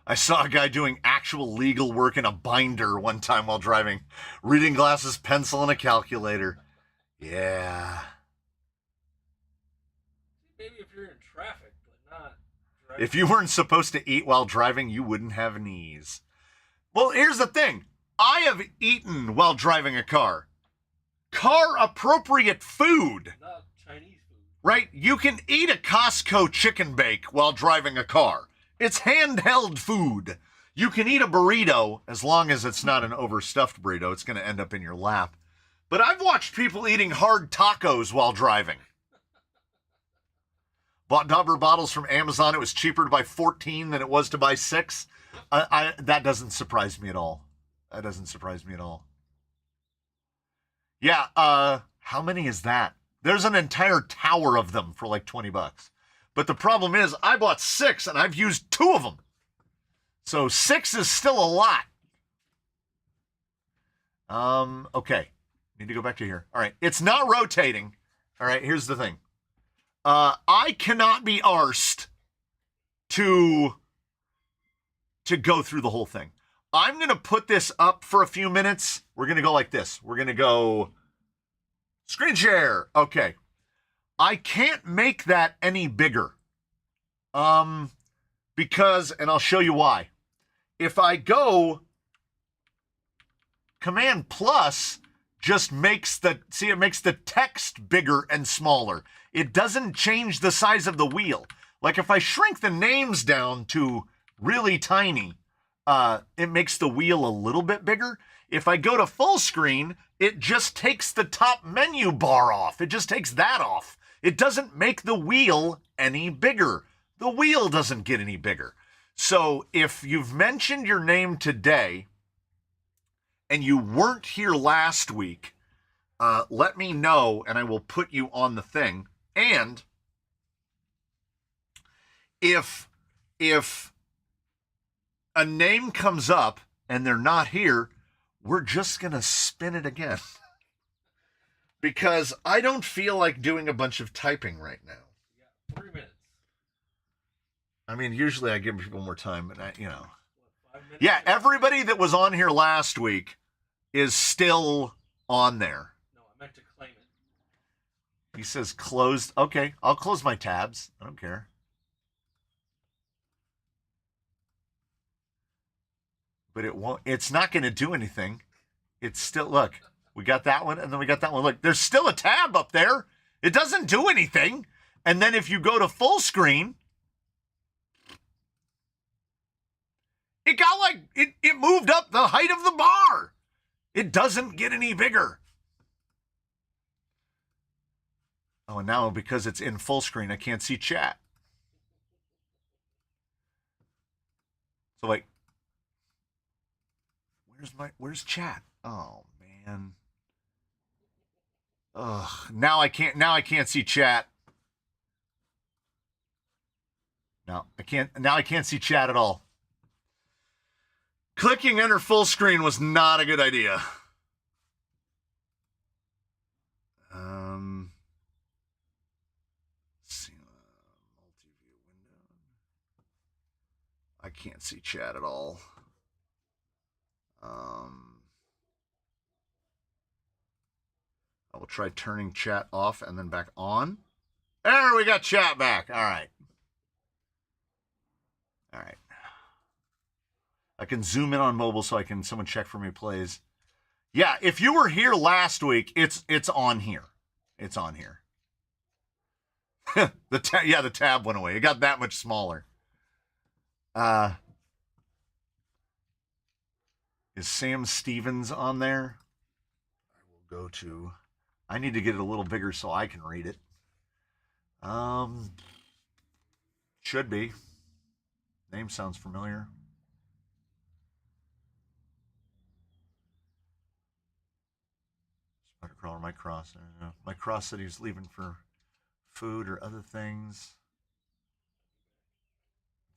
I saw a guy doing actual legal work in a binder one time while driving. Reading glasses, pencil, and a calculator. Yeah. Maybe if you're in traffic, but not driving. If you weren't supposed to eat while driving, you wouldn't have knees. Well, here's the thing. I have eaten while driving a car. Car-appropriate food. Not Chinese food. Right? You can eat a Costco chicken bake while driving a car. It's handheld food. You can eat a burrito as long as it's not an overstuffed burrito. It's going to end up in your lap. But I've watched people eating hard tacos while driving. Bought Dobber bottles from Amazon. It was cheaper to buy 14 than it was to buy 6. That doesn't surprise me at all. That doesn't surprise me at all. Yeah, how many is that? There's an entire tower of them for like $20. But the problem is I bought 6 and I've used 2 of them. So 6 is still a lot. Okay. Need to go back to here. All right. It's not rotating. All right. Here's the thing. I cannot be arsed to go through the whole thing. I'm going to put this up for a few minutes. We're going to go like this. We're going to go screen share. Okay. I can't make that any bigger. Because, and I'll show you why. If I go Command plus, just makes it makes the text bigger and smaller. It doesn't change the size of the wheel. Like if I shrink the names down to really tiny, it makes the wheel a little bit bigger. If I go to full screen, it just takes the top menu bar off. It just takes that off. It doesn't make the wheel any bigger. The wheel doesn't get any bigger. So if you've mentioned your name today and you weren't here last week, let me know and I will put you on the thing. And if a name comes up and they're not here, we're just going to spin it again. Because I don't feel like doing a bunch of typing right now. Yeah, 3 minutes. I mean, usually I give people more time, but What, 5 minutes? Yeah, everybody that was on here last week is still on there. No, I meant to claim it. He says closed. Okay, I'll close my tabs. I don't care. But it's not going to do anything. It's still, look, we got that one and then we got that one. Look, there's still a tab up there. It doesn't do anything. And then if you go to full screen, it got like, it moved up the height of the bar. It doesn't get any bigger. Oh, and now because it's in full screen, I can't see chat. So like, where's chat? Oh man. Ugh. Now I can't see chat. No, I can't see chat at all. Clicking enter full screen was not a good idea. See, multi-view window. I can't see chat at all. I will try turning chat off and then back on. There, we got chat back. All right. All right. I can zoom in on mobile so someone check for me, plays. Yeah, if you were here last week, it's on here. It's on here. The tab went away. It got that much smaller. Is Sam Stevens on there? I will go to. I need to get it a little bigger so I can read it. Should be. Name sounds familiar. Spider crawler, Mike Cross. Mike Cross said he was leaving for food or other things.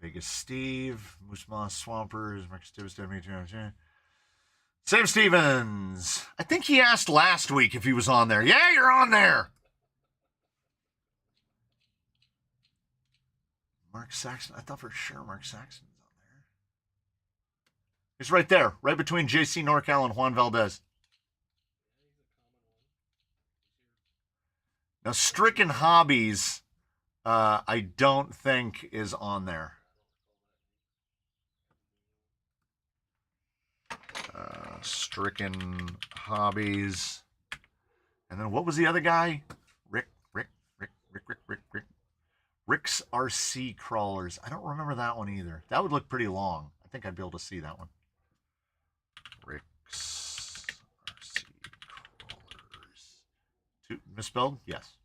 Vegas Steve, Moose Moss Swampers, Mark Stevens, Sam Stevens. I think he asked last week if he was on there. Yeah, you're on there. Mark Saxon. I thought for sure Mark Saxon was on there. He's right there, right between JC Norcal and Juan Valdez. Now, Stricken Hobbies, I don't think is on there. Stricken Hobbies. And then what was the other guy? Rick's RC Crawlers. I don't remember that one either. That would look pretty long. I think I'd be able to see that one. Rick's RC Crawlers. Misspelled? Yes.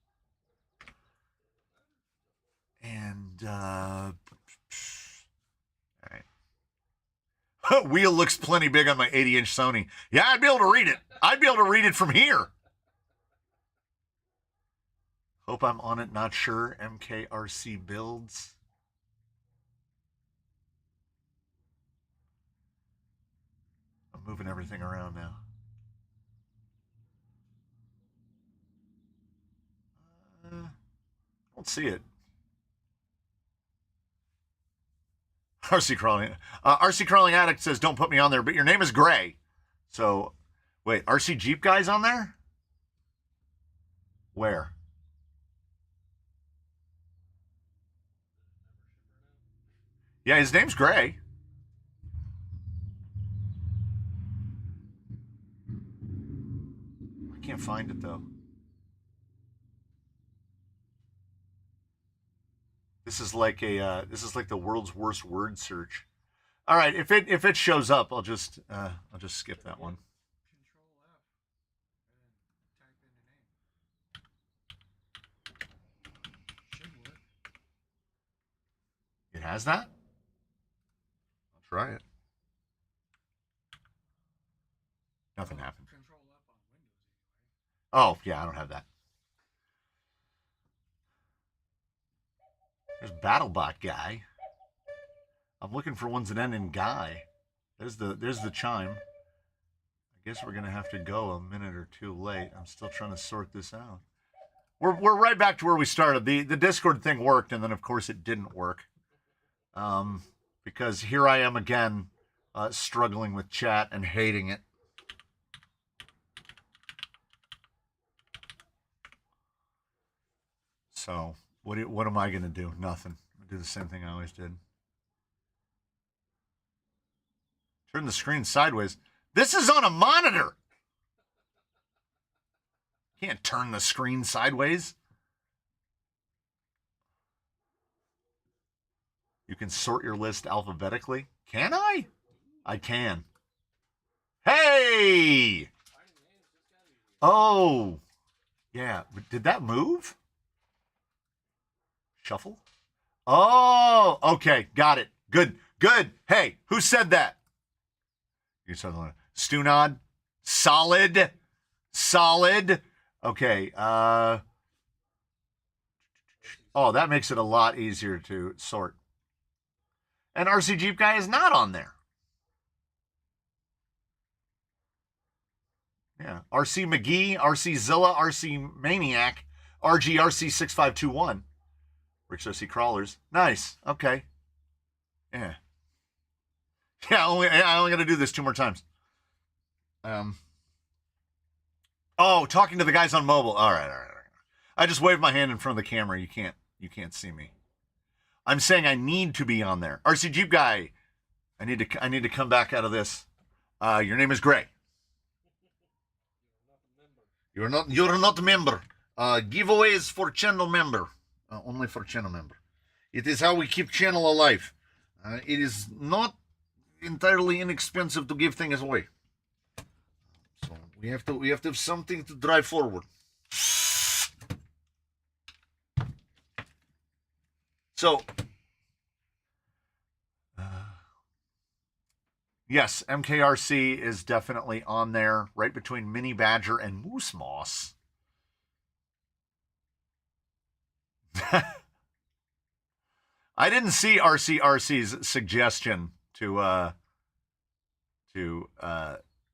And, all right. Wheel looks plenty big on my 80-inch Sony. Yeah, I'd be able to read it. I'd be able to read it from here. Hope I'm on it, not sure. MKRC Builds. I'm moving everything around now. I don't see it. RC Crawling Addict says, don't put me on there, but your name is Gray. So, wait, RC Jeep guy's on there? Where? Yeah, his name's Gray. I can't find it, though. This is like the world's worst word search. All right, if it shows up, I'll just skip that one. Control F and type in the name. Should work. It has that? I'll try it. Nothing happened. Control F on Windows anyway. Oh, yeah, I don't have that. There's BattleBot guy. I'm looking for ones that end in guy. There's the chime. I guess we're gonna have to go a minute or two late. I'm still trying to sort this out. We're right back to where we started. The Discord thing worked, and then of course it didn't work. Because here I am again, struggling with chat and hating it. So what am I gonna do? Nothing. I'll do the same thing I always did. Turn the screen sideways. This is on a monitor. Can't turn the screen sideways. You can sort your list alphabetically. Can I? I can. Hey! Oh. Yeah. Did that move? Shuffle? Oh, okay. Got it. Good. Good. Hey, who said that? You said Stunod. Solid. Solid. Okay. Oh, that makes it a lot easier to sort. And RC Jeep guy is not on there. Yeah. RC McGee, RC Zilla, RC Maniac, RC 6521. Rick's RC Crawlers. Nice. Okay. Yeah. Yeah, I only got to do this 2 more times. Oh, talking to the guys on mobile. All right. I just waved my hand in front of the camera. You can't see me. I'm saying I need to be on there. RC Jeep guy, I need to come back out of this. Your name is Gray. You're not a member. Giveaways for channel member. Only for channel member. It is how we keep channel alive. It is not entirely inexpensive to give things away. So we have to have something to drive forward. So yes, MKRC is definitely on there, right between Mini Badger and Moose Moss. I didn't see RCRC's suggestion to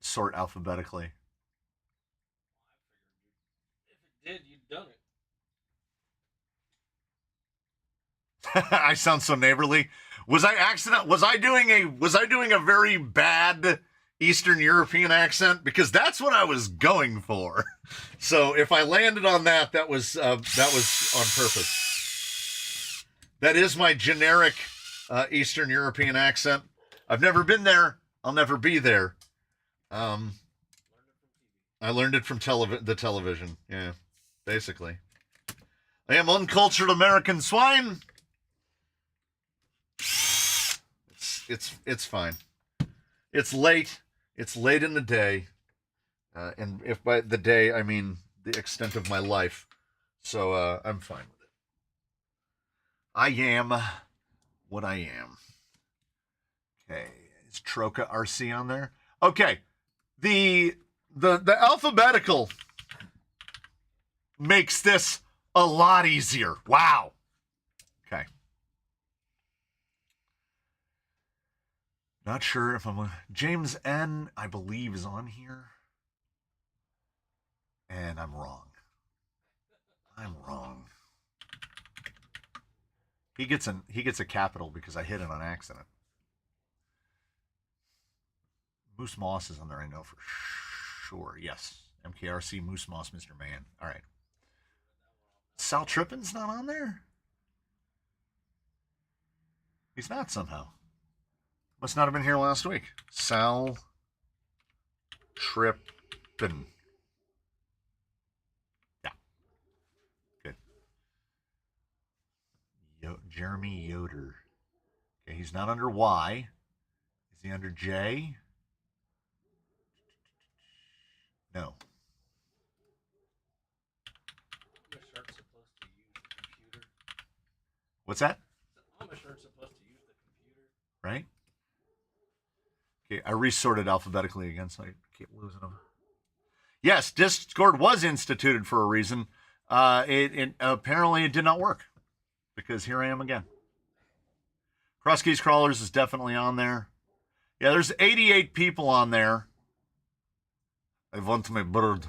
sort alphabetically. If it did, you'd done it. I sound so neighborly. Was I doing a very bad Eastern European accent? Because that's what I was going for. So if I landed on that was on purpose. That is my generic Eastern European accent. I've never been there. I'll never be there. I learned it from the television. Yeah, basically. I am uncultured American swine. It's fine. It's late. It's late in the day, and if by the day I mean the extent of my life, so I'm fine with it. I am what I am. Okay, is Troca RC on there? Okay, the alphabetical makes this a lot easier. Wow. Okay. Not sure if I'm James N, I believe, is on here. And I'm wrong. I'm wrong. He gets a capital because I hit it on accident. Moose Moss is on there, I know for sure. Yes. MKRC Moose Moss, Mr. Man. All right. Sal Trippin's not on there? He's not somehow. Must not have been here last week. Sal Trippin. Yeah. Good. Jeremy Yoder. Okay, he's not under Y. Is he under J? No. Amish aren't supposed to use the computer. What's that? The Amish aren't supposed to use the computer. Right? Okay, I resorted alphabetically again, so I keep losing them. Yes, Discord was instituted for a reason. It apparently it did not work because here I am again. Cross Keys Crawlers is definitely on there. Yeah, there's 88 people on there. I want my bird.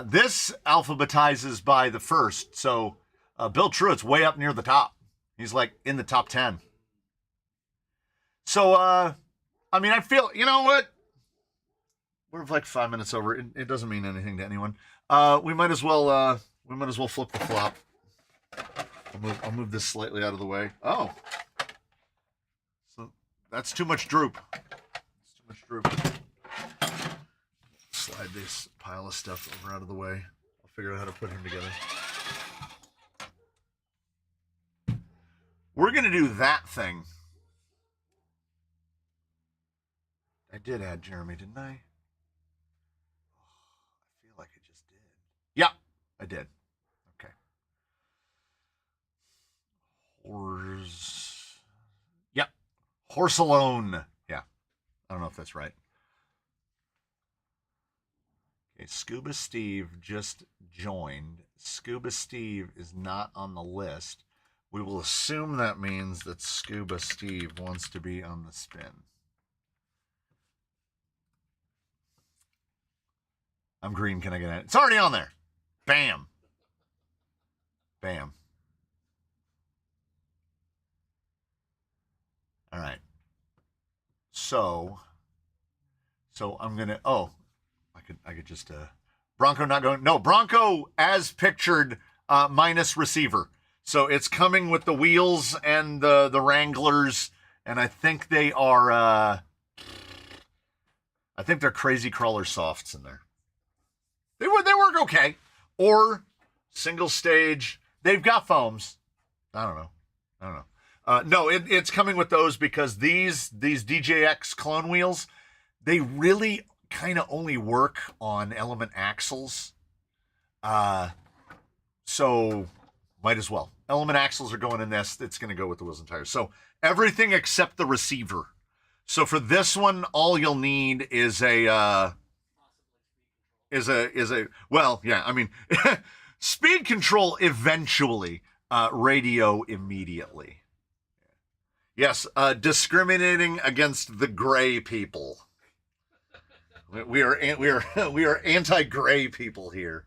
This alphabetizes by the first, so Bill Truitt's way up near the top. He's like in the top 10. So, I mean, I feel, you know what? We're like 5 minutes over. It doesn't mean anything to anyone. We might as well flip the flop. I'll move this slightly out of the way. Oh, so that's too much droop. It's too much droop. Slide this pile of stuff over out of the way. I'll figure out how to put him together. We're going to do that thing. I did add Jeremy, didn't I? I feel like I just did. Yeah, I did. Okay. Yep. Horse alone. Yeah. I don't know if that's right. Okay, Scuba Steve just joined. Scuba Steve is not on the list. We will assume that means that Scuba Steve wants to be on the spin. I'm green. Can I get it? It's already on there. Bam. Bam. All right. So I'm going to, I could just, Bronco not going, no, Bronco as pictured, minus receiver. So it's coming with the wheels and the Wranglers, and I think they are I think they're Crazy Crawler softs in there. They work okay. Or single stage. They've got foams. I don't know. No, it's coming with those because these DJX clone wheels, they really kind of only work on element axles. So might as well. Element axles are going in this. It's going to go with the wheels and tires. So everything except the receiver. So for this one, all you'll need is a well, yeah, I mean, speed control eventually, radio immediately. Yes, discriminating against the gray people. We are anti-gray people here.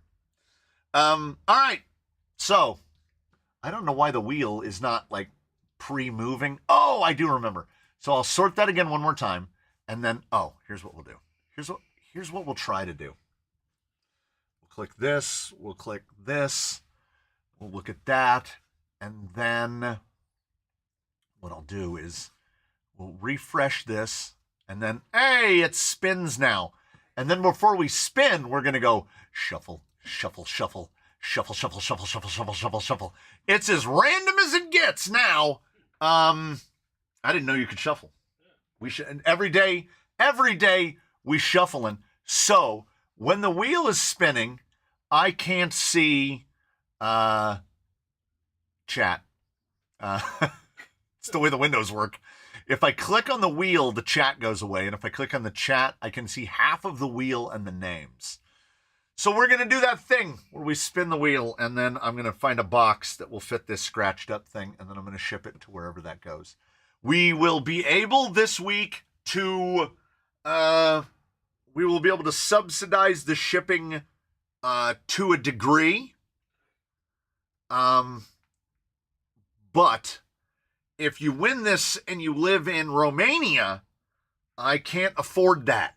All right. So, I don't know why the wheel is not like pre-moving. Oh, I do remember. So I'll sort that again one more time, and then here's what we'll do. Here's what we'll try to do. We'll click this. We'll click this. We'll look at that, and then what I'll do is we'll refresh this, and then hey, it spins now. And then before we spin, we're gonna go shuffle, shuffle, shuffle, shuffle, shuffle, shuffle, shuffle, shuffle, shuffle, shuffle. It's as random as it gets now. I didn't know you could shuffle. We should, and every day we shuffling. So when the wheel is spinning, I can't see chat. It's the way the windows work. If I click on the wheel, the chat goes away. And if I click on the chat, I can see half of the wheel and the names. So we're going to do that thing where we spin the wheel, and then I'm going to find a box that will fit this scratched up thing, and then I'm going to ship it to wherever that goes. We will be able this week to, subsidize the shipping to a degree. But if you win this and you live in Romania, I can't afford that.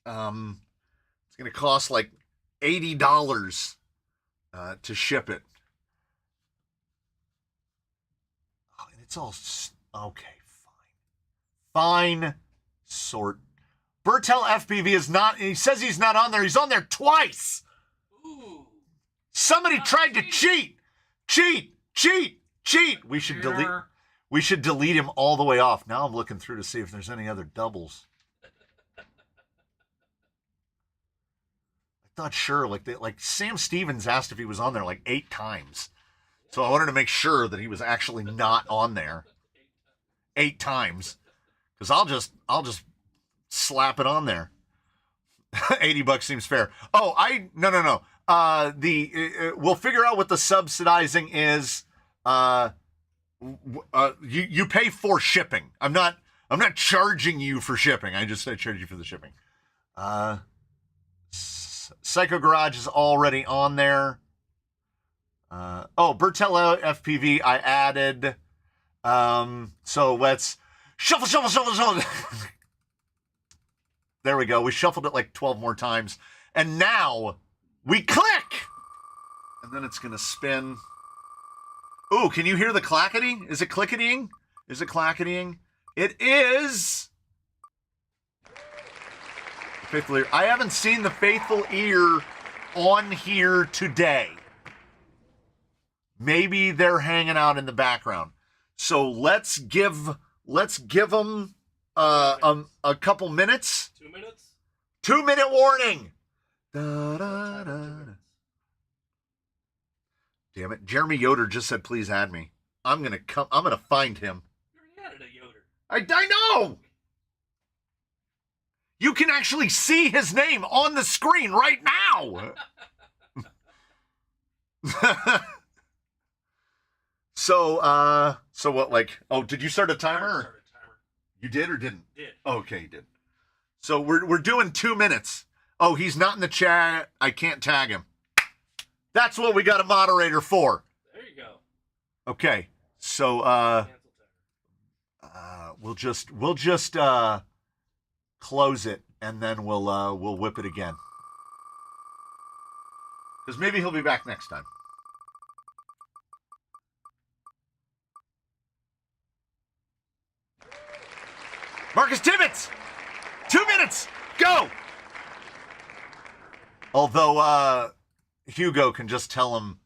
It's going to cost like $80 to ship it. Oh, and it's all okay. Fine. Sort. Bertel FPV is not. He says he's not on there. He's on there twice. Ooh. Somebody tried to cheat. We should delete. We should delete him all the way off. Now I'm looking through to see if there's any other doubles. I thought sure, like Sam Stevens asked if he was on there like 8 times. So I wanted to make sure that he was actually not on there 8 times. Because I'll just slap it on there. $80 seems fair. Oh, no. We'll figure out what the subsidizing is. You pay for shipping. I'm not charging you for shipping. I charge you for the shipping. Psycho Garage is already on there. Bertello FPV I added. So let's shuffle. There we go. We shuffled it like 12 more times. And now we click. And then it's going to spin. Ooh, can you hear the clacketing? Is it clicketying? Is it clacketying? It is. Faithful Ear. I haven't seen the Faithful Ear on here today. Maybe they're hanging out in the background. So let's give them a couple minutes. 2 minutes? 2-minute warning. Da, da, da. Damn it. Jeremy Yoder just said, please add me. I'm going to find him. You already added a Yoder. I know. You can actually see his name on the screen right now. So what, like, did you start a timer? I started a timer. You did or didn't? Did. Okay, you did. So we're doing 2 minutes. Oh, he's not in the chat. I can't tag him. That's what we got a moderator for. There you go. Okay. So Cancel timer. we'll just close it and then we'll whip it again. Because maybe he'll be back next time. Marcus Tibbetts! 2 minutes! Go! Although, Hugo can just tell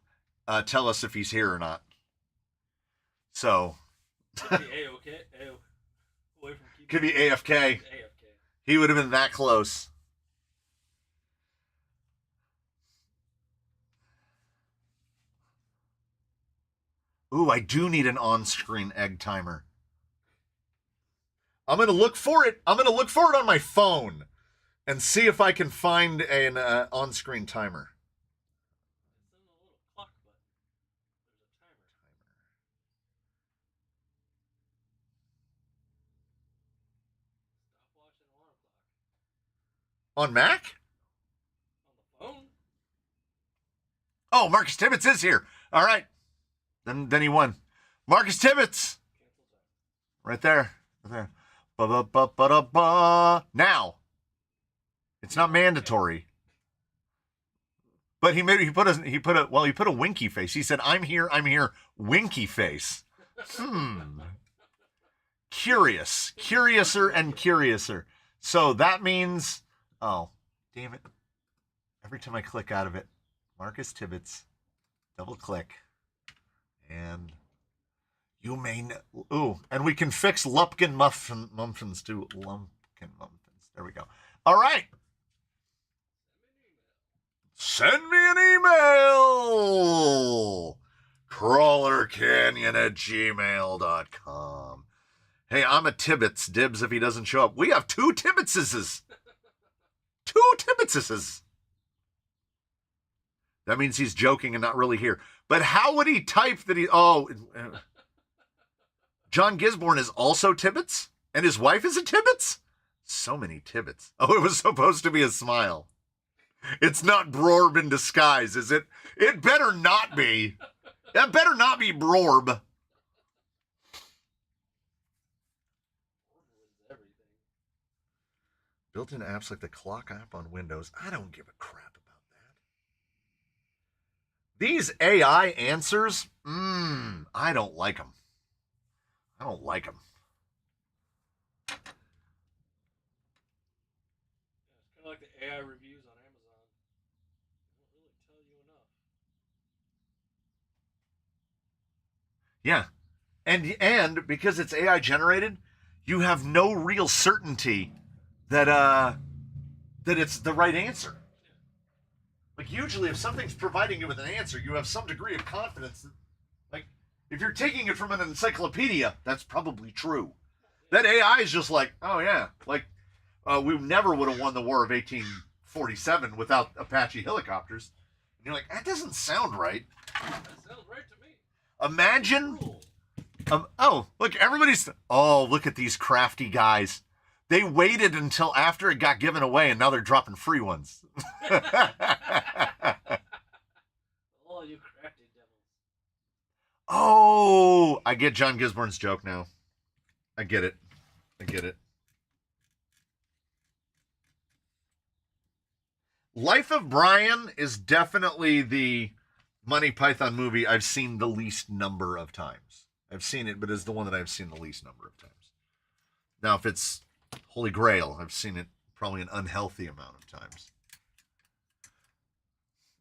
us if he's here or not. So. Could be A-OK. Away from keeping Could be AFK. AFK. He would have been that close. Ooh, I do need an on-screen egg timer. I'm going to look for it. I'm going to look for it on my phone and see if I can find an on-screen timer. It's in a little clock, but there's a timer. Stopwatch and alarm clock. On Mac? On the phone? Oh, Marcus Tibbetts is here. All right. Then he won. Marcus Tibbetts. Cancel time. Right there. Right there. Ba-ba-ba-ba-da-ba. Now. It's not mandatory. But he put a winky face. He said, I'm here, winky face. Curious. Curiouser and curiouser. So that means, oh, damn it. Every time I click out of it, Marcus Tibbetts, double click, and you may ooh, and we can fix Lumpkin muffins too. Lumpkin muffins. There we go. All right. Send me an email. crawlercanyon@gmail.com. Hey, I'm a Tibbetts. Dibs if he doesn't show up. We have 2 Tibbettses. 2 Tibbettses. That means he's joking and not really here. But how would he type that he... Oh, John Gisborne is also Tibbetts? And his wife is a Tibbetts? So many Tibbetts. Oh, it was supposed to be a smile. It's not Brorb in disguise, is it? It better not be. That better not be Brorb. Built-in apps like the clock app on Windows. I don't give a crap about that. These AI answers, I don't like them. I don't like them. Yeah, it's kind of like the AI reviews on Amazon. They don't really tell you enough. Yeah. And because it's AI generated, you have no real certainty that it's the right answer. Like usually if something's providing you with an answer, you have some degree of confidence that, like, if you're taking it from an encyclopedia, that's probably true. That AI is just like, oh yeah, like we never would have won the War of 1847 without Apache helicopters. And you're like, that doesn't sound right. That sounds right to me. Imagine. Cool. Look, look at these crafty guys. They waited until after it got given away, and now they're dropping free ones. Oh, you crafty devils. Oh, I get John Gisborne's joke now. I get it. Life of Brian is definitely the Monty Python movie I've seen the least number of times. I've seen it, but it's the one that I've seen the least number of times. Now, if it's Holy Grail, I've seen it probably an unhealthy amount of times.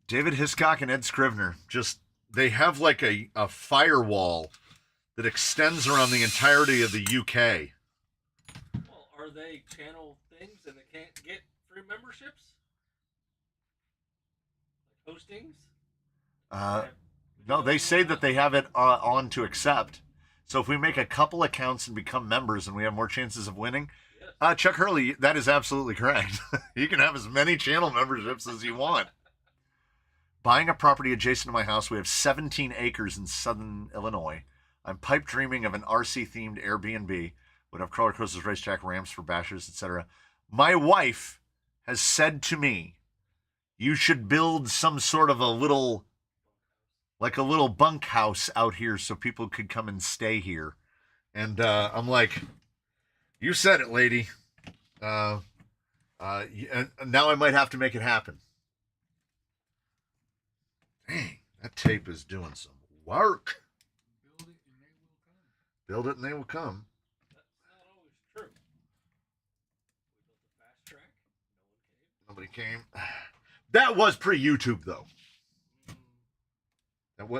David Hiscock and Ed Scrivener, they have like a firewall that extends around the entirety of the UK. Well, are they channel things and they can't get free memberships? Like hostings? No, they say that they have it on to accept. So if we make a couple accounts and become members and we have more chances of winning, Yes. Chuck Hurley, that is absolutely correct. You can have as many channel memberships as you want. Buying a property adjacent to my house. We have 17 acres in southern Illinois. I'm pipe dreaming of an RC-themed Airbnb. Would have crawler coasters, racetrack, ramps for bashers, etc. My wife has said to me, you should build some sort of a little bunkhouse out here so people could come and stay here. And I'm like, you said it, lady. Now I might have to make it happen. Dang, that tape is doing some work. Build it and they will come. Build it and they will come. That's not always true. somebody came. That was pre-YouTube, though.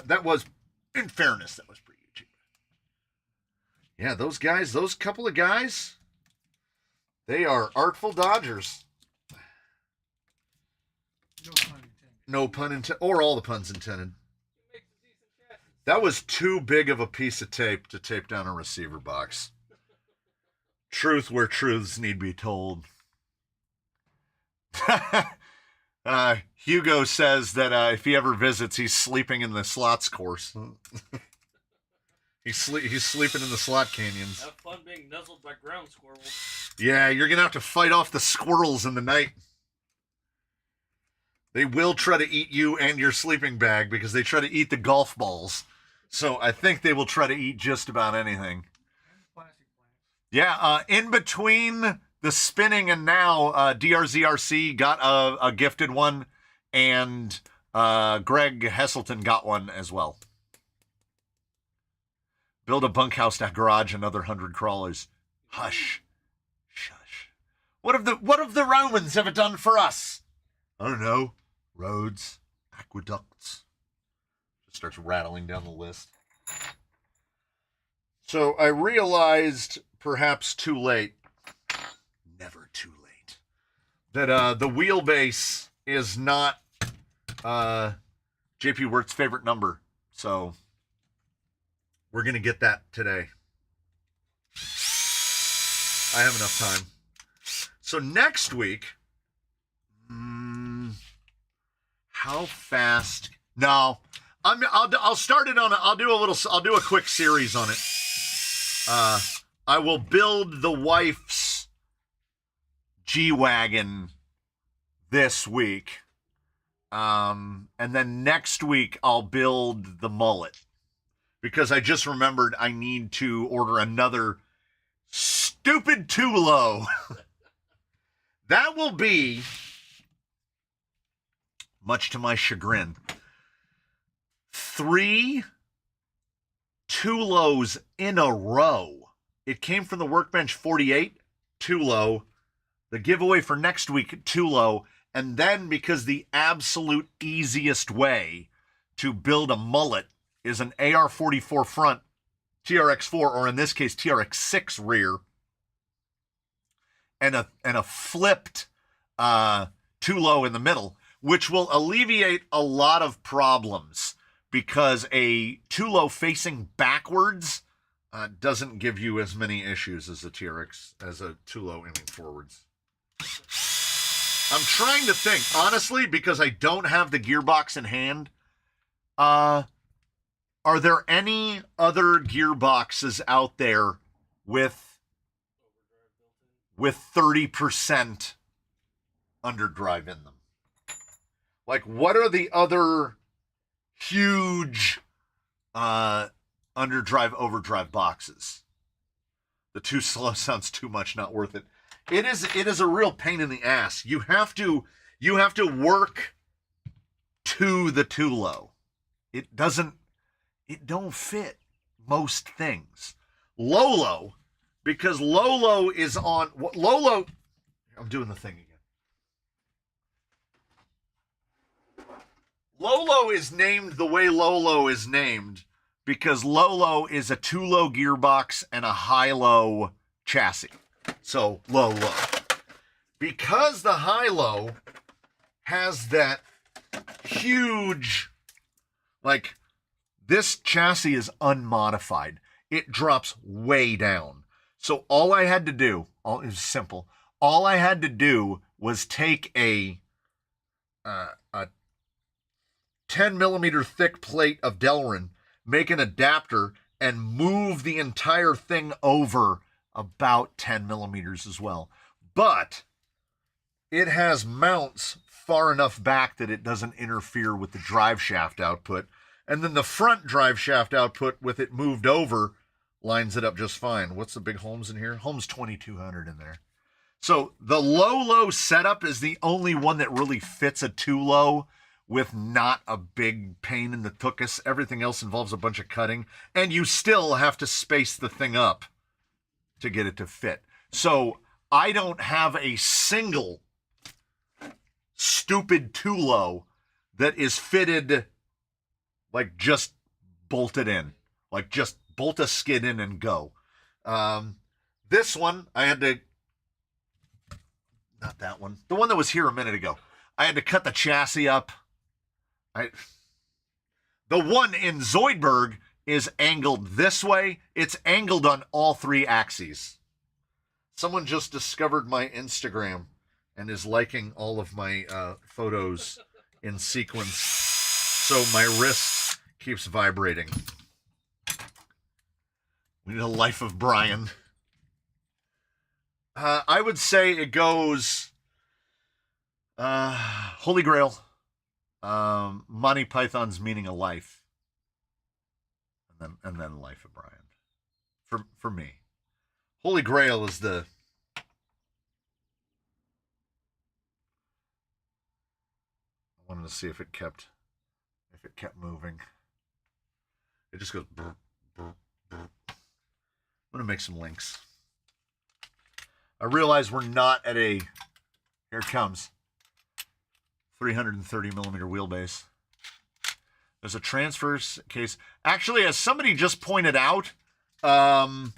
That was, in fairness, that was pre-YouTube. Yeah, those guys, those couple of guys, they are artful dodgers. No pun intended. No pun intended, or all the puns intended. That was too big of a piece of tape to tape down a receiver box. Truth where truths need be told. Hugo says that if he ever visits, he's sleeping in the slots course. He's sleeping in the slot canyons. Have fun being nuzzled by ground squirrels. Yeah, you're going to have to fight off the squirrels in the night. They will try to eat you and your sleeping bag because they try to eat the golf balls. So I think they will try to eat just about anything. Plastic plants. Yeah, in between the spinning and now, DRZRC got a gifted one, and Greg Hesselton got one as well. Build a bunkhouse to garage another 100 crawlers. Hush. Shush. What have the Romans ever done for us? I don't know. Roads, aqueducts. Just starts rattling down the list. So I realized, perhaps too late, never too late, that the wheelbase is not JP Wirt's favorite number. So we're going to get that today. I have enough time. So next week, how fast? No, I'll start it on. I'll do a quick series on it. I will build the wife's G-Wagon this week, and then next week I'll build the mullet because I just remembered I need to order another stupid Tulo. That will be, much to my chagrin, 3 Tulos in a row. It came from the Workbench 48, Tulo. The giveaway for next week, Tulo. And then, because the absolute easiest way to build a mullet is an AR-44 front, TRX-4, or in this case, TRX-6 rear, and a flipped Tulo in the middle, which will alleviate a lot of problems because a Tulo facing backwards doesn't give you as many issues as a TRX, as a Tulo aiming forwards. I'm trying to think, honestly, because I don't have the gearbox in hand. Are there any other gearboxes out there with 30% underdrive in them? Like, what are the other huge underdrive, overdrive boxes? The too slow sounds too much, not worth it. It is a real pain in the ass. You have to work to the Tulo. It don't fit most things. Lolo, because Lolo is on Lolo. I'm doing the thing again. Lolo is named the way Lolo is named because Lolo is a two-low gearbox and a high-low chassis. So, low. Because the high-low has that huge, like, this chassis is unmodified. It drops way down. So all I had to do, it was simple. All I had to do was take a 10 millimeter thick plate of Delrin, make an adapter, and move the entire thing over about 10 millimeters as well. But it has mounts far enough back that it doesn't interfere with the drive shaft output. And then the front drive shaft output, with it moved over, lines it up just fine. What's the big Holmes in here? Holmes 2200 in there. So the low setup is the only one that really fits a Tulo with not a big pain in the tuchus. Everything else involves a bunch of cutting, and you still have to space the thing up to get it to fit. So I don't have a single stupid Tulo that is fitted, like just bolted in, like just bolt a skid in and go. This one, I had to, not that one, the one that was here a minute ago. I had to cut the chassis up. The one in Zoidberg is angled this way. It's angled on all three axes. Someone just discovered my Instagram and is liking all of my photos in sequence. So my wrist keeps vibrating. We need a Life of Brian. I would say it goes Holy Grail, Monty Python's Meaning of Life, and then Life of Brian. For me, Holy Grail is the. I wanted to see if it kept moving. It just goes. Brr, brr, brr. I'm gonna make some links. I realize we're not at a. Here it comes. 330 millimeter wheelbase. There's a transfer case. Actually, as somebody just pointed out, I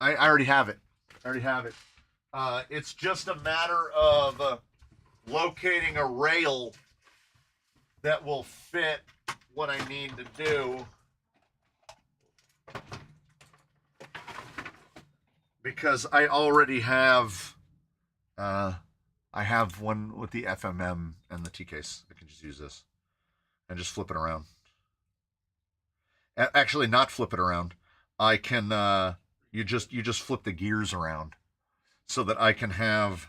already have it. It's just a matter of locating a rail that will fit what I need to do. Because I already have, I have one with the FMM and the T-case. I can just use this and just flip it around. Actually, not flip it around. I can, you just flip the gears around so that I can have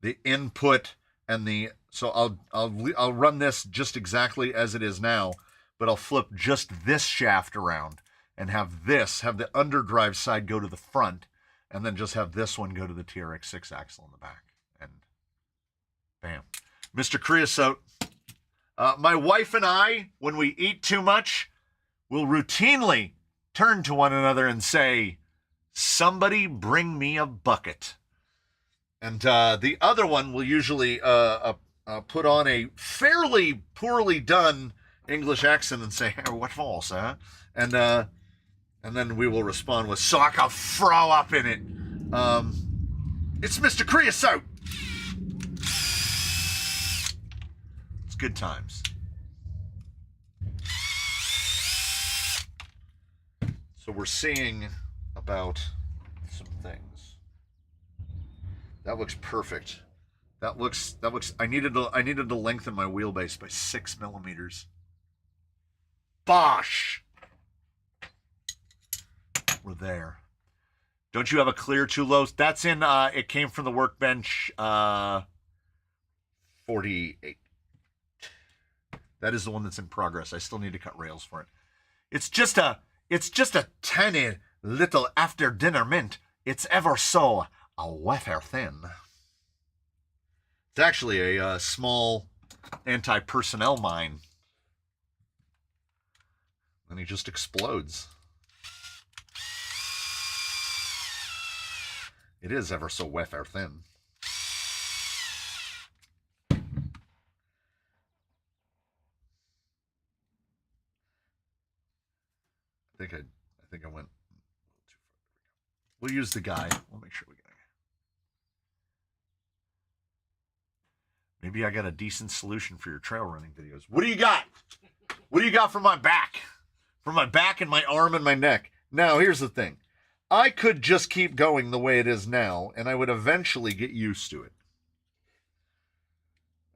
the input and the, so I'll run this just exactly as it is now, but I'll flip just this shaft around and have the underdrive side go to the front. And then just have this one go to the TRX6 axle in the back. And bam. Mr. Creosote. My wife and I, when we eat too much, will routinely turn to one another and say, somebody bring me a bucket. And the other one will usually put on a fairly poorly done English accent and say, hey, what for, sir? And then we will respond with, so I can throw up in it. It's Mr. Creosote. It's good times. So we're seeing about some things. That looks perfect. That looks, I needed to lengthen my wheelbase by 6 millimeters. Bosh! We're there. Don't you have a clear too low? That's in, it came from the workbench 48. That is the one that's in progress. I still need to cut rails for it. It's just a tiny little after dinner mint. It's ever so a wafer thin. It's actually a small anti-personnel mine. And he just explodes. It is ever so wafer thin. I think I went too far. We'll use the guy. We'll make sure we get it. Maybe I got a decent solution for your trail running videos. What do you got? What do you got for my back? For my back and my arm and my neck. Now, here's the thing. I could just keep going the way it is now, and I would eventually get used to it.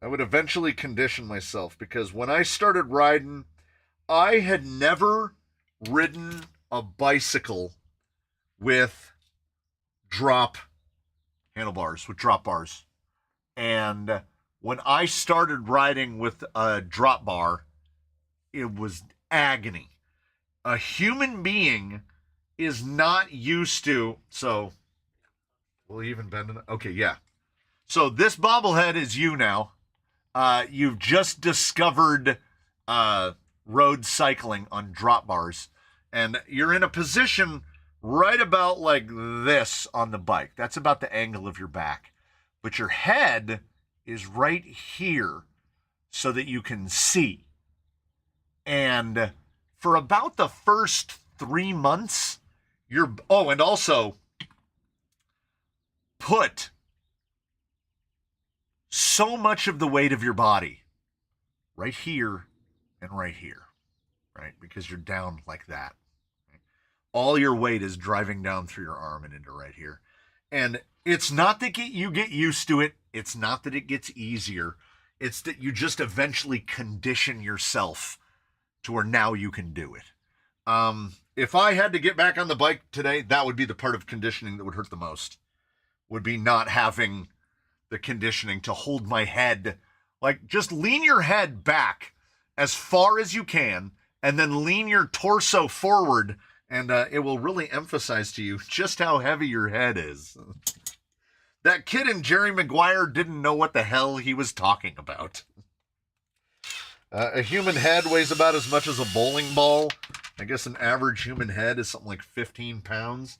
I would eventually condition myself, because when I started riding, I had never ridden a bicycle with drop handlebars, with drop bars. And when I started riding with a drop bar, it was agony. A human being is not used to, so we'll even bend it. Okay, yeah. So this bobblehead is you now. You've just discovered road cycling on drop bars, and you're in a position right about like this on the bike. That's about the angle of your back, but your head is right here so that you can see. And for about the first 3 months, and also put so much of the weight of your body right here and right here, right? Because you're down like that. Right? All your weight is driving down through your arm and into right here. And it's not that you get used to it. It's not that it gets easier. It's that you just eventually condition yourself to where now you can do it. If I had to get back on the bike today, that would be the part of conditioning that would hurt the most. Would be not having the conditioning to hold my head. Like, just lean your head back as far as you can, and then lean your torso forward, and it will really emphasize to you just how heavy your head is. That kid in Jerry Maguire didn't know what the hell he was talking about. A human head weighs about as much as a bowling ball. I guess an average human head is something like 15 pounds.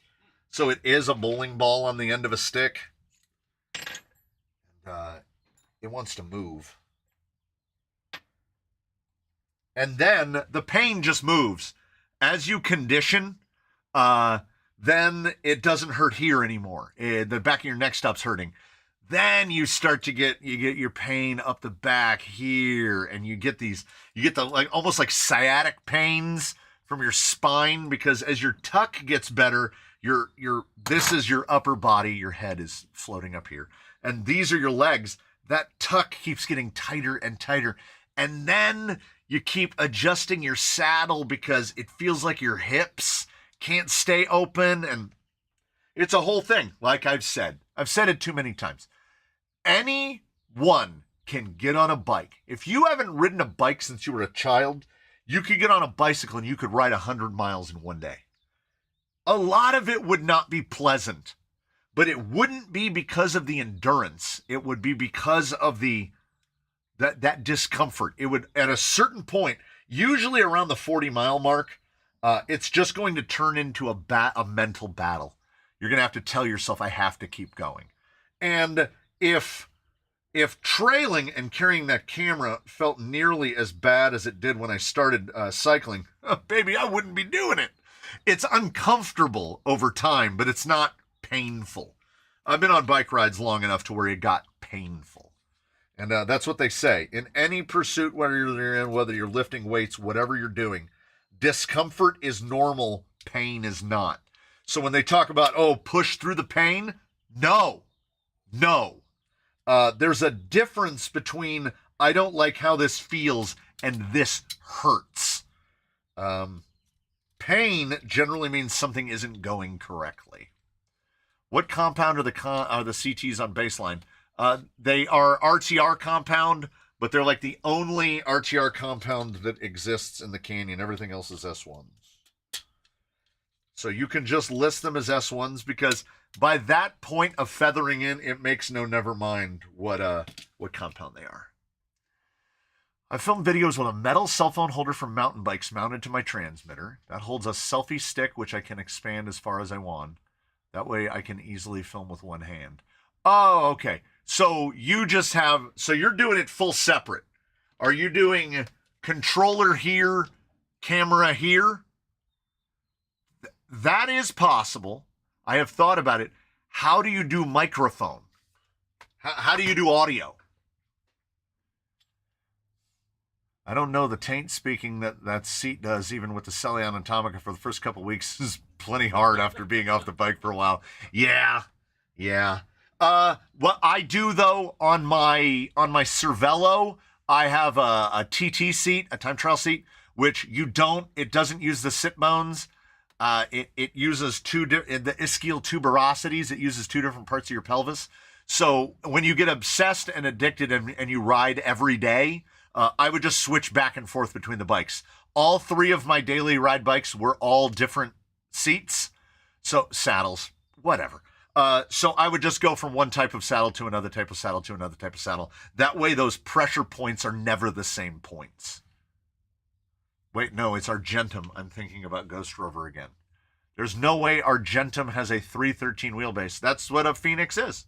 So it is a bowling ball on the end of a stick. It wants to move. And then the pain just moves. As you condition, then it doesn't hurt here anymore. The back of your neck stops hurting. Then you start to get your pain up the back here, and you get the like almost like sciatic pains from your spine, because as your tuck gets better, this is your upper body, your head is floating up here, and these are your legs. That tuck keeps getting tighter and tighter, and then you keep adjusting your saddle because it feels like your hips can't stay open, and it's a whole thing. Like I've said it too many times. Anyone can get on a bike. If you haven't ridden a bike since you were a child, you could get on a bicycle and you could ride 100 miles in one day. A lot of it would not be pleasant, but it wouldn't be because of the endurance. It would be because of that discomfort. It would, at a certain point, usually around the 40-mile mark, it's just going to turn into a mental battle. You're going to have to tell yourself, I have to keep going. And if trailing and carrying that camera felt nearly as bad as it did when I started cycling, baby, I wouldn't be doing it. It's uncomfortable over time, but it's not painful. I've been on bike rides long enough to where it got painful. And that's what they say. In any pursuit, whether you're lifting weights, whatever you're doing, discomfort is normal, pain is not. So when they talk about, push through the pain, no. There's a difference between I don't like how this feels and this hurts. Pain generally means something isn't going correctly. What compound are the CTs on baseline? They are RTR compound, but they're like the only RTR compound that exists in the canyon. Everything else is S1s. So you can just list them as S1s because by that point of feathering in, it makes never mind what compound they are. I filmed videos with a metal cell phone holder for mountain bikes mounted to my transmitter. That holds a selfie stick, which I can expand as far as I want. That way I can easily film with one hand. Oh, okay. So you're doing it full separate. Are you doing controller here, camera here? That is possible. I have thought about it. How do you do microphone? How do you do audio? I don't know. The taint speaking that seat does, even with the Celion Atomica for the first couple weeks, is plenty hard after being off the bike for a while. Yeah. What I do though on my Cervelo, I have a TT seat, a time trial seat, which it doesn't use the sit bones. It uses the ischial tuberosities. It uses two different parts of your pelvis. So when you get obsessed and addicted and you ride every day, I would just switch back and forth between the bikes. All three of my daily ride bikes were all different seats. So saddles, whatever. So I would just go from one type of saddle to another type of saddle to another type of saddle. That way those pressure points are never the same points. Wait, no, it's Argentum. I'm thinking about Ghost Rover again. There's no way Argentum has a 313 wheelbase. That's what a Phoenix is.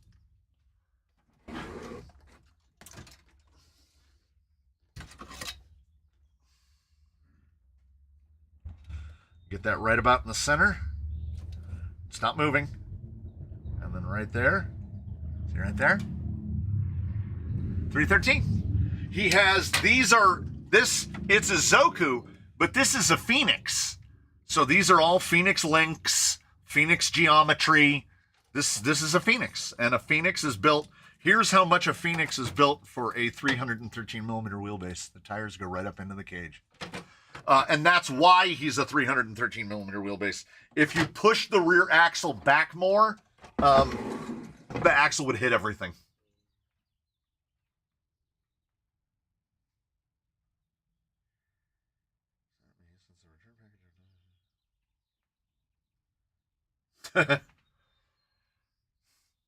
Get that right about in the center. Stop moving. And then right there. See right there? 313. He has, it's a Zoku, but this is a Phoenix. So these are all Phoenix links, Phoenix geometry. This is a Phoenix, and a Phoenix is built. Here's how much a Phoenix is built for a 313 millimeter wheelbase. The tires go right up into the cage. And that's why he's a 313 millimeter wheelbase. If you push the rear axle back more, the axle would hit everything.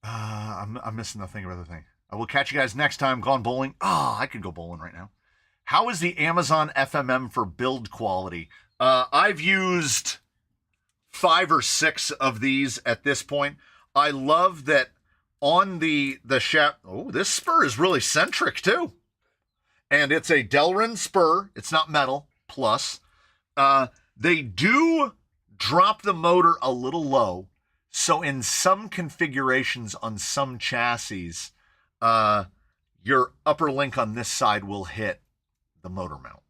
I'm missing the thing about the thing. I will catch you guys next time. Gone bowling. Oh, I could go bowling right now. How is the Amazon FMM for build quality? I've used 5 or 6 of these at this point. I love that on the shaft. Oh, this spur is really centric too. And it's a Delrin spur. It's not metal. Plus, they do drop the motor a little low. So in some configurations on some chassis, your upper link on this side will hit the motor mount.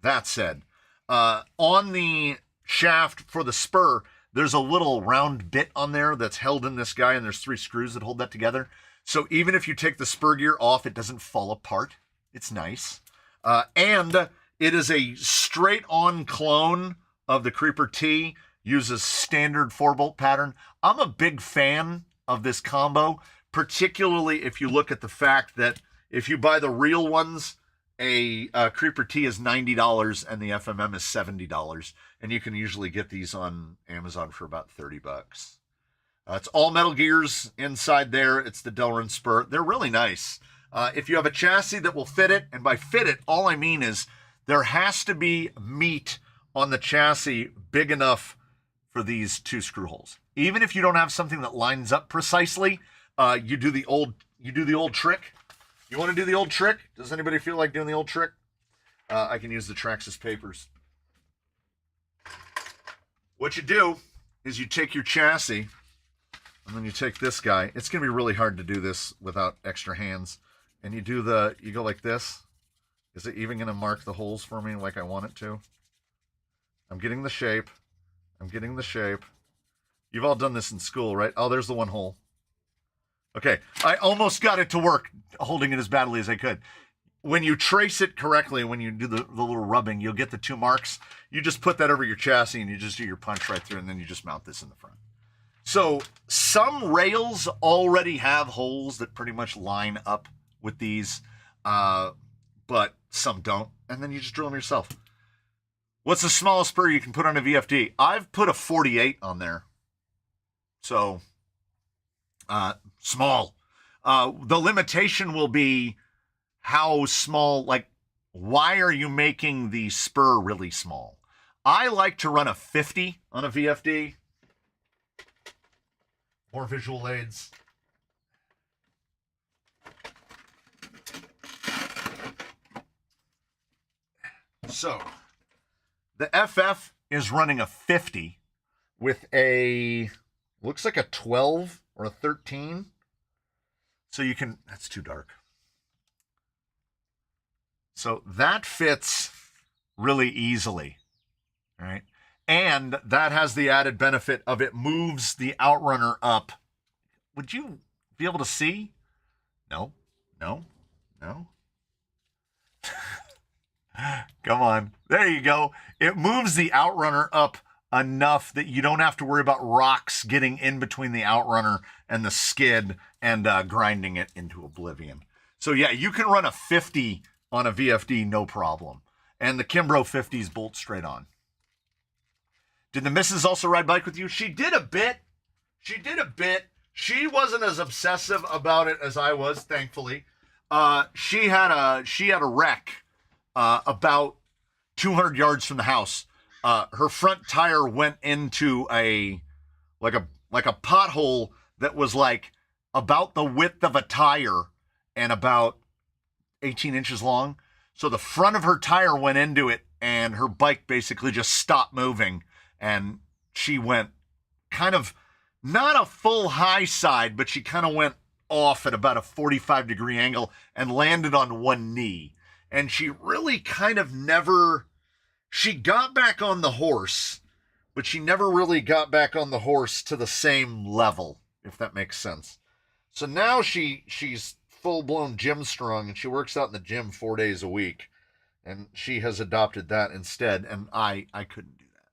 That said, on the shaft for the spur, there's a little round bit on there that's held in this guy, and there's 3 screws that hold that together. So even if you take the spur gear off, it doesn't fall apart. It's nice. And it is a straight-on clone of the Creeper T, uses standard 4-bolt pattern. I'm a big fan of this combo, particularly if you look at the fact that if you buy the real ones, a Creeper T is $90 and the FMM is $70. And you can usually get these on Amazon for about $30. It's all metal gears inside there. It's the Delrin spur. They're really nice. If you have a chassis that will fit it, and by fit it, all I mean is there has to be meat on the chassis big enough for these 2 screw holes. Even if you don't have something that lines up precisely, you do the old trick. You want to do the old trick? Does anybody feel like doing the old trick? I can use the Traxxas papers. What you do is you take your chassis, and then you take this guy. It's going to be really hard to do this without extra hands. And you go like this. Is it even going to mark the holes for me like I want it to? I'm getting the shape. You've all done this in school, right? Oh, there's the one hole. Okay, I almost got it to work, holding it as badly as I could. When you trace it correctly, when you do the little rubbing, you'll get the 2 marks. You just put that over your chassis and you just do your punch right through, and then you just mount this in the front. So some rails already have holes that pretty much line up with these, but some don't, and then you just drill them yourself. What's the smallest spur you can put on a VFD? I've put a 48 on there. So, small. The limitation will be how small, like, why are you making the spur really small? I like to run a 50 on a VFD. More visual aids. So, the FF is running a 50 with a, looks like a 12 or a 13. So you can, that's too dark. So that fits really easily, right? And that has the added benefit of it moves the outrunner up. Would you be able to see? No. Come on. There you go. It moves the outrunner up enough that you don't have to worry about rocks getting in between the outrunner and the skid and grinding it into oblivion. So yeah, you can run a 50 on a VFD, no problem. And the Kimbrough 50s bolt straight on. Did the missus also ride bike with you? She did a bit. She wasn't as obsessive about it as I was, thankfully. She had a wreck about 200 yards from the house. Her front tire went into a pothole that was like about the width of a tire and about 18 inches long. So the front of her tire went into it and her bike basically just stopped moving, and she went kind of not a full high side, but she kind of went off at about a 45-degree angle and landed on one knee. And she really kind of never, she got back on the horse, but she never really got back on the horse to the same level, if that makes sense. So now she's full-blown gym strong, and she works out in the gym 4 days a week, and she has adopted that instead, and I couldn't do that.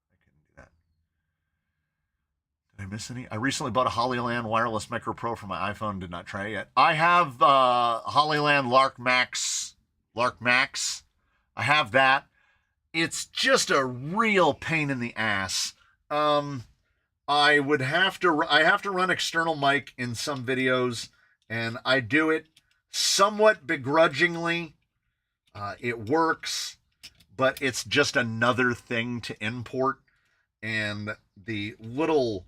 I couldn't do that. Did I miss any? I recently bought a Hollyland Wireless Micro Pro for my iPhone. Did not try it yet. I have Hollyland Lark Max. I have that. It's just a real pain in the ass. I have to run external mic in some videos, and I do it somewhat begrudgingly. It works, but it's just another thing to import. And the little,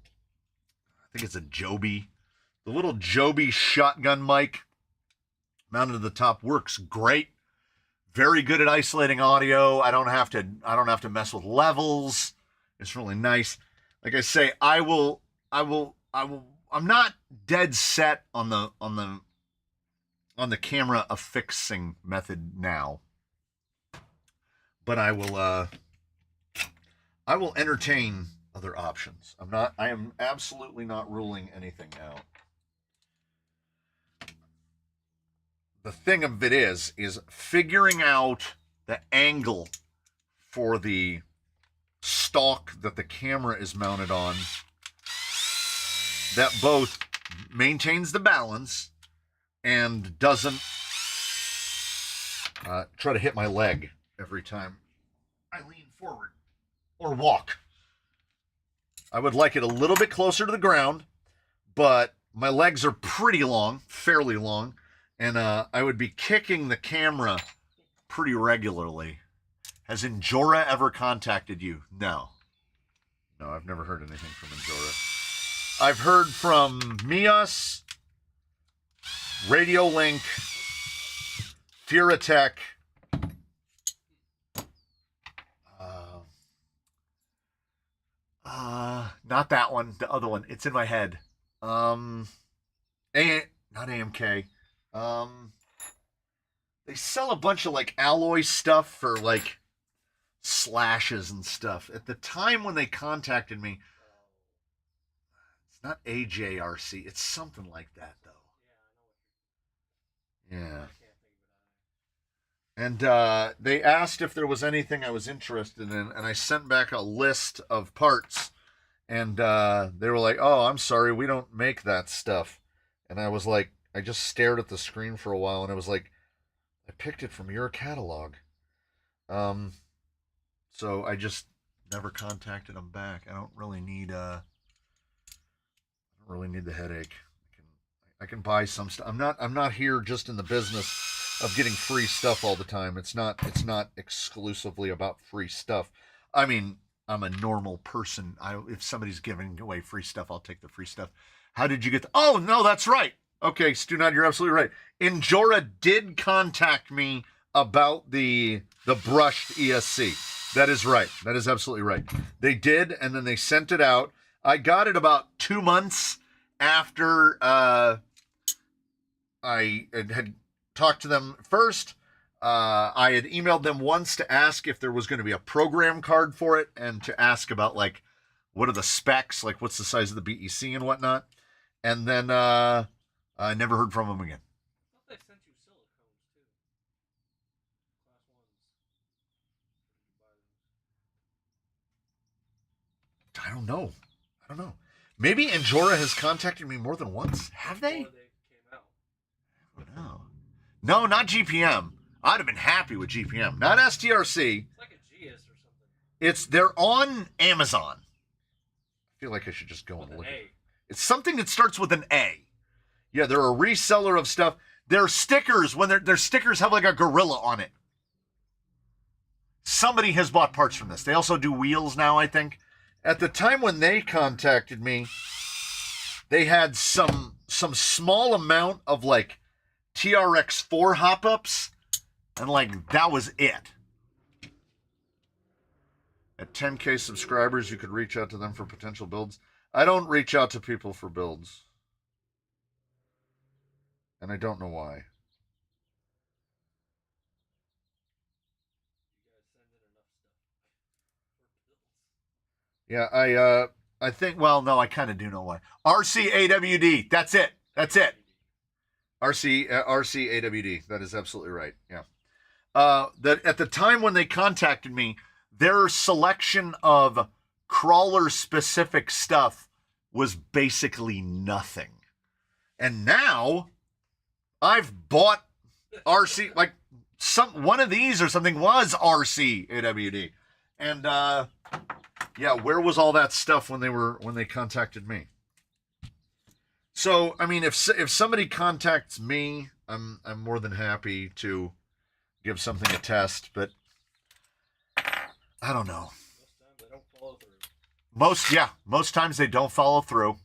I think it's a Joby, the little Joby shotgun mic mounted to the top works great. Very good at isolating audio. I don't have to mess with levels. It's really nice. Like I say, I'm not dead set on the camera affixing method now, but I will entertain other options. I am absolutely not ruling anything out. The thing of it is figuring out the angle for the stalk that the camera is mounted on that both maintains the balance and doesn't try to hit my leg every time I lean forward or walk. I would like it a little bit closer to the ground, but my legs are pretty long, fairly long, and I would be kicking the camera pretty regularly. Has Enjora ever contacted you? No. No, I've never heard anything from Enjora. I've heard from Mias, Radiolink, Furatech, not that one, the other one. It's in my head. Not AMK. They sell a bunch of like alloy stuff for like slashes and stuff. At the time when they contacted me, it's not AJRC. It's something like that though. Yeah. And they asked if there was anything I was interested in, and I sent back a list of parts, and they were like, "Oh, I'm sorry, we don't make that stuff." And I was like, I just stared at the screen for a while, and I was like, I picked it from your catalog. So I just never contacted them back. I don't really need the headache. I can buy some stuff. I'm not here just in the business of getting free stuff all the time. It's not exclusively about free stuff. I mean, I'm a normal person. If somebody's giving away free stuff, I'll take the free stuff. How did you get oh, no, that's right. Okay, Stunod, you're absolutely right. Enjora did contact me about the brushed ESC. That is right. That is absolutely right. They did, and then they sent it out. I got it about 2 months after I had talked to them first. I had emailed them once to ask if there was going to be a program card for it and to ask about, like, what are the specs, like what's the size of the BEC and whatnot. And then I never heard from them again. I thought they sent you silicones too. Class 1s. I don't know. Maybe Enjora has contacted me more than once. Have they? Before they came out. I don't know. No, not GPM. I'd have been happy with GPM. Not STRC. It's like a GS or something. They're on Amazon. I feel like I should just go With and look. an A. It's something that starts with an A. Yeah, they're a reseller of stuff. Their stickers, when their stickers have like a gorilla on it. Somebody has bought parts from this. They also do wheels now, I think. At the time when they contacted me, they had some small amount of like TRX4 hop-ups, and like that was it. At 10K subscribers, you could reach out to them for potential builds. I don't reach out to people for builds. And I don't know why. Yeah, I think, well, no, I kind of do know why. RCAWD. That's it. That's it. RCAWD. That is absolutely right. Yeah. That at the time when they contacted me, their selection of crawler specific stuff was basically nothing. And now I've bought RC, like one of these or something was RCAWD. And yeah, where was all that stuff when they contacted me? So, I mean, if somebody contacts me, I'm more than happy to give something a test, but I don't know. Most times they don't follow through. Most times they don't follow through.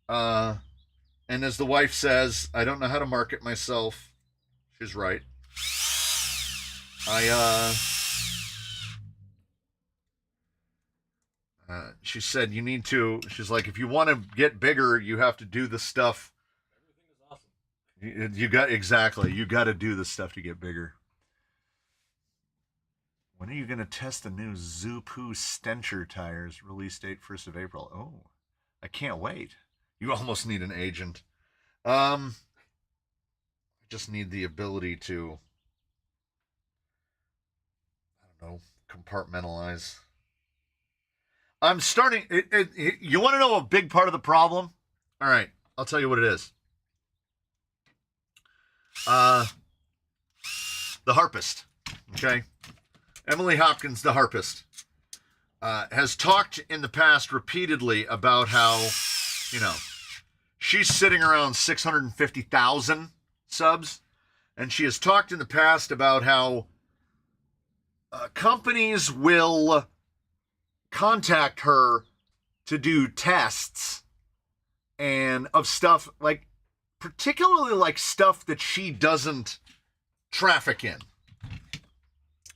And as the wife says, I don't know how to market myself. She's right. She said you need to. She's like, if you want to get bigger, you have to do the stuff. Everything is awesome. You got to do the stuff to get bigger. When are you going to test the new Zupu Stencher tires? Release date 1st of April. Oh, I can't wait. You almost need an agent. I just need the ability to, I don't know, compartmentalize. I'm starting. You want to know a big part of the problem? All right, I'll tell you what it is. The harpist. Okay. Emily Hopkins, the harpist, has talked in the past repeatedly about how, she's sitting around 650,000 subs. And she has talked in the past about how companies will contact her to do tests and of stuff like, particularly like stuff that she doesn't traffic in.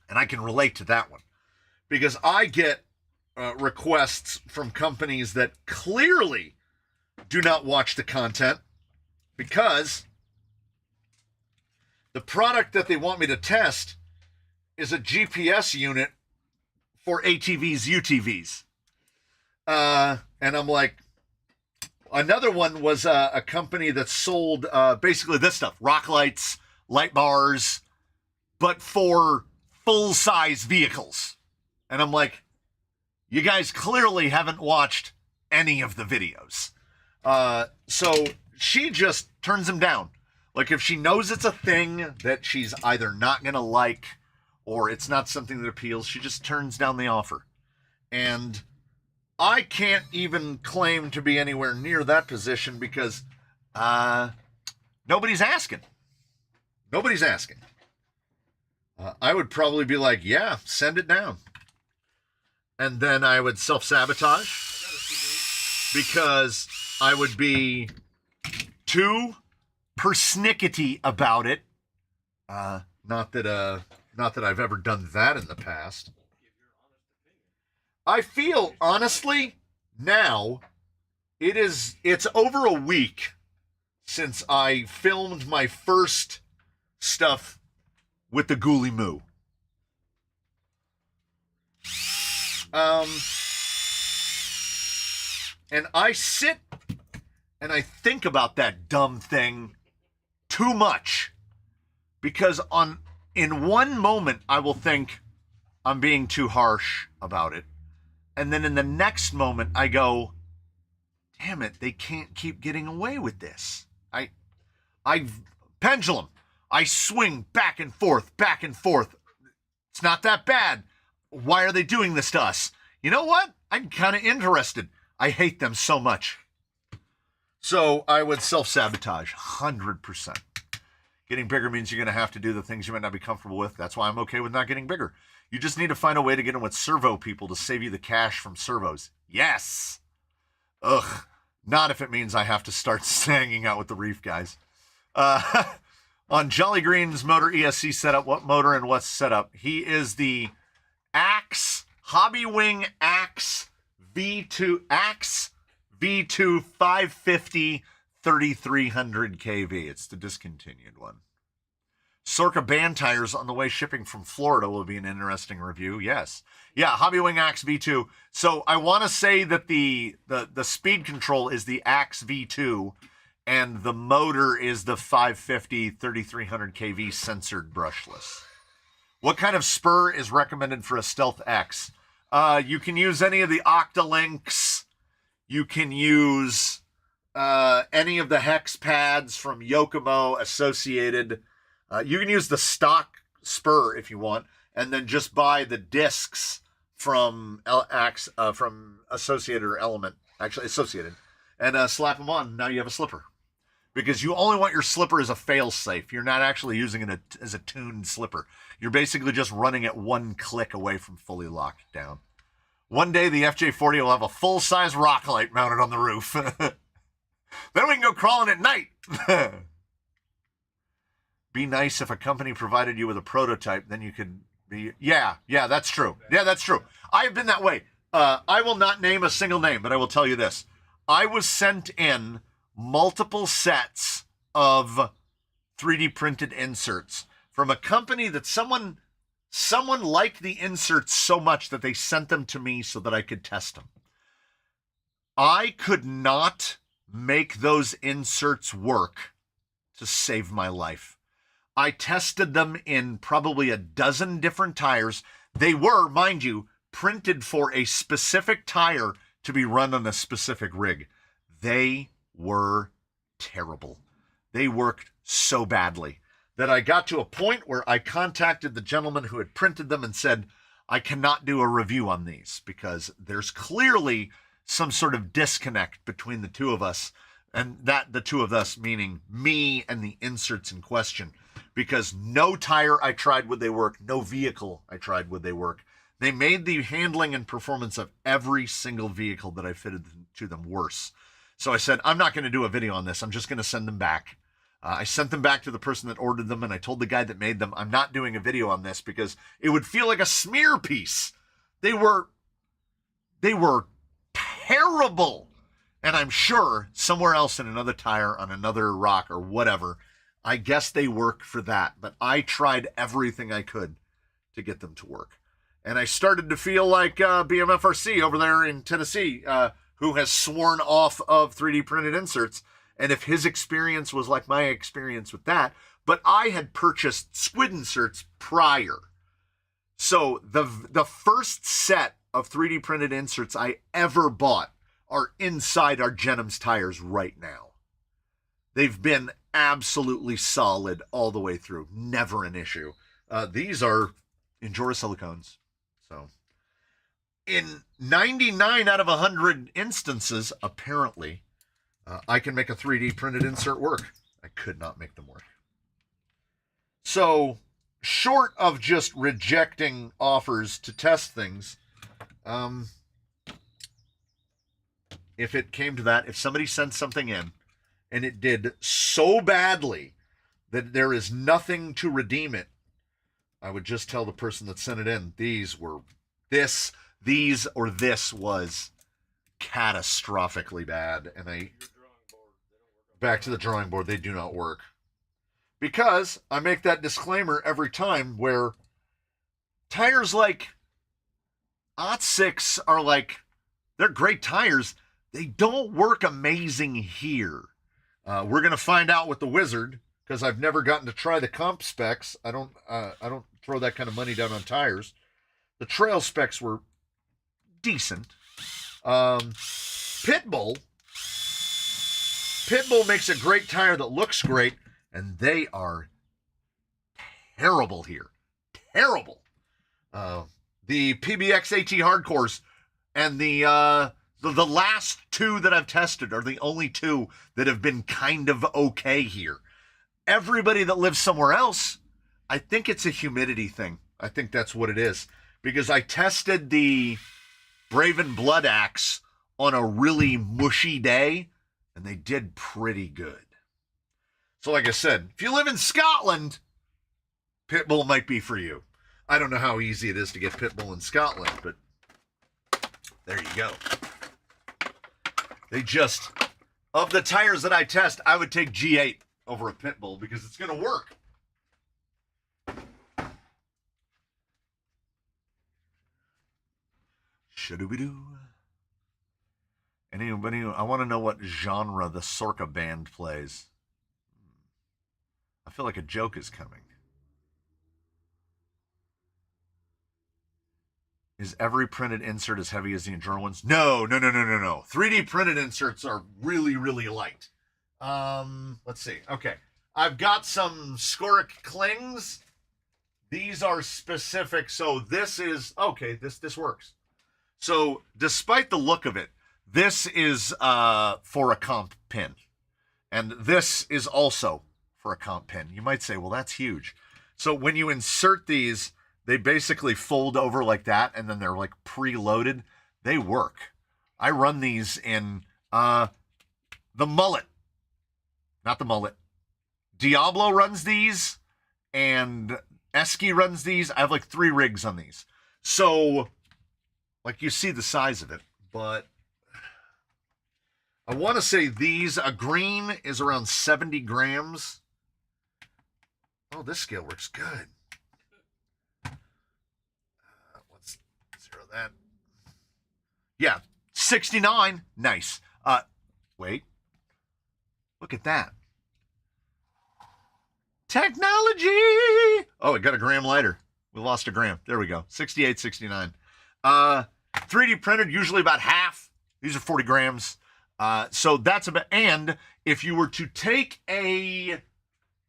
And I can relate to that one because I get requests from companies that clearly do not watch the content because the product that they want me to test is a GPS unit for ATVs, UTVs. And I'm like, another one was a company that sold basically this stuff, rock lights, light bars, but for full-size vehicles. And I'm like, you guys clearly haven't watched any of the videos. So she just turns them down. Like if she knows it's a thing that she's either not going to like or it's not something that appeals, she just turns down the offer. And I can't even claim to be anywhere near that position because nobody's asking. Nobody's asking. I would probably be like, yeah, send it down. And then I would self-sabotage because I would be too persnickety about it. Not that I've ever done that in the past. I feel, honestly, now, it's over a week since I filmed my first stuff with the Ghoulie Moo. And I sit and I think about that dumb thing too much because in one moment I will think I'm being too harsh about it. And then in the next moment I go, damn it, they can't keep getting away with this. I pendulum. I swing back and forth, back and forth. It's not that bad. Why are they doing this to us? You know what? I'm kind of interested. I hate them so much. So I would self-sabotage 100%. Getting bigger means you're going to have to do the things you might not be comfortable with. That's why I'm okay with not getting bigger. You just need to find a way to get in with servo people to save you the cash from servos. Yes. Ugh. Not if it means I have to start hanging out with the reef guys. On Jolly Green's motor ESC setup, what motor and what's setup? He is the Axe Hobby Wing Axe V2 550 3300 kV. It's the discontinued one. Sorka band tires on the way shipping from Florida will be an interesting review. Yes. Yeah, Hobby Wing Axe V2. So I want to say that the speed control is the Axe V2 and the motor is the 550 3300 kV censored brushless. What kind of spur is recommended for a Stealth X? You can use any of the Octalinks. You can use any of the hex pads from Yokomo, Associated. You can use the stock spur if you want, and then just buy the discs from Associated or Element, actually Associated, and slap them on. Now you have a slipper. Because you only want your slipper as a fail-safe. You're not actually using it as a tuned slipper. You're basically just running it one click away from fully locked down. One day the FJ40 will have a full-size rock light mounted on the roof. Then we can go crawling at night. Be nice if a company provided you with a prototype, then you could be... Yeah, that's true. Yeah, that's true. I have been that way. I will not name a single name, but I will tell you this. I was sent in multiple sets of 3D printed inserts from a company that someone liked the inserts so much that they sent them to me so that I could test them. I could not make those inserts work to save my life. I tested them in probably a dozen different tires. They were, mind you, printed for a specific tire to be run on a specific rig. They were terrible. They worked so badly that I got to a point where I contacted the gentleman who had printed them and said, I cannot do a review on these because there's clearly some sort of disconnect between the two of us, and that the two of us meaning me and the inserts in question, because no tire I tried would they work, no vehicle I tried would they work. They made the handling and performance of every single vehicle that I fitted to them worse. So I said, I'm not going to do a video on this. I'm just going to send them back. I sent them back to the person that ordered them, and I told the guy that made them, I'm not doing a video on this because it would feel like a smear piece. They were terrible. And I'm sure somewhere else in another tire, on another rock or whatever, I guess they work for that. But I tried everything I could to get them to work. And I started to feel like BMFRC over there in Tennessee, who has sworn off of 3D printed inserts. And if his experience was like my experience with that, but I had purchased squid inserts prior. So the first set of 3D printed inserts I ever bought are inside our Genims tires right now. They've been absolutely solid all the way through. Never an issue. These are Injora silicones. So in 99 out of 100 instances, apparently, I can make a 3D printed insert work. I could not make them work. So, short of just rejecting offers to test things, if it came to that, if somebody sent something in and it did so badly that there is nothing to redeem it, I would just tell the person that sent it in, this was catastrophically bad, and back to the drawing board, they do not work. Because I make that disclaimer every time where tires like OT6 are like, they're great tires. They don't work amazing here. We're going to find out with the Wizard, because I've never gotten to try the comp specs. I don't throw that kind of money down on tires. The trail specs were decent. Pitbull makes a great tire that looks great, and they are terrible here. Terrible. The PBX AT Hardcores and the last two that I've tested are the only two that have been kind of okay here. Everybody that lives somewhere else, I think it's a humidity thing. I think that's what it is. Because I tested the Braven Blood Axe on a really mushy day, and they did pretty good. So like I said, if you live in Scotland, Pitbull might be for you. I don't know how easy it is to get Pitbull in Scotland, but There you go. They just, of the tires that I test, I would take G8 over a pit bull because it's going to work. Shadoo-be-doo. Anybody, I want to know what genre the Sorka band plays. I feel like a joke is coming. Is every printed insert as heavy as the Enduro ones? No. 3D printed inserts are really, really light. Let's see. Okay. I've got some Skoric clings. These are specific. So this is, okay, this works. So despite the look of it, this is for a comp pin. And this is also for a comp pin. You might say, well, that's huge. So when you insert these, they basically fold over like that, and then they're like preloaded. They work. I run these in the Mullet. Not the Mullet. Diablo runs these, and Esky runs these. I have like 3 rigs on these. So, like, you see the size of it, but I want to say these, a green is around 70 grams. Oh, this scale works good. Let's zero that. Yeah, 69. Nice. Wait. Look at that. Technology! Oh, it got a gram lighter. We lost a gram. There we go. 68, 69. 3D printed, usually about half. These are 40 grams. So that's about, and if you were to take a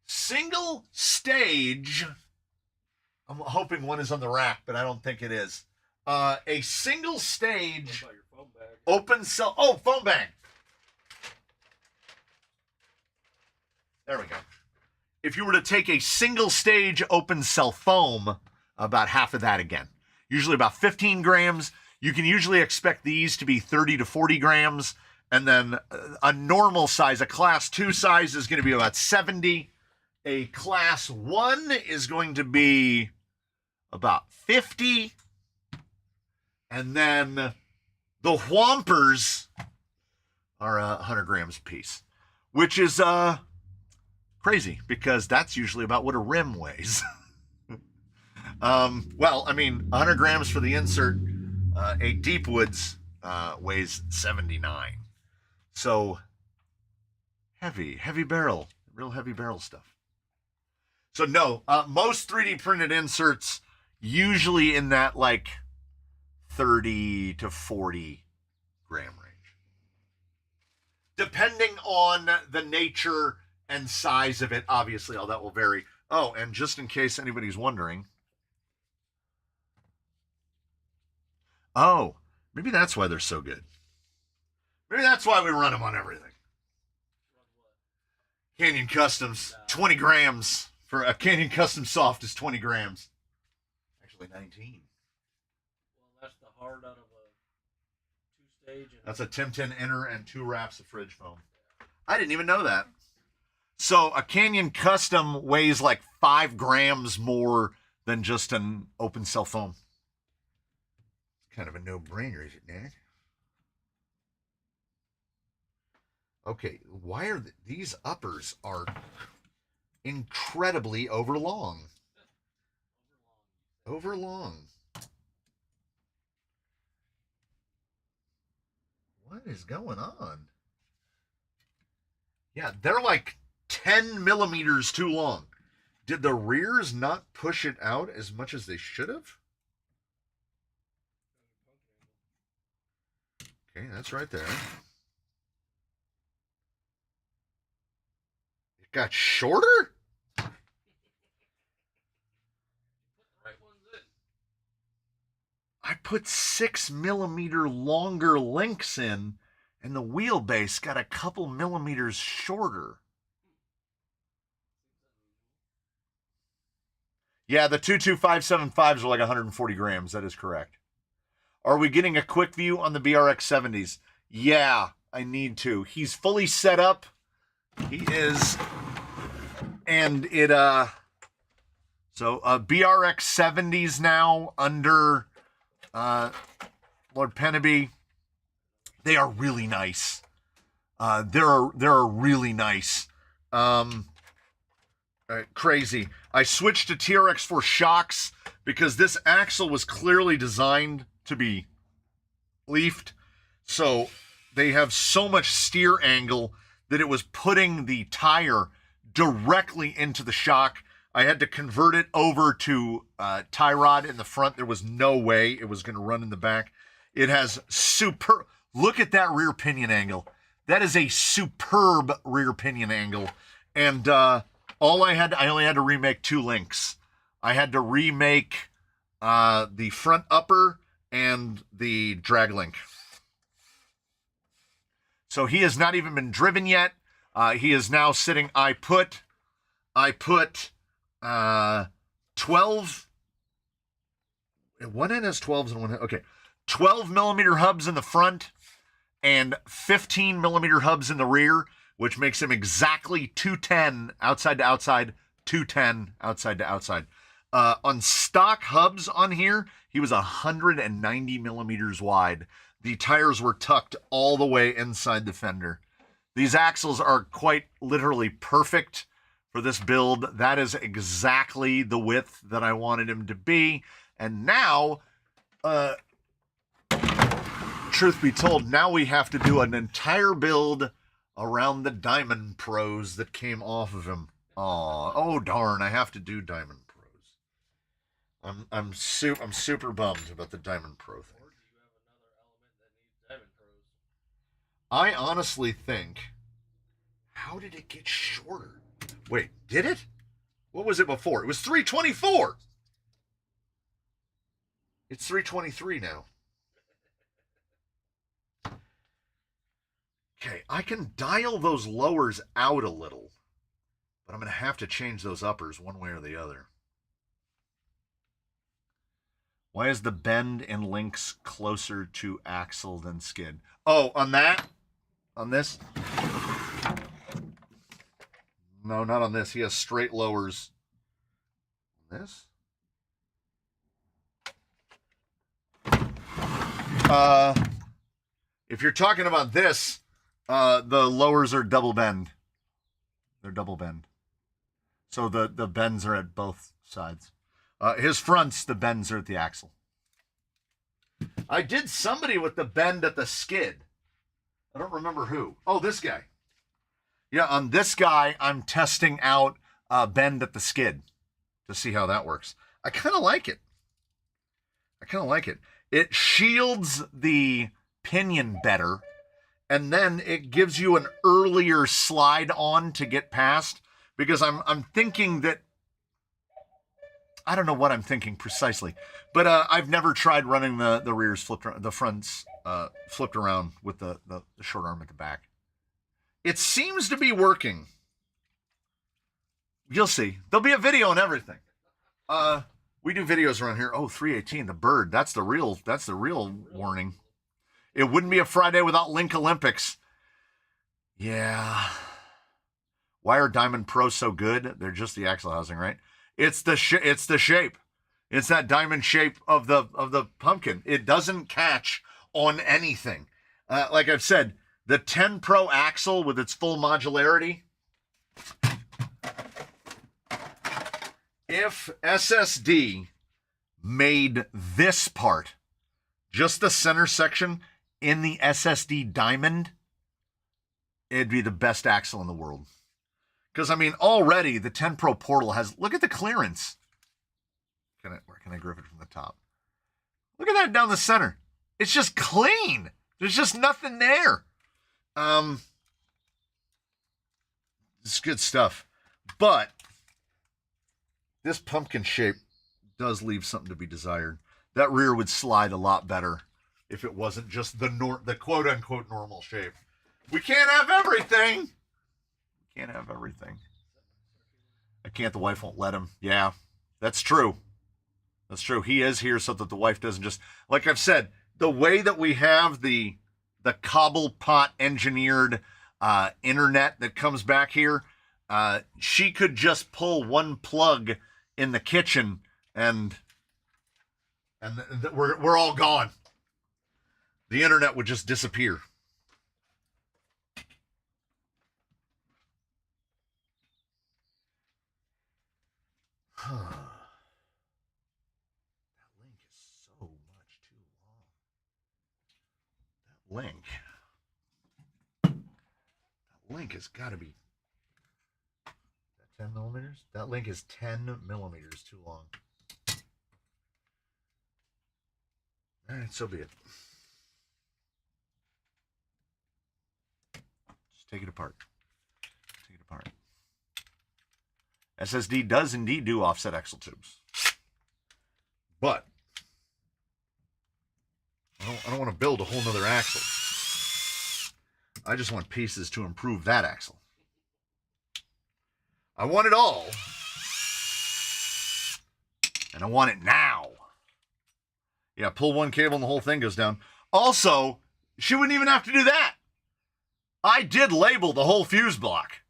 single stage, I'm hoping one is on the rack, but I don't think it is. A single stage What about your foam bag? open cell, oh, foam bag. There we go. If you were to take a single stage open cell foam, about half of that again. Usually about 15 grams. You can usually expect these to be 30 to 40 grams. And then a normal size, a class 2 size is going to be about 70. A class 1 is going to be about 50. And then the Whompers are 100 grams a piece, which is crazy because that's usually about what a rim weighs. Well, I mean, 100 grams for the insert, a Deepwoods weighs 79. So heavy barrel, real heavy barrel stuff. So no, most 3D printed inserts usually in that like 30 to 40 gram range, depending on the nature and size of it. Obviously, all that will vary. Oh, and just in case anybody's wondering, oh, maybe that's why they're so good. Maybe that's why we run them on everything. Canyon Customs, 20 grams for a Canyon Custom Soft is 20 grams. Actually, 19. Well, that's the hard out of a 2-stage. And That's a Tim 10 inner and 2 wraps of fridge foam. I didn't even know that. So a Canyon Custom weighs like 5 grams more than just an open cell foam. It's kind of a no-brainer, is it, Nick? Okay, why are these uppers are incredibly overlong. Overlong. What is going on? Yeah, they're like 10 millimeters too long. Did the rears not push it out as much as they should have? Okay, that's right there. It got shorter? I put 6 millimeter longer links in, and the wheelbase got a couple millimeters shorter. Yeah, the 22575s are like 140 grams. That is correct. Are we getting a quick view on the BRX 70s? Yeah, I need to. He's fully set up. He is. And it, so BRX 70s now under Lord Pennaby. They are really nice. They're really nice. Crazy. I switched to TRX4 shocks because this axle was clearly designed to be leafed. So they have so much steer angle that it was putting the tire directly into the shock. I had to convert it over to tie rod in the front. There was no way it was going to run in the back. It has super. Look at that rear pinion angle. That is a superb rear pinion angle. And I only had to remake 2 links. I had to remake the front upper and the drag link. So he has not even been driven yet. He is now sitting. I put 12. One end has 12s and one end. Okay. 12 millimeter hubs in the front and 15 millimeter hubs in the rear, which makes him exactly 210 outside to outside, 210 outside to outside. On stock hubs on here, he was 190 millimeters wide. The tires were tucked all the way inside the fender. These axles are quite literally perfect for this build. That is exactly the width that I wanted him to be. And now, truth be told, now we have to do an entire build around the Diamond Pros that came off of him. Oh darn, I have to do Diamond Pros. I'm super bummed about the Diamond Pro thing. Or do you have another element that needs Diamond Pros? I honestly think, how did it get shorter? Wait, did it? What was it before? It was 324. It's 323 now. Okay, I can dial those lowers out a little, but I'm going to have to change those uppers one way or the other. Why is the bend in links closer to axle than skid? Oh, on that? On this? No, not on this. He has straight lowers. This? If you're talking about this, the lowers are double bend. They're double bend. So the bends are at both sides. His fronts, the bends are at the axle. I did somebody with the bend at the skid. I don't remember who. Oh, this guy. Yeah, on this guy, I'm testing out bend at the skid to see how that works. I kind of like it. It shields the pinion better, and then it gives you an earlier slide on to get past, because I'm thinking that, I don't know what I'm thinking precisely, but I've never tried running the rears flipped around, the fronts flipped around with the short arm at the back. It seems to be working. You'll see. There'll be a video and everything. We do videos around here. Oh, 318, the bird. That's the real warning. It wouldn't be a Friday without Link Olympics. Yeah. Why are Diamond Pros so good? They're just the axle housing, right? It's the shape. It's that diamond shape of the pumpkin. It doesn't catch on anything. Like I've said, the 10 Pro axle with its full modularity. If SSD made this part, just the center section in the SSD Diamond, it'd be the best axle in the world. Because, I mean, already the 10 Pro Portal has, look at the clearance. Where can I grip it from the top? Look at that down the center. It's just clean. There's just nothing there. It's good stuff. But this pumpkin shape does leave something to be desired. That rear would slide a lot better if it wasn't just the quote-unquote normal shape. We can't have everything. Can't have everything. I can't. The wife won't let him. Yeah, that's true. That's true. He is here so that the wife doesn't just, like I've said, the way that we have the cobble pot engineered internet that comes back here, she could just pull one plug in the kitchen and we're all gone. the internet would just disappear. That link is so much too long. That link has got to be 10 millimeters. That link is 10 millimeters too long. All right, so be it. Just take it apart. Take it apart. SSD does indeed do offset axle tubes. But I don't want to build a whole nother axle. I just want pieces to improve that axle. I want it all. And I want it now. Yeah, pull one cable and the whole thing goes down. Also, she wouldn't even have to do that. I did label the whole fuse block.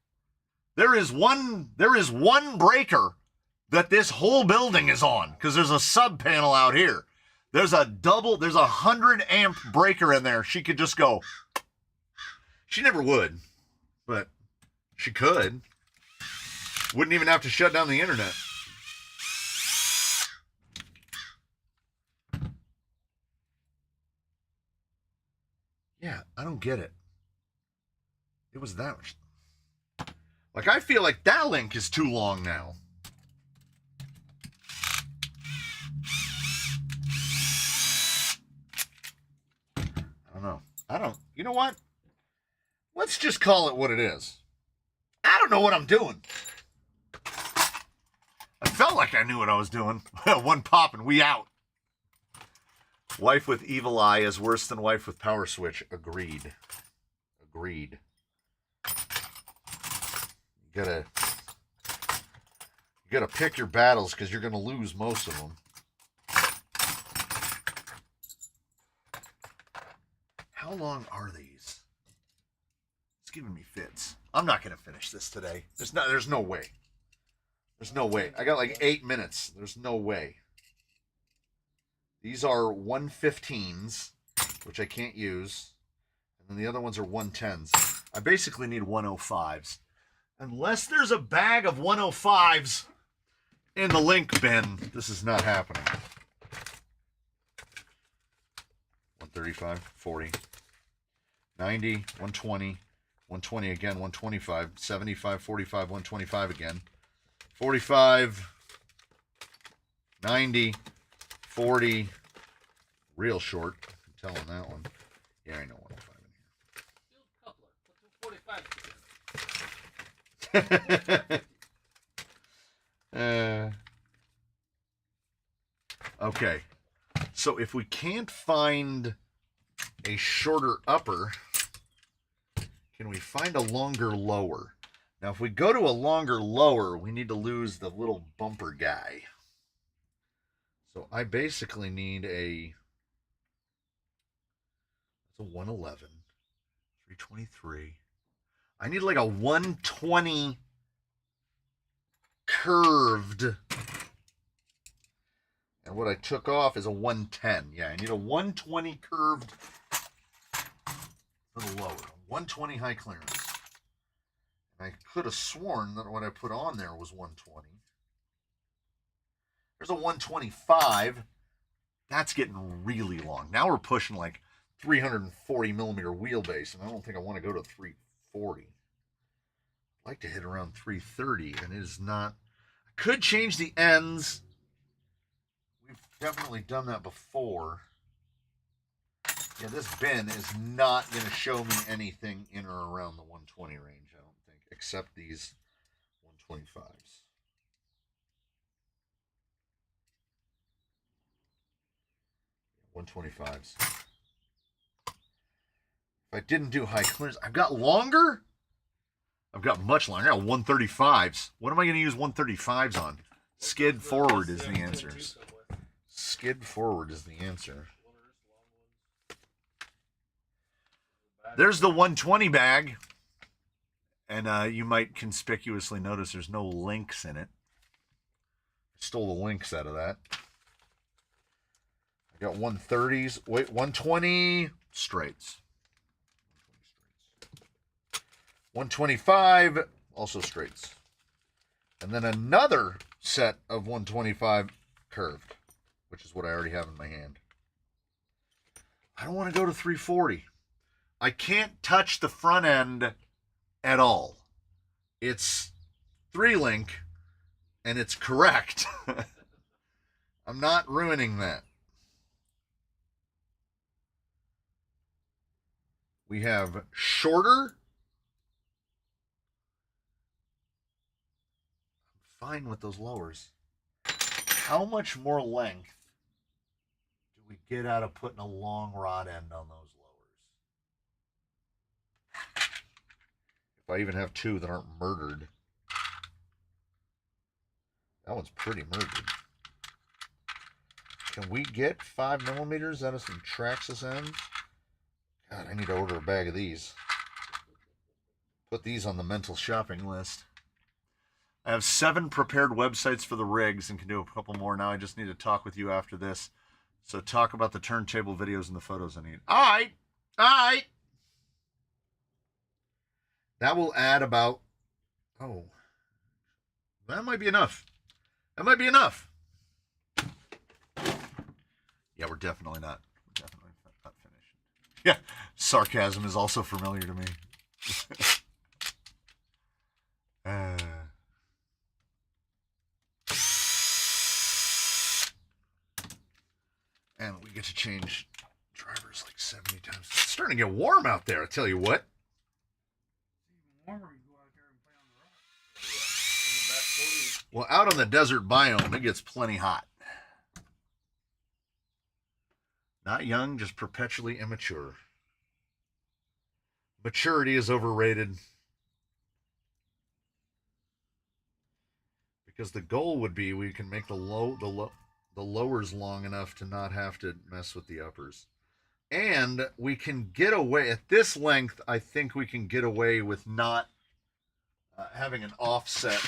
There is one breaker that this whole building is on, because there's a sub panel out here. There's a 100 amp breaker in there. She could just go. She never would, but she could. Wouldn't even have to shut down the internet. Yeah, I don't get it. It was that much. Like, I feel like that link is too long now. I don't, you know what? Let's just call it what it is. I don't know what I'm doing. I felt like I knew what I was doing. One pop and we out. Wife with evil eye is worse than wife with power switch. Agreed. Agreed. You gotta pick your battles, because you're gonna lose most of them. How long are these? It's giving me fits. I'm not gonna finish this today. There's no way. There's no way. I got like 8 minutes. There's no way. These are 115s, which I can't use. And then the other ones are 110s. I basically need 105s. Unless there's a bag of 105s in the link bin, this is not happening. 135, 40, 90, 120, 120 again, 125, 75, 45, 125 again, 45, 90, 40, real short. I'm telling that one. Yeah, I know 105 in here. Okay, so if we can't find a shorter upper, can we find a longer lower? Now, if we go to a longer lower, we need to lose the little bumper guy. So I basically need it's a 111, 323. I need like a 120 curved. And what I took off is a 110. Yeah, I need a 120 curved little lower. 120 high clearance. And I could have sworn that what I put on there was 120. There's a 125. That's getting really long. Now we're pushing like 340 millimeter wheelbase, and I don't think I want to go to 340. I'd like to hit around 330, and it is not. I could change the ends. We've definitely done that before. Yeah, this bin is not going to show me anything in or around the 120 range, I don't think, except these 125s. $125s. If I didn't do high clearance, I've got longer? I've got much longer. I got 135s. What am I going to use 135s on? Skid forward is the answer. Skid forward is the answer. There's the 120 bag. And you might conspicuously notice there's no links in it. I stole the links out of that. I got 130s. Wait, 120. straights. 125, also straights. And then another set of 125 curved, which is what I already have in my hand. I don't want to go to 340. I can't touch the front end at all. It's 3-link, and it's correct. I'm not ruining that. We have shorter. I'm fine with those lowers. How much more length do we get out of putting a long rod end on those lowers? If I even have two that aren't murdered. That one's pretty murdered. Can we get 5mm out of some Traxxas ends? God, I need to order a bag of these. Put these on the mental shopping list. I have 7 prepared websites for the rigs and can do a couple more. Now I just need to talk with you after this. So talk about the turntable videos and the photos I need. All right. That will add about, that might be enough. Yeah, we're definitely not finished. Yeah, sarcasm is also familiar to me. And we get to change drivers like 70 times. It's starting to get warm out there, I tell you what. It's even warmer. You go out there and play on the rock. Well, out on the desert biome, it gets plenty hot. Not young, just perpetually immature. Maturity is overrated. Because the goal would be we can make the lowers long enough to not have to mess with the uppers. And we can get away, at this length, I think we can get away with not having an offset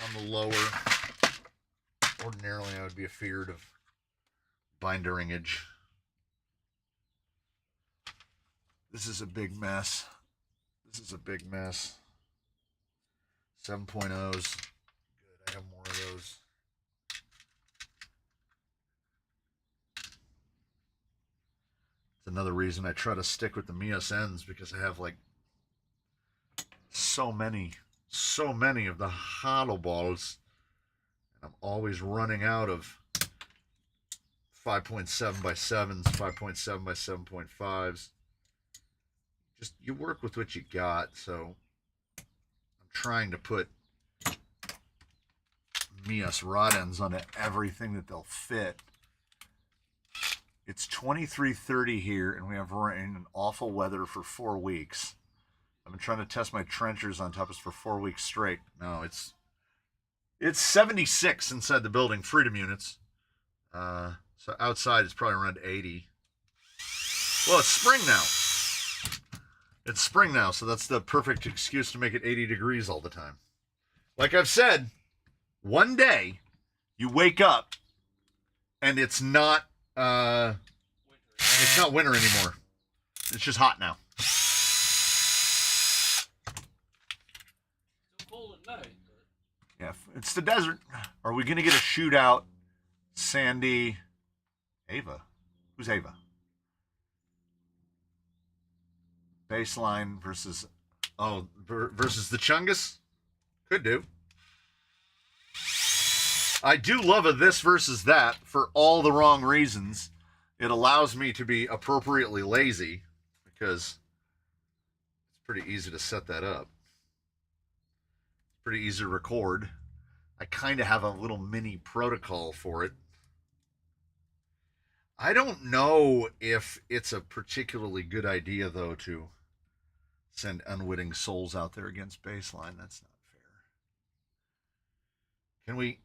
on the lower. Ordinarily, I would be afeared of binderingage. This is a big mess. 7.0s. I have more of those. It's another reason I try to stick with the Mias ends, because I have like so many of the hollow balls, and I'm always running out of 5.7 by 7s, 5.7 by 7.5s. Just you work with what you got, so I'm trying to put Mias rod ends on everything that they'll fit. It's 23:30 here, and we have rain and awful weather for 4 weeks. I've been trying to test my trenchers on top of this for 4 weeks straight. No, it's 76 inside the building, freedom units. So outside it's probably around 80. Well, it's spring now. So that's the perfect excuse to make it 80 degrees all the time. Like I've said, one day you wake up and it's not winter anymore. It's just hot now. Still cold at night, but Yeah, it's the desert. Are we gonna get a shootout? Sandy, Ava. Who's Ava? Baseline versus the Chungus? Could do. I do love a this versus that for all the wrong reasons. It allows me to be appropriately lazy because it's pretty easy to set that up. It's pretty easy to record. I kind of have a little mini protocol for it. I don't know if it's a particularly good idea, though, to send unwitting souls out there against baseline. That's not fair. Can we...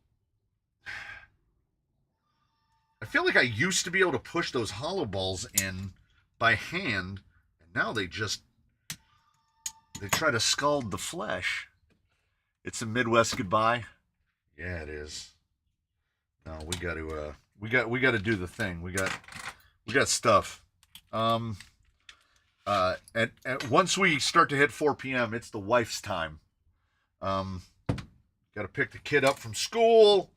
I feel like I used to be able to push those hollow balls in by hand, and now they try to scald the flesh. It's a Midwest goodbye. Yeah, it is. No, we got to do the thing. We got stuff. And once we start to hit 4 p.m., it's the wife's time. Got to pick the kid up from school.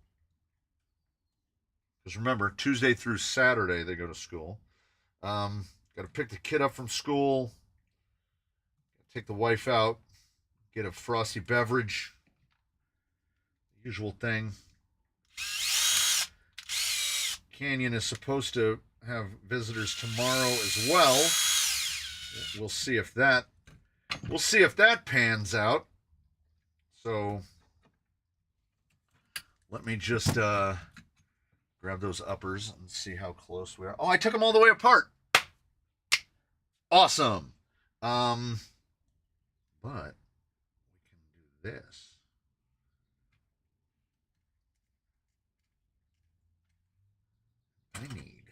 Because remember, Tuesday through Saturday they go to school. Got to pick the kid up from school. Take the wife out. Get a frosty beverage. Usual thing. Canyon is supposed to have visitors tomorrow as well. We'll see if that pans out. So let me just grab those uppers and see how close we are. Oh, I took them all the way apart. Awesome. But we can do this. I need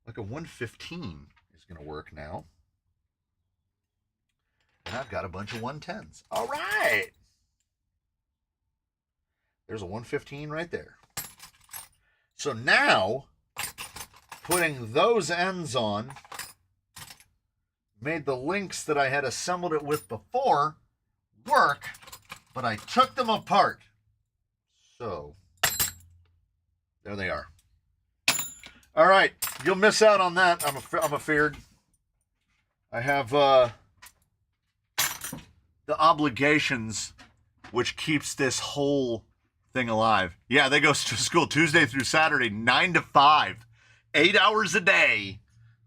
like a 115 is going to work now. And I've got a bunch of 110s. All right. There's a 115 right there. So now, putting those ends on made the links that I had assembled it with before work, but I took them apart. So, there they are. All right, you'll miss out on that, I'm afeared. I have the obligations which keeps this whole thing alive. Yeah, they go to school Tuesday through Saturday, 9 to 5, 8 hours a day,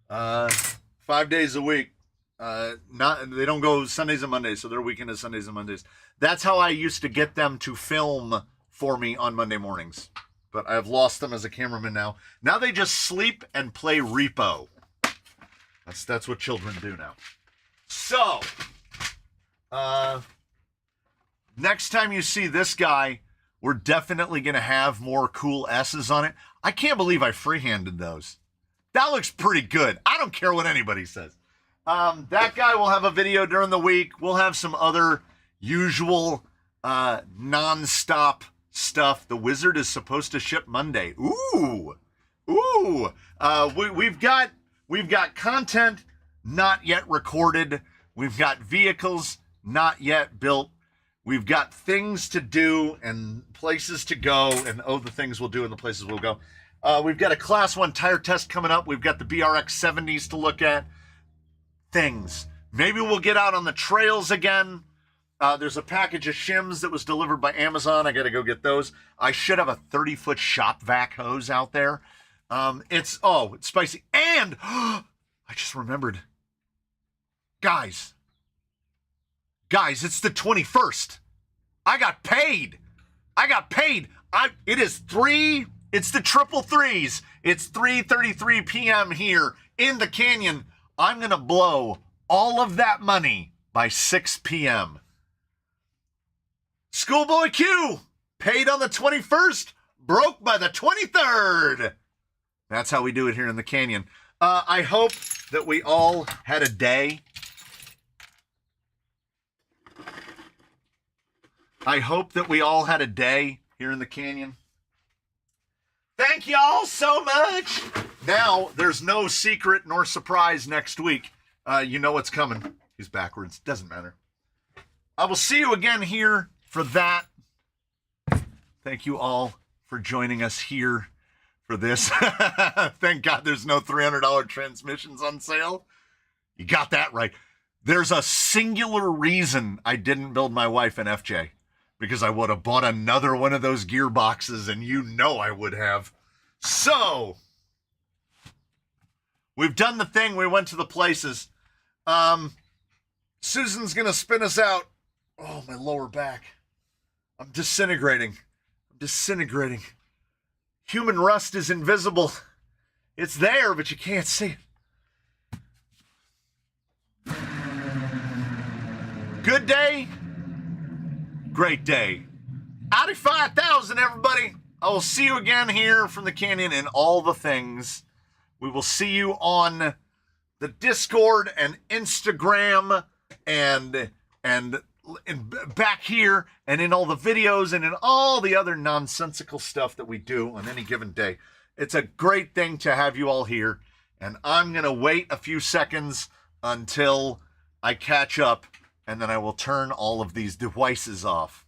5 days a week. They don't go Sundays and Mondays, so their weekend is Sundays and Mondays. That's how I used to get them to film for me on Monday mornings. But I've lost them as a cameraman now. Now they just sleep and play repo. That's what children do now. So, next time you see this guy, we're definitely going to have more cool S's on it. I can't believe I freehanded those. That looks pretty good. I don't care what anybody says. That guy will have a video during the week. We'll have some other usual non-stop stuff. The Wizard is supposed to ship Monday. Ooh. We've got content not yet recorded. We've got vehicles not yet built. We've got things to do and places to go, and the things we'll do and the places we'll go. We've got a Class 1 tire test coming up. We've got the BRX 70s to look at. Things. Maybe we'll get out on the trails again. There's a package of shims that was delivered by Amazon. I got to go get those. I should have a 30-foot shop vac hose out there. It's spicy. And I just remembered. Guys, it's the 21st. I got paid. It's the triple threes. It's 3:33 p.m. here in the canyon. I'm going to blow all of that money by 6 p.m. Schoolboy Q, paid on the 21st, broke by the 23rd. That's how we do it here in the canyon. I hope that we all had a day. Here in the canyon. Thank y'all so much. Now, there's no secret nor surprise next week. You know what's coming. He's backwards. Doesn't matter. I will see you again here for that. Thank you all for joining us here for this. Thank God there's no $300 transmissions on sale. You got that right. There's a singular reason I didn't build my wife an FJ. Because I would have bought another one of those gearboxes, and you know I would have. So, we've done the thing. We went to the places. Susan's going to spin us out. Oh, my lower back. I'm disintegrating. Human rust is invisible. It's there, but you can't see it. Good day. Great day. 85,000, everybody. I will see you again here from the canyon and all the things. We will see you on the Discord and Instagram and back here and in all the videos and in all the other nonsensical stuff that we do on any given day. It's a great thing to have you all here, and I'm going to wait a few seconds until I catch up, and then I will turn all of these devices off.